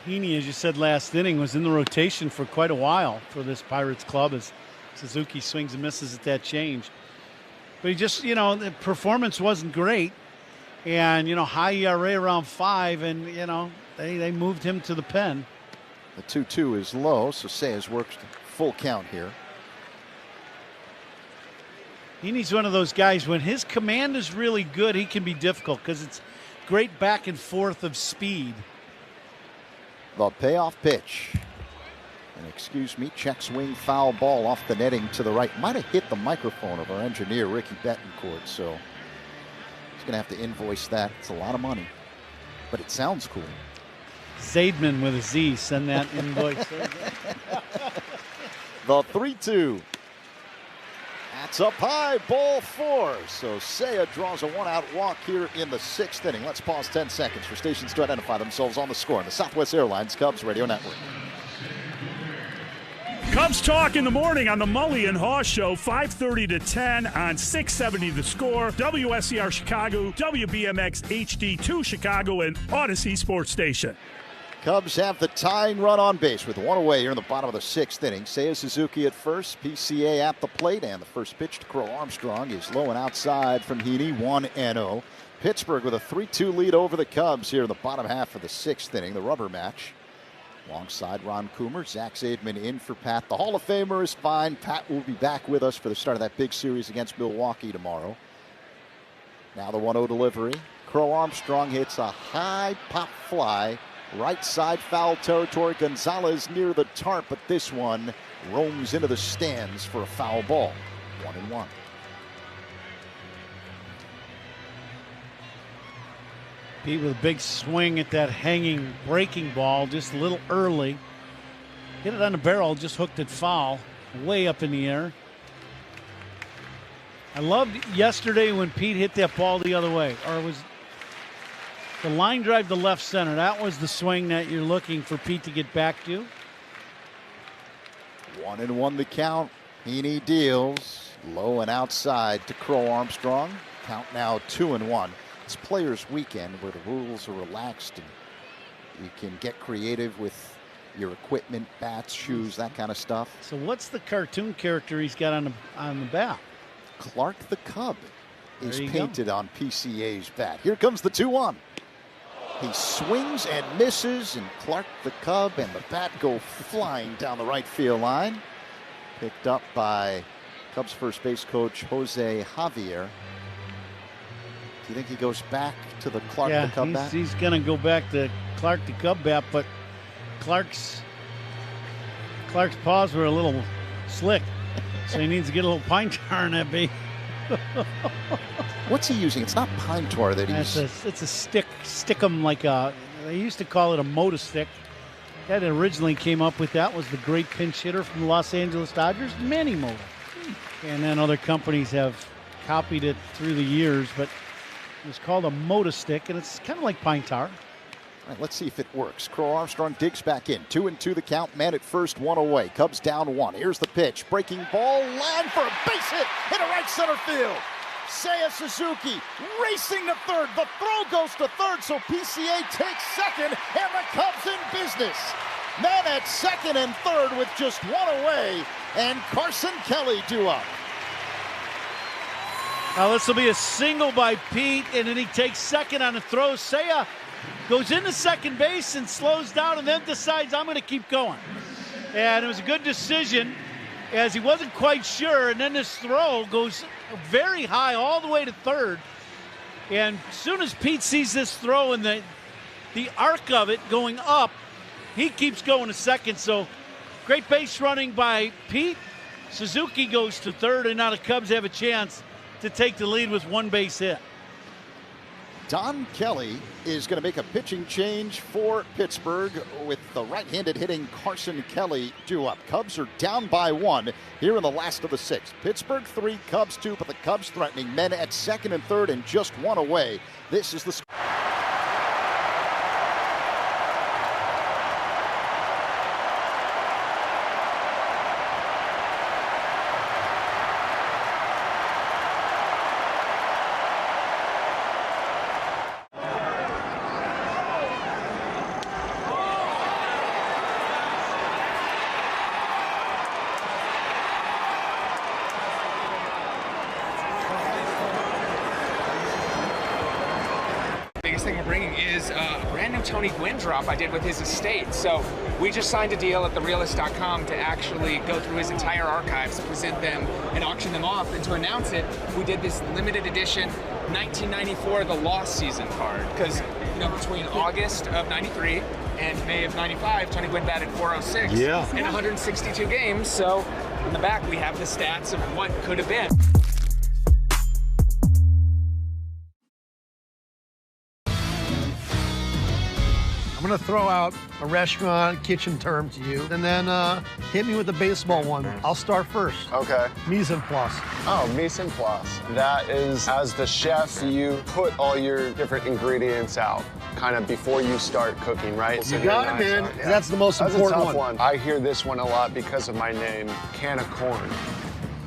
Heaney, as you said last inning, was in the rotation for quite a while for this Pirates club as Suzuki swings and misses at that change. But he just, the performance wasn't great. And, high ERA around 5, and, they moved him to the pen. The 2-2 is low, so Seiya's works full count here. Heaney's one of those guys, when his command is really good, he can be difficult because it's great back and forth of speed. The payoff pitch. And excuse me, check swing foul ball off the netting to the right. Might have hit the microphone of our engineer, Ricky Betancourt, so he's going to have to invoice that. It's a lot of money, but it sounds cool. Zaidman with a Z, send that invoice. The 3-2. That's up high, ball 4. So Seiya draws a 1-out walk here in the 6th inning. Let's pause 10 seconds for stations to identify themselves on the score on the Southwest Airlines Cubs Radio Network. Cubs Talk in the morning on the Mully and Haw Show, 5:30 to 10 on 670 The Score, WSCR Chicago, WBMX HD2 Chicago, and Odyssey Sports Station. Cubs have the tying run on base with 1 away here in the bottom of the 6th inning. Seiya Suzuki at first, PCA at the plate, and the first pitch to Crow Armstrong is low and outside from Heaney, 1-0. Pittsburgh with a 3-2 lead over the Cubs here in the bottom half of the 6th inning, the rubber match. Alongside Ron Coomer, Zach Zaidman in for Pat. The Hall of Famer is fine. Pat will be back with us for the start of that big series against Milwaukee tomorrow. Now the 1-0 delivery. Crow Armstrong hits a high pop fly. Right side foul territory. Gonzalez near the tarp, but this one roams into the stands for a foul ball. 1-1. Pete with a big swing at that hanging breaking ball just a little early. Hit it on the barrel, just hooked it foul, way up in the air. I loved yesterday when Pete hit that ball the other way, or it was the line drive to left center. That was the swing that you're looking for Pete to get back to. 1-1 the count. Heaney deals. Low and outside to Crow Armstrong. Count now 2-1. It's Players Weekend where the rules are relaxed and you can get creative with your equipment, bats, shoes, that kind of stuff. So what's the cartoon character he's got on the bat? Clark the Cub is painted on PCA's bat. Here comes the 2-1. He swings and misses, and Clark the Cub and the bat go flying down the right field line. Picked up by Cubs first base coach Jose Javier. Do you think he goes back to the Clark the Cub bat? He's going to go back to Clark the Cub bat, but Clark's paws were a little slick, so he needs to get a little pine tar in that baby. What's he using? It's not pine tar that he's... It's a stick. Stick 'em like a... They used to call it a motor stick. That originally came up with that was the great pinch hitter from the Los Angeles Dodgers, Manny Mota. And then other companies have copied it through the years, but it was called a motor stick, and it's kind of like pine tar. All right, let's see if it works. Crow Armstrong digs back in. 2-2 the count. Man at first, 1 away. Cubs down 1. Here's the pitch. Breaking ball. Line for a base hit into right center field. Seiya Suzuki racing to third. The throw goes to third, so PCA takes second, and the Cubs in business. Man at second and third with just 1 away, and Carson Kelly due up. Now this will be a single by Pete, and then he takes second on the throw. Seiya goes into second base and slows down and then decides, I'm going to keep going. And it was a good decision as he wasn't quite sure, and then this throw goes very high all the way to third. And as soon as Pete sees this throw and the arc of it going up, he keeps going to second. So great base running by Pete. Suzuki goes to third, and now the Cubs have a chance to take the lead with 1 base hit. Don Kelly is going to make a pitching change for Pittsburgh with the right-handed hitting Carson Kelly due up. Cubs are down by 1 here in the last of the 6th. Pittsburgh 3, Cubs 2, but the Cubs threatening men at 2nd and 3rd and just 1 away. This is the score. Biggest thing we're bringing is a brand new Tony Gwynn drop I did with his estate. So we just signed a deal at therealist.com to actually go through his entire archives, present them, and auction them off. And to announce it, we did this limited edition 1994 The Lost Season card. Because, you know, between August of 93 and May of 95, Tony Gwynn batted .406 in 162 games. So in the back, we have the stats of what could have been. I'm going to throw out a restaurant kitchen term to you, and then hit me with the baseball one. I'll start first. Okay. Mise en place. Oh, mise en place. That is, as the chef, you put all your different ingredients out, kind of before you start cooking, right? You got it, man. Yeah. That's the most important That's a tough one. I hear this one a lot because of my name, can of corn.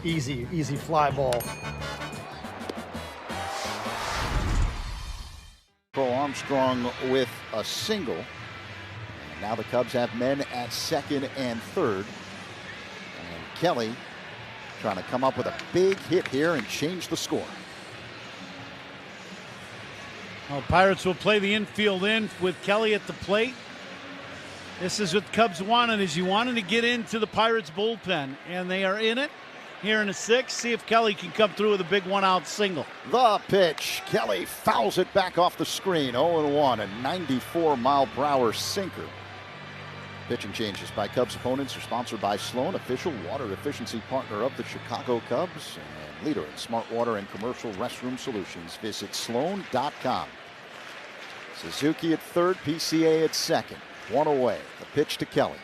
Easy fly ball. Crow Armstrong with a single. And now the Cubs have men at 2nd and 3rd. And Kelly trying to come up with a big hit here and change the score. Well, Pirates will play the infield in with Kelly at the plate. This is what the Cubs wanted, is you wanted to get into the Pirates bullpen, and they are in it here in the 6th. See if Kelly can come through with a big one-out single. The pitch. Kelly fouls it back off the screen. 0-1, a 94-mile-per-hour sinker. Pitching changes by Cubs opponents are sponsored by Sloan, official water efficiency partner of the Chicago Cubs and leader in smart water and commercial restroom solutions. Visit sloan.com. Suzuki at 3rd, PCA at 2nd. 1 away. The pitch to Kelly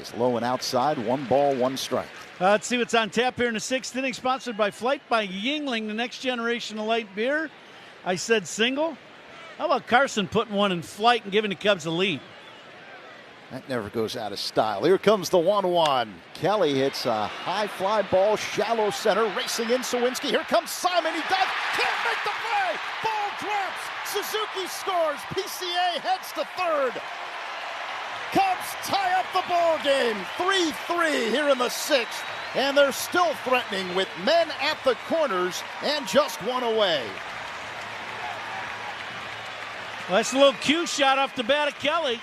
is low and outside. 1 ball, 1 strike. Let's see what's on tap here in the 6th inning. Sponsored by Flight by Yingling, the next generation of light beer. I said single. How about Carson putting one in flight and giving the Cubs a lead? That never goes out of style. Here comes the 1-1. Kelly hits a high fly ball, shallow center, racing in Sawinski. Here comes Simon. He does. Can't make the play. Ball drops. Suzuki scores. PCA heads to 3rd. Cubs tie up the ball game. 3-3 here in the 6th. And they're still threatening with men at the corners and just 1 away. Well, that's a little cue shot off the bat of Kelly.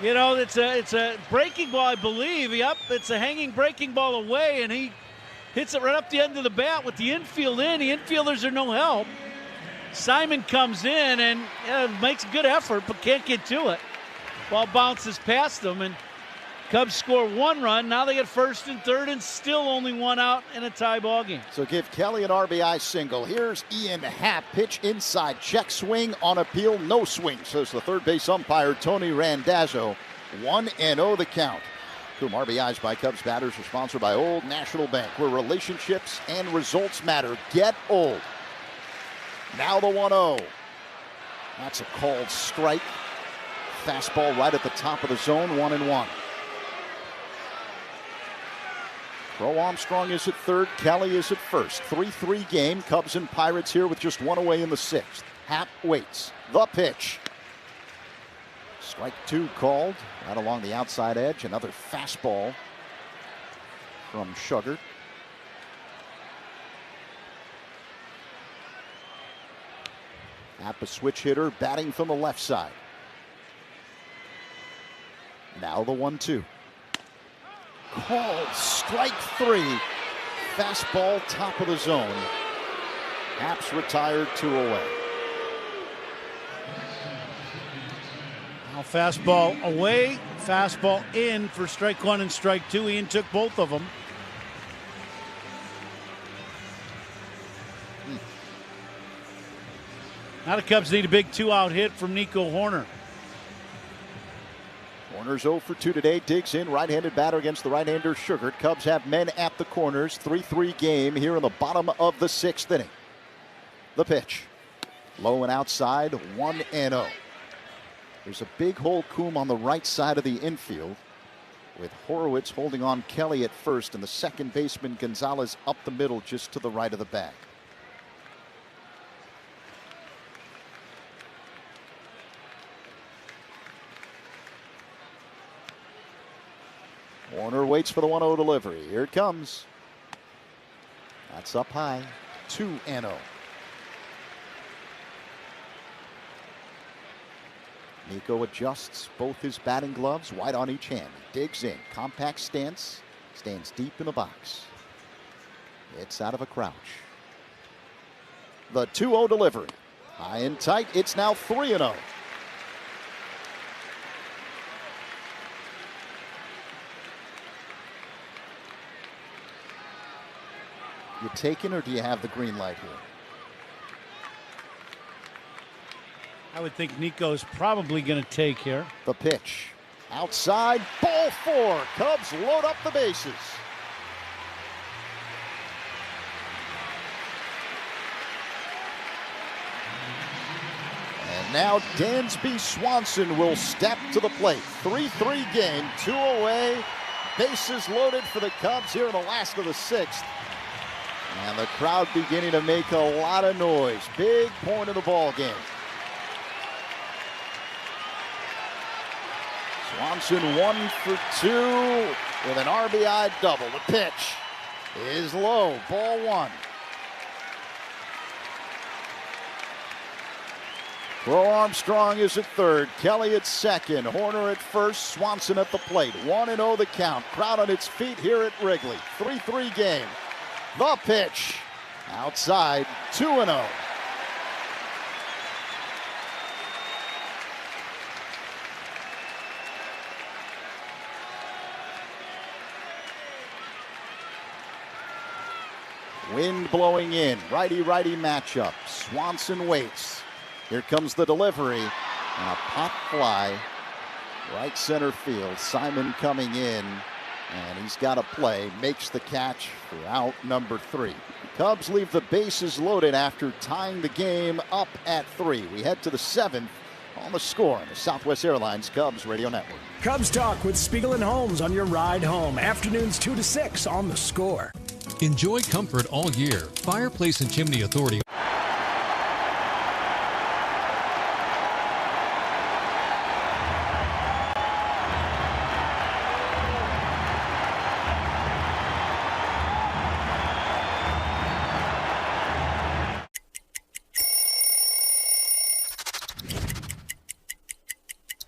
You know, it's a breaking ball, I believe. Yep, it's a hanging breaking ball away, and he hits it right up the end of the bat with the infield in. The infielders are no help. Simon comes in and makes a good effort, but can't get to it. Ball bounces past them, and Cubs score 1 run. Now they get 1st and 3rd, and still only 1 out in a tie ball game. So give Kelly an RBI single. Here's Ian Happ. Pitch inside. Check swing on appeal. No swing, says the third base umpire, Tony Randazzo. 1-0 the count. RBIs by Cubs batters are sponsored by Old National Bank, where relationships and results matter. Get old. Now the 1-0. That's a called strike. Fastball right at the top of the zone. 1-1. Crow Armstrong is at 3rd. Kelly is at 1st. 3-3 game. Cubs and Pirates here with just 1 away in the 6th. Happ waits. The pitch. Strike 2 called. Right along the outside edge. Another fastball from Sugar. Happ, a switch hitter, batting from the left side. Now the 1-2. Called strike 3. Fastball top of the zone. Happ's retired 2 away. Now fastball away, fastball in for strike 1 and strike 2. Ian took both of them. Now the Cubs need a big 2-out hit from Nico Hoerner. Hoerner's 0 for 2 today. Digs in, right-handed batter against the right-hander Sugar. Cubs have men at the corners. 3-3 game here in the bottom of the 6th inning. The pitch. Low and outside, 1-0. There's a big hole, Coombe, on the right side of the infield, with Horowitz holding on Kelly at first, and the second baseman Gonzalez up the middle just to the right of the bag. Warner waits for the 1-0 delivery. Here it comes. That's up high. 2-0. Nico adjusts both his batting gloves, white on each hand. He digs in, compact stance, stands deep in the box. It's out of a crouch. The 2-0 delivery. High and tight, it's now 3-0. You taking, or do you have the green light here? I would think Nico's probably going to take here. The pitch. Outside, ball 4. Cubs load up the bases. And now Dansby Swanson will step to the plate. 3-3 game, 2 away. Bases loaded for the Cubs here in the last of the 6th. And the crowd beginning to make a lot of noise. Big point of the ball game. Swanson 1 for 2 with an RBI double. The pitch is low. Ball 1. Crow Armstrong is at third. Kelly at second. Hoerner at first. Swanson at the plate. 1-0 the count. Crowd on its feet here at Wrigley. 3-3 game. The pitch. Outside. 2-0. Wind blowing in. Righty-righty matchup. Swanson waits. Here comes the delivery. And a pop fly. Right center field. Simon coming in. And he's got a play. Makes the catch for out number 3. Cubs leave the bases loaded after tying the game up at 3. We head to the 7th on The Score on the Southwest Airlines Cubs Radio Network. Cubs Talk with Spiegel and Holmes on your ride home. Afternoons 2 to 6 on The Score. Enjoy comfort all year. Fireplace and Chimney Authority.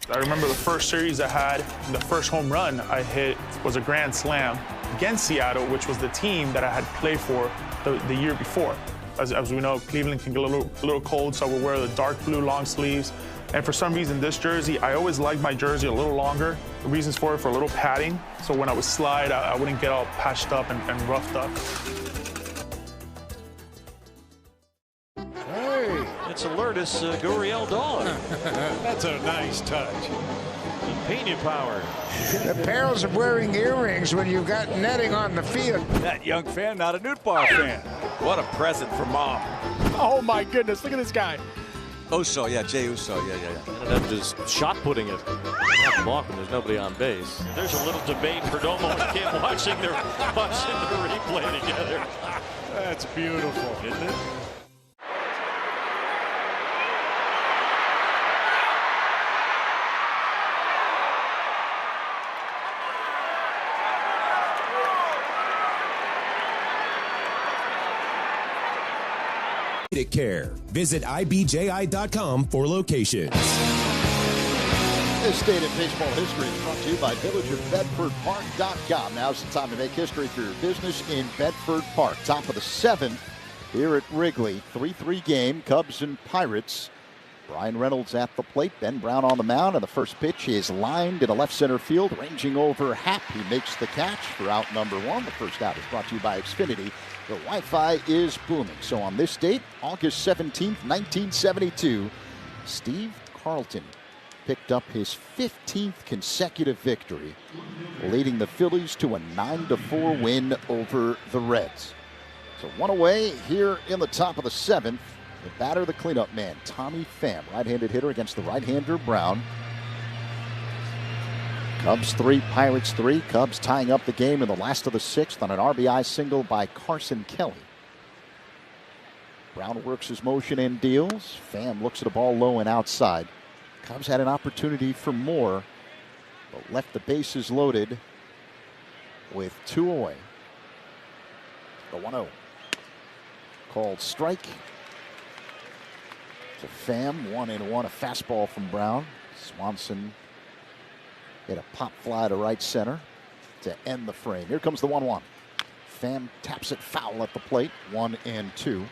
I remember the first series I had, the first home run I hit was a grand slam against Seattle, which was the team that I had played for the year before. As we know, Cleveland can get a little cold, so we'll wear the dark blue long sleeves. And for some reason, this jersey, I always liked my jersey a little longer. The reasons for it, for a little padding, so when I would slide, I wouldn't get all patched up and roughed up. It's a Lourdes Gurriel dog. That's a nice touch. Pena power. The perils of wearing earrings when you've got netting on the field. That young fan, not a Newt Bar fan. What a present for Mom. Oh my goodness, look at this guy. Uso, yeah, Jay Uso, yeah. Ended up just shot putting it. Not blocking, there's nobody on base. There's a little debate for Domo and Kim watching the replay together. That's beautiful, isn't it? Care. Visit IBJI.com for locations. This State of Baseball History is brought to you by VillageofBedfordPark.com. Now's the time to make history for your business in Bedford Park. Top of the 7th here at Wrigley. 3-3 game, Cubs and Pirates. Ryan Reynolds at the plate. Ben Brown on the mound, and the first pitch is lined into left center field, ranging over Happ. He makes the catch for out number 1. The first out is brought to you by Xfinity. The Wi-Fi is booming. So on this date, August 17th, 1972, Steve Carlton picked up his 15th consecutive victory, leading the Phillies to a 9-4 win over the Reds. So one away here in the top of the 7th. The batter, the cleanup man, Tommy Pham, right-handed hitter against the right-hander Brown. Cubs 3, Pirates 3. Cubs tying up the game in the last of the 6th on an RBI single by Carson Kelly. Brown works his motion and deals. Pham looks at a ball low and outside. Cubs had an opportunity for more, but left the bases loaded with 2 away. The 1-0. Called strike. To Pham, 1-1, a fastball from Brown. Swanson hit a pop fly to right center to end the frame. Here comes the 1-1. Pham taps it foul at the plate, 1-2.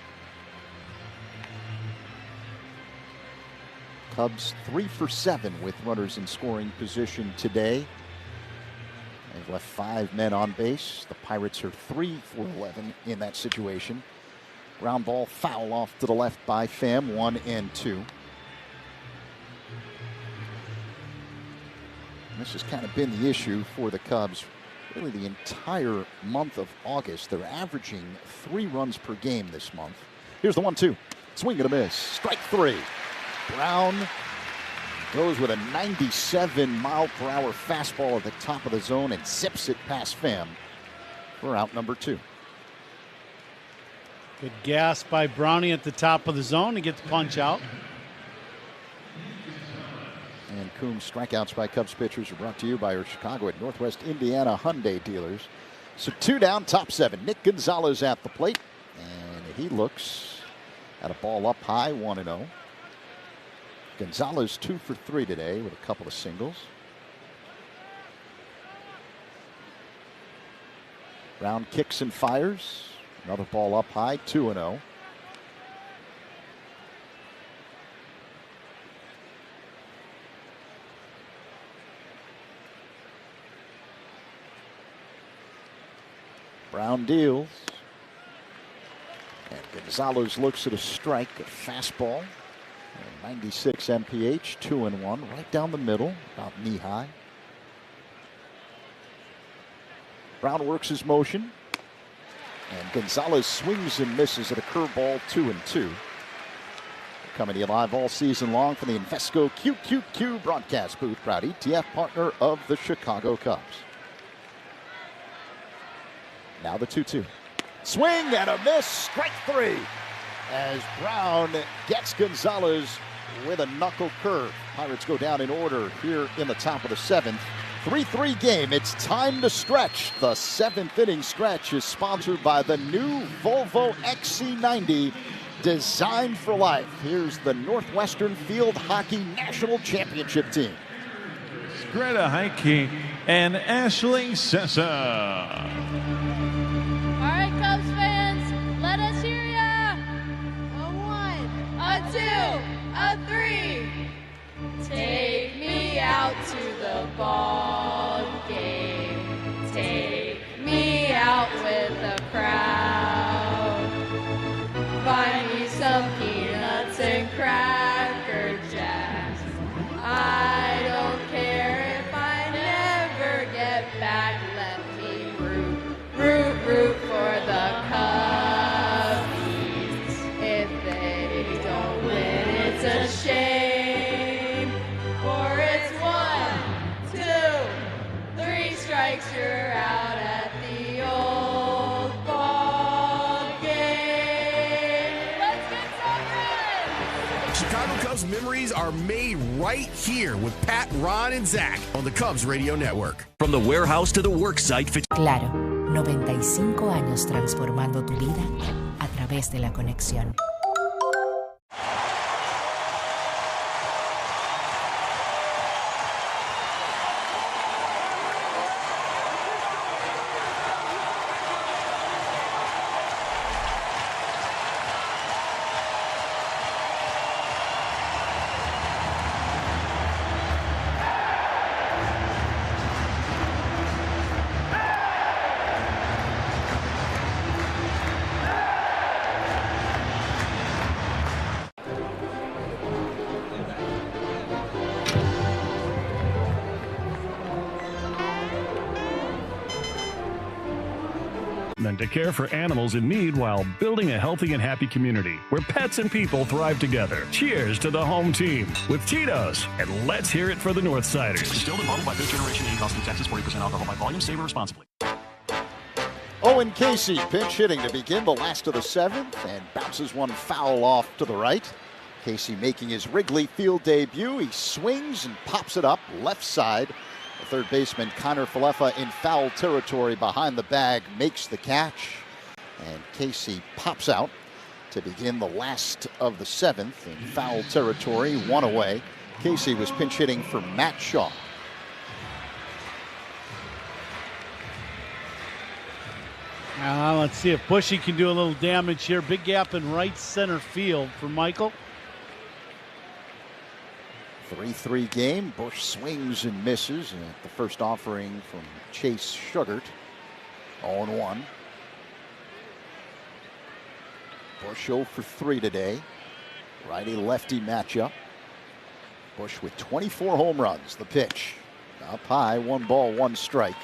Cubs 3 for 7 with runners in scoring position today. They've left 5 men on base. The Pirates are 3 for 11 in that situation. Ground ball foul off to the left by Pham, 1-2. This has kind of been the issue for the Cubs really the entire month of August. They're averaging 3 runs per game this month. Here's the 1-2. Swing and a miss. Strike 3. Brown goes with a 97-mile-per-hour fastball at the top of the zone and zips it past Pham for out number 2. Good gas by Brownie at the top of the zone to get the punch out. And Coombs strikeouts by Cubs pitchers are brought to you by your Chicago and Northwest Indiana Hyundai dealers. So 2 down, top 7. Nick Gonzalez at the plate. And he looks at a ball up high, 1-0. Gonzalez 2 for 3 today with a couple of singles. Brown kicks and fires. Another ball up high, 2-0. Brown deals. And Gonzalez looks at a strike, a fastball. 96 mph, 2-1, right down the middle, about knee high. Brown works his motion. And Gonzalez swings and misses at a curveball, 2-2. Coming to you live all season long from the Invesco QQQ broadcast booth, proud ETF partner of the Chicago Cubs. Now the 2-2. Swing and a miss, strike 3. As Brown gets Gonzalez with a knuckle curve. Pirates go down in order here in the top of the 7th. 3-3 game. It's time to stretch. The 7th inning stretch is sponsored by the new Volvo XC90, designed for life. Here's the Northwestern Field Hockey National Championship team. Greta Heike and Ashley Sessa. All right, Cubs fans, let us hear ya. A 1, a 2, a 3. Take me out to the ball game. Take me out with the crowd. Find me some peanuts and Cracker Jacks. I don't care if I never get back. Let me root for the Cubbies. If they don't win, it's a shame. For it's 1, 2, 3 strikes, you're out at the old ball game. Let's get some runs! Chicago Cubs memories are made right here with Pat, Ron, and Zach on the Cubs Radio Network. From the warehouse to the work site. Claro, 95 años transformando tu vida a través de la conexión. than to care for animals in need while building a healthy and happy community where pets and people thrive together. Cheers to the home team with Tito's, and let's hear it for the Northsiders. Distilled and bottled by Fifth Generation Aged Austin, Texas. 40% alcohol by volume. Savor responsibly. Owen Casey pinch hitting to begin the last of the seventh and bounces one foul off to the right. Casey making his Wrigley Field debut. He swings and pops it up left side. The third baseman Connor Falefa in foul territory behind the bag makes the catch. And Casey pops out to begin the last of the seventh in foul territory, one away. Casey was pinch hitting for Matt Shaw. Let's see if Bushy can do a little damage here. Big gap in right center field for Michael. 3-3 game. Bush swings and misses. And the first offering from Chase Sugart. 0-1. Bush 0 for 3 today. Righty-lefty matchup. Bush with 24 home runs. The pitch. Up high, 1 ball, 1 strike.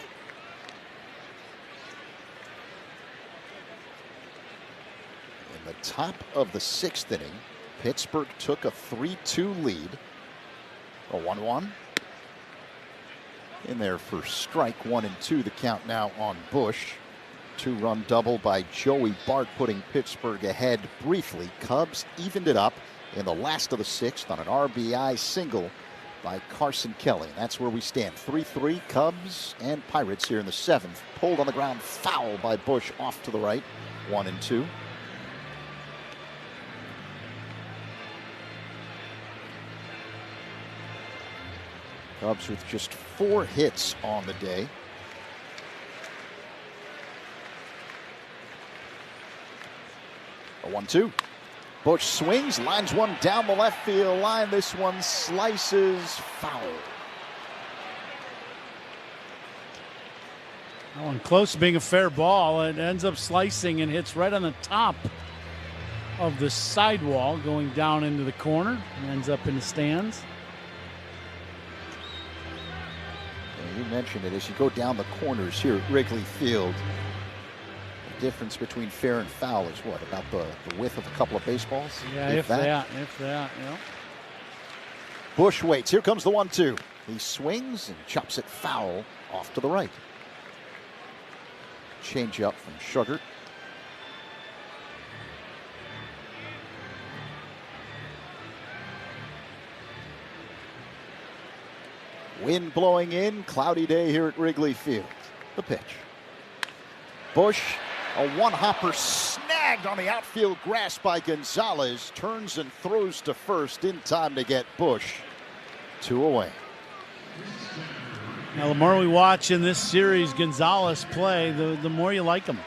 In the top of the 6th inning, Pittsburgh took a 3-2 lead. A 1-1. In there for strike 1 and 2. The count now on Bush. 2-run double by Joey Bart, putting Pittsburgh ahead briefly. Cubs evened it up in the last of the 6th on an RBI single by Carson Kelly. That's where we stand. 3-3 Cubs and Pirates here in the 7th. Pulled on the ground, foul by Bush off to the right. 1 and 2. Cubs with just 4 hits on the day. A 1-2. Bush swings, lines one down the left field line. This one slices foul. That one close to being a fair ball. It ends up slicing and hits right on the top of the sidewall, going down into the corner and ends up in the stands. You mentioned it, as you go down the corners here at Wrigley Field, the difference between fair and foul is what, about the width of a couple of baseballs? Yeah, if that, yeah. Bush waits. Here comes the 1-2. He swings and chops it foul off to the right. Change up from Sugart. Wind blowing in, cloudy day here at Wrigley Field. The pitch. Bush, a one-hopper snagged on the outfield grass by Gonzalez. Turns and throws to first in time to get Bush 2 away. Now, the more we watch in this series Gonzalez play, the more you like him.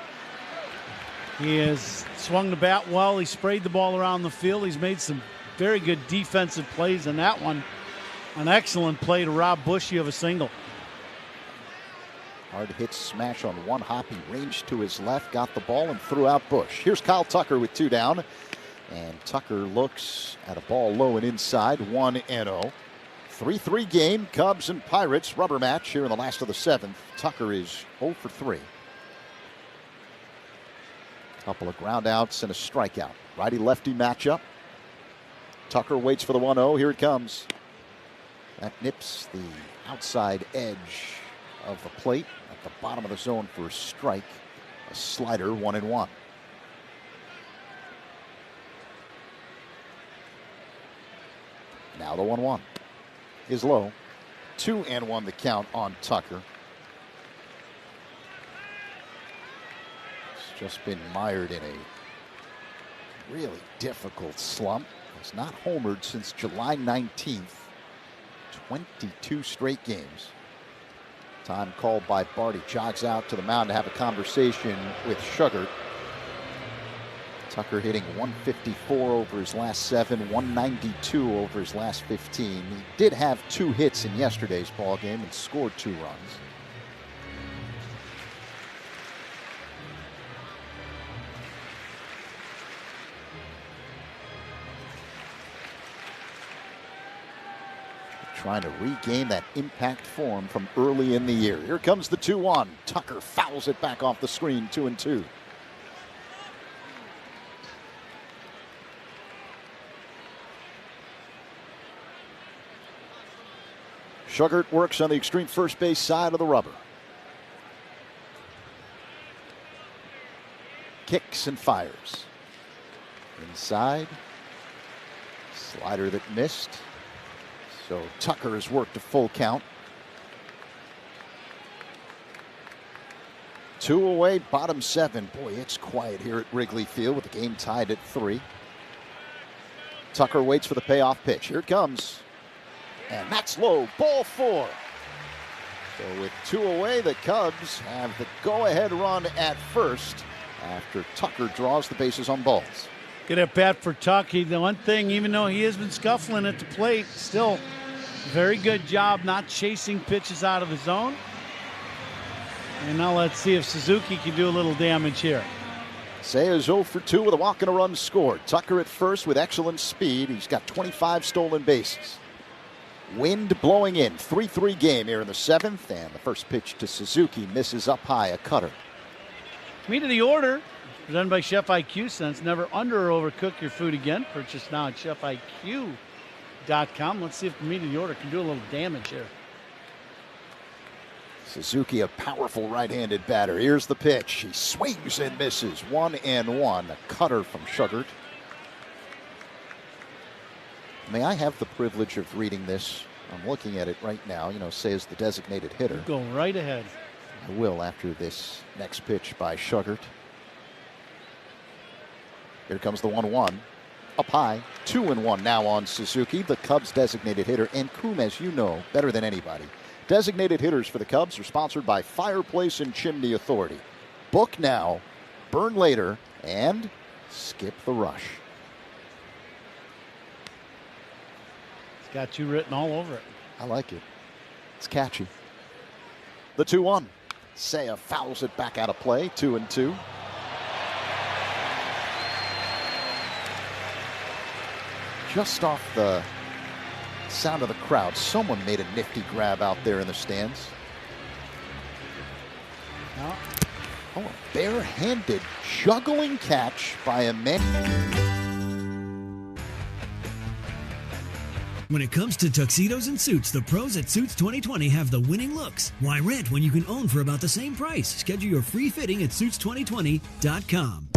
He has swung the bat well. He sprayed the ball around the field. He's made some very good defensive plays in that one. An excellent play to rob Bushy of a single. Hard hit smash on one hop. He ranged to his left, got the ball, and threw out Bush. Here's Kyle Tucker with 2 down. And Tucker looks at a ball low and inside, 1-0. 3-3 game, Cubs and Pirates rubber match here in the last of the 7th. Tucker is 0 for 3. Couple of ground outs and a strikeout. Righty-lefty matchup. Tucker waits for the 1-0. Here it comes. That nips the outside edge of the plate at the bottom of the zone for a strike. A slider, 1-1. Now the 1-1 is low. 2-1 the count on Tucker. He's just been mired in a really difficult slump. He's not homered since July 19th. 22 straight games. Time called by Barty. Jogs out to the mound to have a conversation with Sugart. Tucker hitting 154 over his last 7, 192 over his last 15. He did have 2 hits in yesterday's ball game and scored 2 runs. trying to regain that impact form from early in the year. Here comes the 2-1. Tucker fouls it back off the screen, 2-2. Sugart works on the extreme first base side of the rubber. Kicks and fires. Inside. Slider that missed. So Tucker has worked a full count. 2 away, bottom 7. Boy, it's quiet here at Wrigley Field with the game tied at 3. Tucker waits for the payoff pitch. Here it comes. And that's low, ball 4. So with 2 away, the Cubs have the go-ahead run at first after Tucker draws the bases on balls. Good at bat for Tucky. The one thing, even though he has been scuffling at the plate, still very good job not chasing pitches out of the zone. And now let's see if Suzuki can do a little damage here. Seiya is 0 for 2 with a walk and a run scored. Tucker at first with excellent speed. He's got 25 stolen bases. Wind blowing in. 3-3 game here in the 7th. And the first pitch to Suzuki misses up high, a cutter. Meat of the order, presented by Chef IQ Sense. Never under or overcook your food again. Purchase now at chefiq.com. Let's see if the meat of the order can do a little damage here. Suzuki, a powerful right-handed batter. Here's the pitch. He swings and misses. 1-1. A cutter from Sugart. May I have the privilege of reading this? I'm looking at it right now. You know, says the designated hitter. Go right ahead. I will after this next pitch by Sugart. Here comes the 1-1. Up high. 2-1 now on Suzuki, the Cubs designated hitter. And Coom, as you know, better than anybody. Designated hitters for the Cubs are sponsored by Fireplace and Chimney Authority. Book now, burn later, and skip the rush. It's got you written all over it. I like it. It's catchy. The 2-1. Seiya fouls it back out of play. 2-2. Just off the sound of the crowd, someone made a nifty grab out there in the stands. Oh, a bare-handed juggling catch by a man. When it comes to tuxedos and suits, the pros at Suits 2020 have the winning looks. Why rent when you can own for about the same price? Schedule your free fitting at Suits2020.com.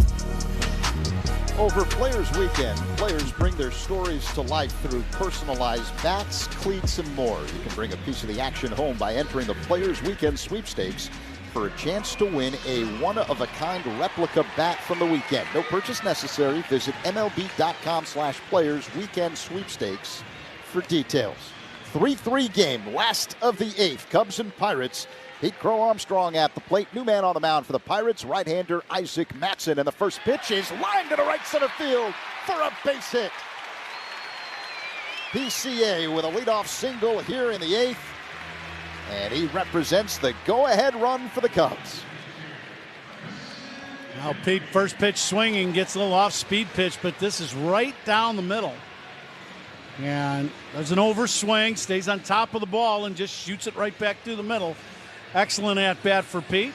Over Players Weekend, players bring their stories to life through personalized bats, cleats, and more. You can bring a piece of the action home by entering the Players Weekend sweepstakes for a chance to win a one-of-a-kind replica bat from the weekend. No purchase necessary. Visit MLB.com/Players Weekend Sweepstakes for details. 3-3 game, last of the 8th. Cubs and Pirates. Pete Crow Armstrong at the plate. New man on the mound for the Pirates, right-hander Isaac Mattson. And the first pitch is lined to the right center field for a base hit. PCA with a leadoff single here in the 8th. And he represents the go-ahead run for the Cubs. Now Pete, first pitch swinging, gets a little off-speed pitch, but this is right down the middle. And there's an overswing, stays on top of the ball, and just shoots it right back through the middle. Excellent at-bat for Pete.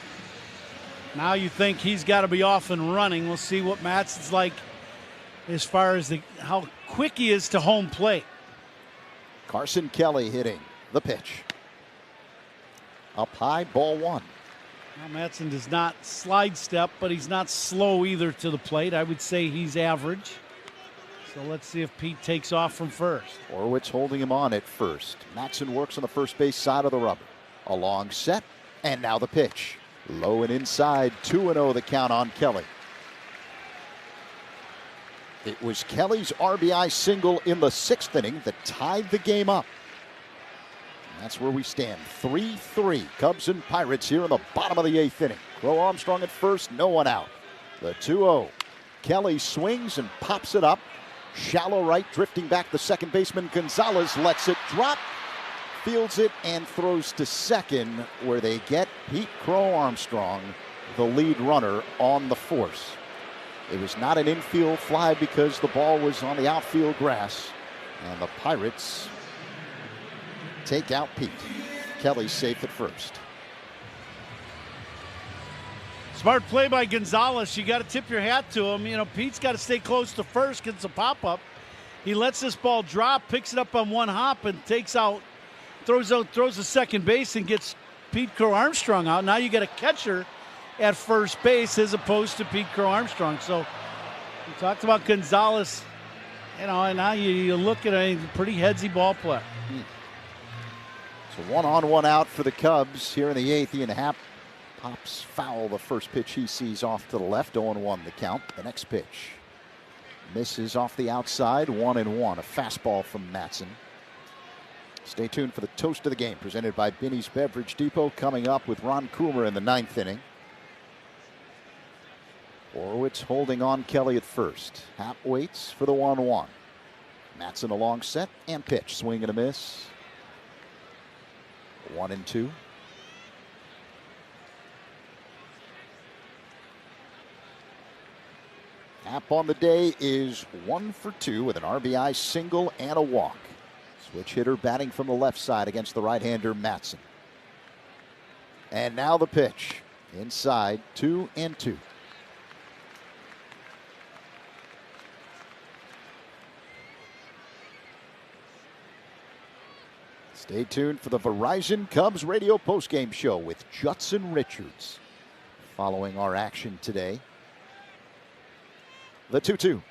Now you think he's got to be off and running. We'll see what Mattson's like as far as how quick he is to home plate. Carson Kelly hitting the pitch. Up high, ball 1. Now Mattson does not slide step, but he's not slow either to the plate. I would say he's average. So let's see if Pete takes off from first. Horwitz holding him on at first. Mattson works on the first base side of the rubber. A long set, and now the pitch. Low and inside, 2-0 the count on Kelly. It was Kelly's RBI single in the 6th inning that tied the game up. And that's where we stand, 3-3. Cubs and Pirates here in the bottom of the 8th inning. Crow Armstrong at first, no one out. The 2-0. Kelly swings and pops it up. Shallow right, drifting back the second baseman Gonzalez lets it drop. Fields it and throws to second, where they get Pete Crow Armstrong, the lead runner, on the force. It was not an infield fly because the ball was on the outfield grass, and the Pirates take out Pete. Kelly's safe at first. Smart play by Gonzalez. You got to tip your hat to him. You know, Pete's got to stay close to first, gets a pop-up. He lets this ball drop, picks it up on one hop, and throws the second base and gets Pete Crow-Armstrong out. Now you got a catcher at first base as opposed to Pete Crow-Armstrong. So we talked about Gonzalez, you know, and now you look at a pretty headsy ball play. So 1 on, 1 out for the Cubs here in the 8th. Ian Happ pops foul the first pitch he sees off to the left. 0-1 the count. The next pitch misses off the outside. 1-1. A fastball from Matson. Stay tuned for the toast of the game presented by Binny's Beverage Depot, coming up with Ron Coomer in the 9th inning. Horowitz holding on Kelly at first. Happ waits for the 1-1. Matson a long set and pitch. Swing and a miss. 1-2. Happ on the day is 1 for 2 with an RBI single and a walk. Switch hitter batting from the left side against the right-hander Matson. And now the pitch. Inside, 2-2. Stay tuned for the Verizon Cubs radio postgame show with Judson Richards. Following our action today. The 2-2.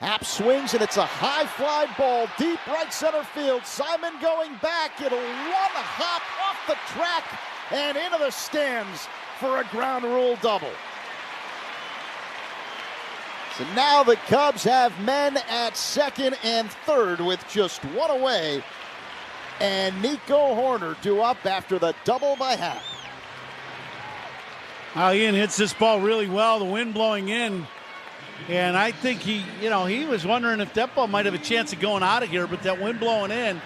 Happ swings, and it's a high fly ball deep right center field. Simon going back. It'll one hop off the track and into the stands for a ground rule double. So now the Cubs have men at second and third with just one away. And Nico Horner due up after the double by Happ. Ian hits this ball really well. The wind blowing in. And I think he was wondering if that ball might have a chance of going out of here, but that wind blowing in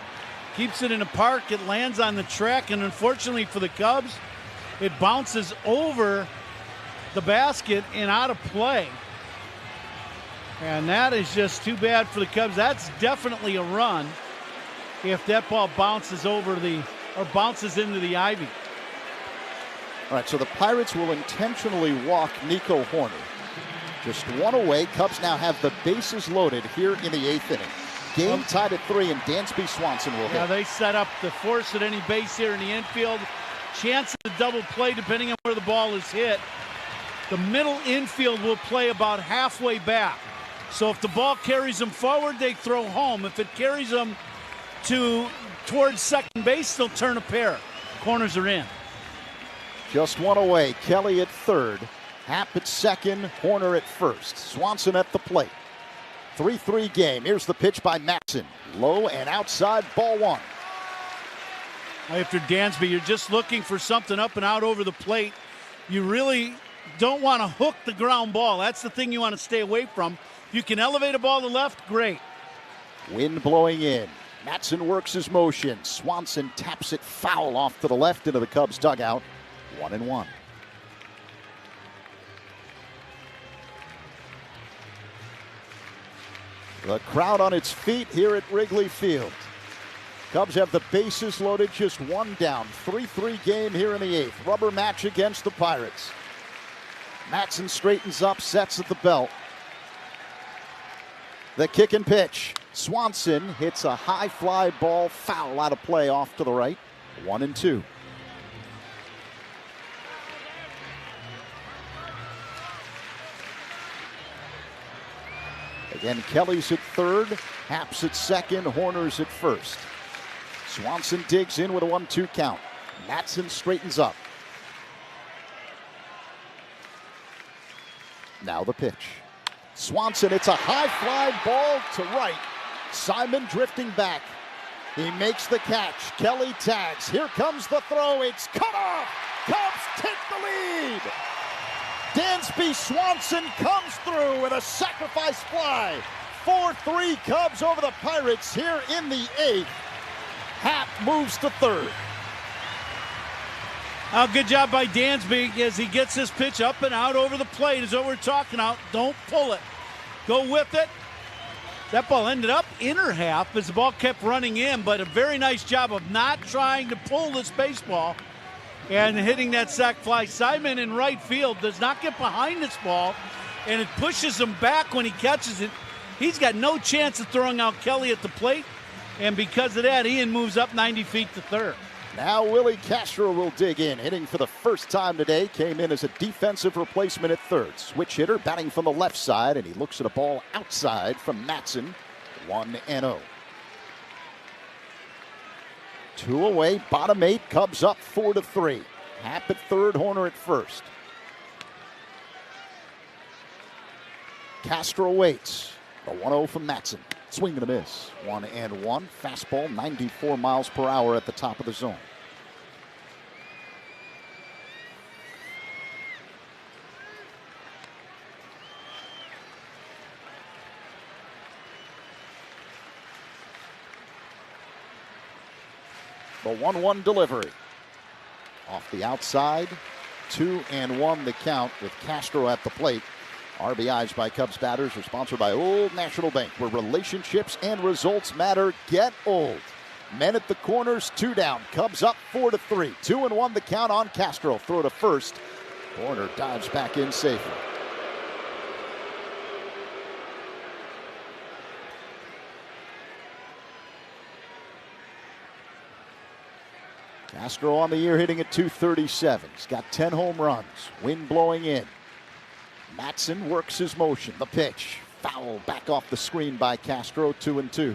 keeps it in the park. It lands on the track, and unfortunately for the Cubs, it bounces over the basket and out of play. And that is just too bad for the Cubs. That's definitely a run if that ball bounces bounces into the ivy. All right, so the Pirates will intentionally walk Nico Horner. Just one away. Cubs now have the bases loaded here in the 8th inning. Game tied at 3, and Dansby Swanson will hit. Yeah, they set up the force at any base here in the infield. Chance of a double play depending on where the ball is hit. The middle infield will play about halfway back. So if the ball carries them forward, they throw home. If it carries them towards second base, they'll turn a pair. Corners are in. Just one away. Kelly at third. Happ at second, Horner at first. Swanson at the plate. 3-3 game. Here's the pitch by Matson. Low and outside, ball 1. After Dansby, you're just looking for something up and out over the plate. You really don't want to hook the ground ball. That's the thing you want to stay away from. If you can elevate a ball to left, great. Wind blowing in. Matson works his motion. Swanson taps it foul off to the left into the Cubs dugout. 1-1. The crowd on its feet here at Wrigley Field. Cubs have the bases loaded, just one down. 3-3 game here in the 8th. Rubber match against the Pirates. Matson straightens up, sets at the belt. The kick and pitch. Swanson hits a high fly ball, foul out of play off to the right. 1-2. Again, Kelly's at third, Happ's at second, Horner's at first. Swanson digs in with a 1-2 count. Matson straightens up. Now the pitch. Swanson, it's a high fly ball to right. Simon drifting back. He makes the catch. Kelly tags. Here comes the throw. It's cut off. Cubs take the lead. Dansby Swanson comes through with a sacrifice fly. 4-3 Cubs over the Pirates here in the 8th. Happ moves to third. Good job by Dansby as he gets this pitch up and out over the plate is what we're talking about. Don't pull it. Go with it. That ball ended up inner half as the ball kept running in, but a very nice job of not trying to pull this baseball and hitting that sac fly. Simon in right field does not get behind this ball, and it pushes him back when he catches it. He's got no chance of throwing out Kelly at the plate, and because of that, Ian moves up 90 feet to third. Now Willie Castro will dig in, hitting for the first time today. Came in as a defensive replacement at third. Switch hitter, batting from the left side, and he looks at a ball outside from Matson. 1-0. 2 away, bottom 8, Cubs up 4-3. Happ at third, Horner at first. Castro waits. The 1-0 from Matson. Swing and a miss. 1-1. Fastball 94 miles per hour at the top of the zone. The 1-1 delivery. Off the outside. 2-1 the count with Castro at the plate. RBIs by Cubs batters are sponsored by Old National Bank, where relationships and results matter. Get old. Men at the corners, 2 down. Cubs up 4-3. 2-1 the count on Castro. Throw to first. Horner dives back in safely. Castro on the year hitting at .237. He's got 10 home runs. Wind blowing in. Matson works his motion. The pitch. Foul back off the screen by Castro. 2-2.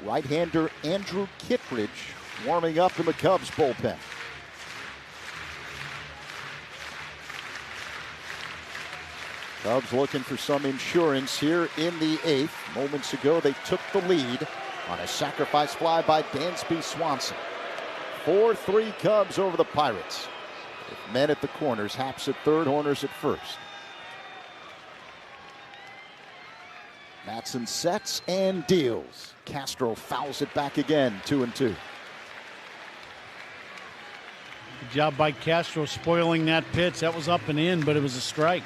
Right-hander Andrew Kittredge warming up in the Cubs bullpen. Cubs looking for some insurance here in the 8th. Moments ago, they took the lead on a sacrifice fly by Dansby Swanson. 4-3 Cubs over the Pirates. With men at the corners, Happ's at third, Horner's at first. Matson sets and deals. Castro fouls it back again, 2-2. Good job by Castro spoiling that pitch. That was up and in, but it was a strike.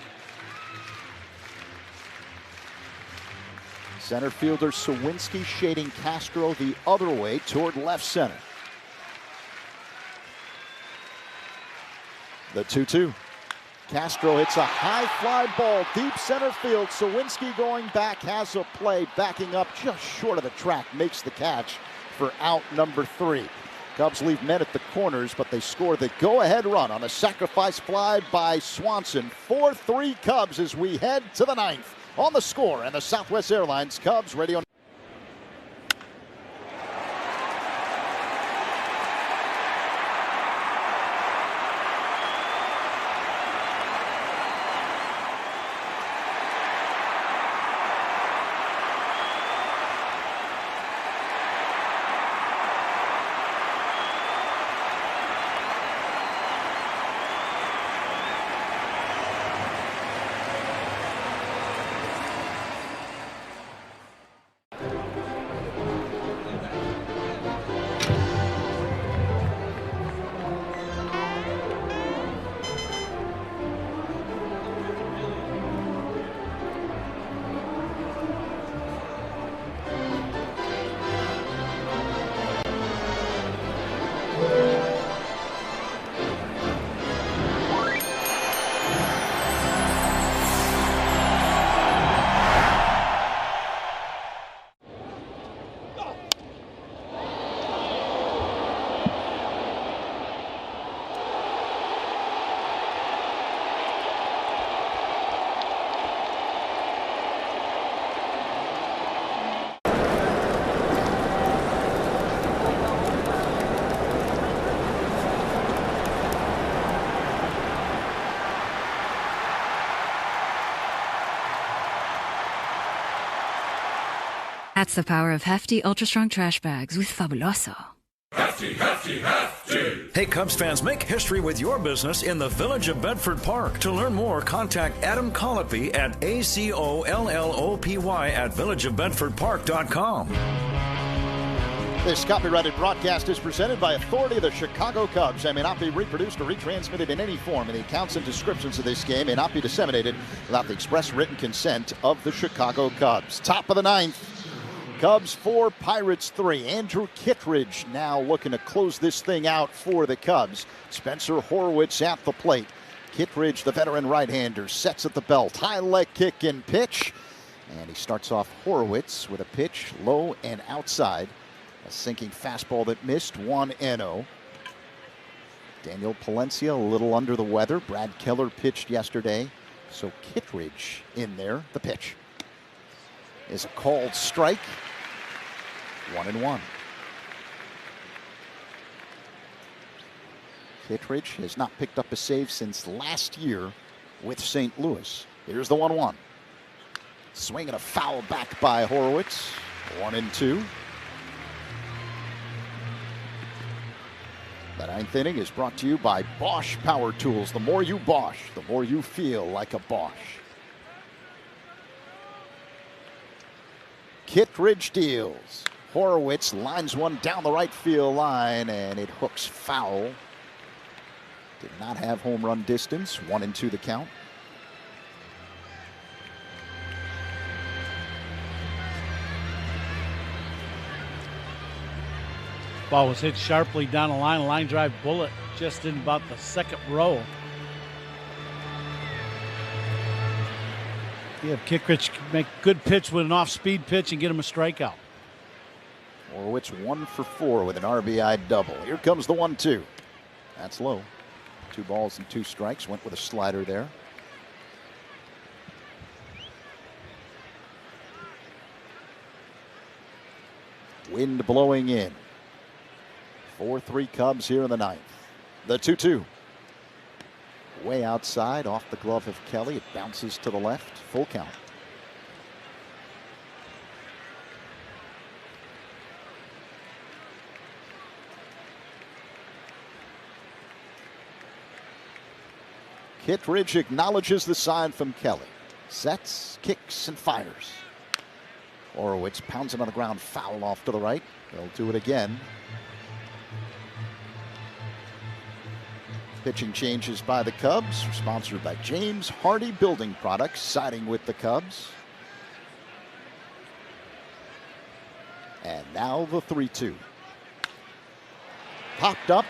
Center fielder Sawinski shading Castro the other way toward left center. The 2-2. Castro hits a high fly ball deep center field. Sawinski going back, has a play, backing up just short of the track, makes the catch for out number 3. Cubs leave men at the corners, but they score the go-ahead run on a sacrifice fly by Swanson. 4-3 Cubs as we head to the 9th. On The Score and the Southwest Airlines Cubs Radio. That's the power of hefty, ultra-strong trash bags with Fabuloso. Hefty, hefty, hefty! Hey, Cubs fans, make history with your business in the Village of Bedford Park. To learn more, contact Adam Colopy at ACOLLOPY at villageofbedfordpark.com. This copyrighted broadcast is presented by authority of the Chicago Cubs and may not be reproduced or retransmitted in any form, and the accounts and descriptions of this game may not be disseminated without the express written consent of the Chicago Cubs. Top of the ninth, Cubs 4, Pirates 3. Andrew Kittredge now looking to close this thing out for the Cubs. Spencer Horwitz at the plate. Kittredge, the veteran right-hander, sets at the belt. High leg kick and pitch. And he starts off Horwitz with a pitch low and outside. A sinking fastball that missed, 1-0. Daniel Palencia a little under the weather. Brad Keller pitched yesterday, so Kittredge in there. The pitch is a called strike. 1-1. Kittredge has not picked up a save since last year with St. Louis. Here's the 1-1. Swing and a foul back by Horwitz. 1-2. The ninth inning is brought to you by Bosch Power Tools. The more you Bosch, the more you feel like a Bosch. Kittredge deals. Horwitz lines one down the right field line, and it hooks foul. Did not have home run distance. 1-2 the count. Ball was hit sharply down the line. A line drive bullet just in about the second row. Yeah, Kittredge make good pitch with an off-speed pitch and get him a strikeout. Horwitz 1 for 4 with an RBI double. Here comes the 1-2. That's low. 2 balls and 2 strikes. Went with a slider there. Wind blowing in. 4-3 Cubs here in the ninth. The 2-2. Way outside, off the glove of Kelly. It bounces to the left. Full count. Kittredge acknowledges the sign from Kelly. Sets, kicks, and fires. Horwitz pounds it on the ground, foul off to the right. They'll do it again. Pitching changes by the Cubs, sponsored by James Hardy Building Products, siding with the Cubs. And now the 3-2. Popped up.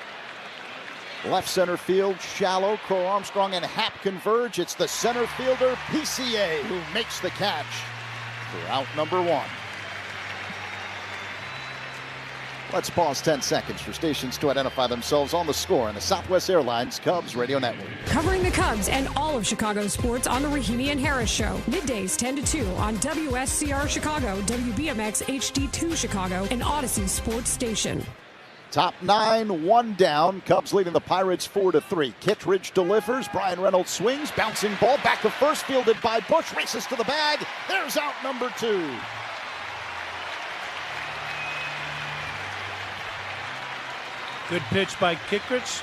Left center field, shallow. Crow Armstrong and Happ converge. It's the center fielder, PCA, who makes the catch for out number 1. Let's pause 10 seconds for stations to identify themselves on the score in the Southwest Airlines Cubs Radio Network. Covering the Cubs and all of Chicago sports on the Rahimi and Harris Show. Middays 10 to 2 on WSCR Chicago, WBMX HD2 Chicago, and Odyssey Sports Station. Top 9, 1 down. Cubs leading the Pirates 4-3. Kittredge delivers. Brian Reynolds swings. Bouncing ball back to first, fielded by Bush. Races to the bag. There's out number 2. Good pitch by Kittredge.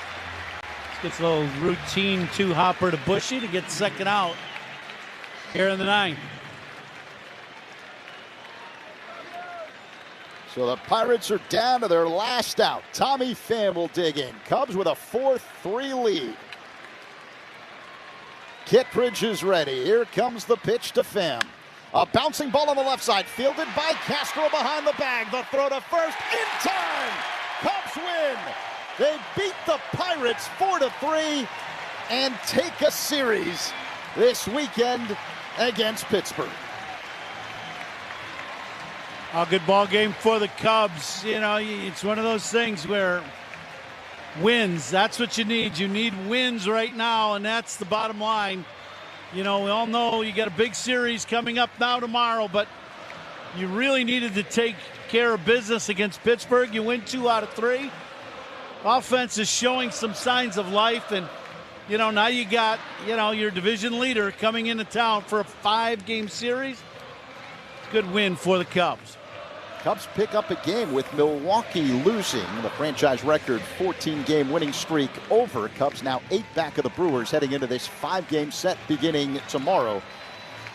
Gets a little routine 2-hopper to Bushy to get second out here in the ninth. So the Pirates are down to their last out. Tommy Pham will dig in. Cubs with a 4-3 lead. Kittredge is ready. Here comes the pitch to Pham. A bouncing ball on the left side, fielded by Castro behind the bag. The throw to first in time. Cubs win. They beat the Pirates 4-3 and take a series this weekend against Pittsburgh. A good ball game for the Cubs. You know, it's one of those things where wins, that's what you need. You need wins right now, and that's the bottom line. You know, we all know you got a big series coming up now tomorrow, but you really needed to take care of business against Pittsburgh. You win 2 out of 3. Offense is showing some signs of life, and, you know, now you got, you know, your division leader coming into town for a 5-game series. Good win for the Cubs. Cubs pick up a game with Milwaukee losing the franchise record 14-game winning streak over. Cubs now 8 back of the Brewers heading into this 5-game set beginning tomorrow.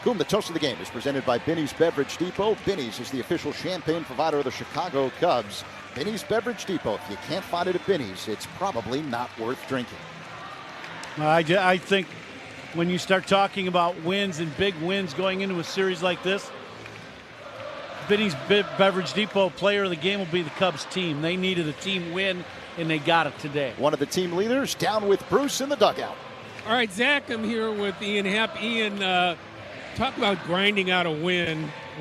The toast of the game is presented by Binny's Beverage Depot. Binny's is the official champagne provider of the Chicago Cubs. Binny's Beverage Depot. If you can't find it at Binny's, it's probably not worth drinking. I think when you start talking about wins and big wins going into a series like this, Binny's Beverage Depot player of the game will be the Cubs team. They needed a team win, and they got it today. One of the team leaders down with Bruce in the dugout. All right, Zach, I'm here with Ian Happ. Ian, talk about grinding out a win.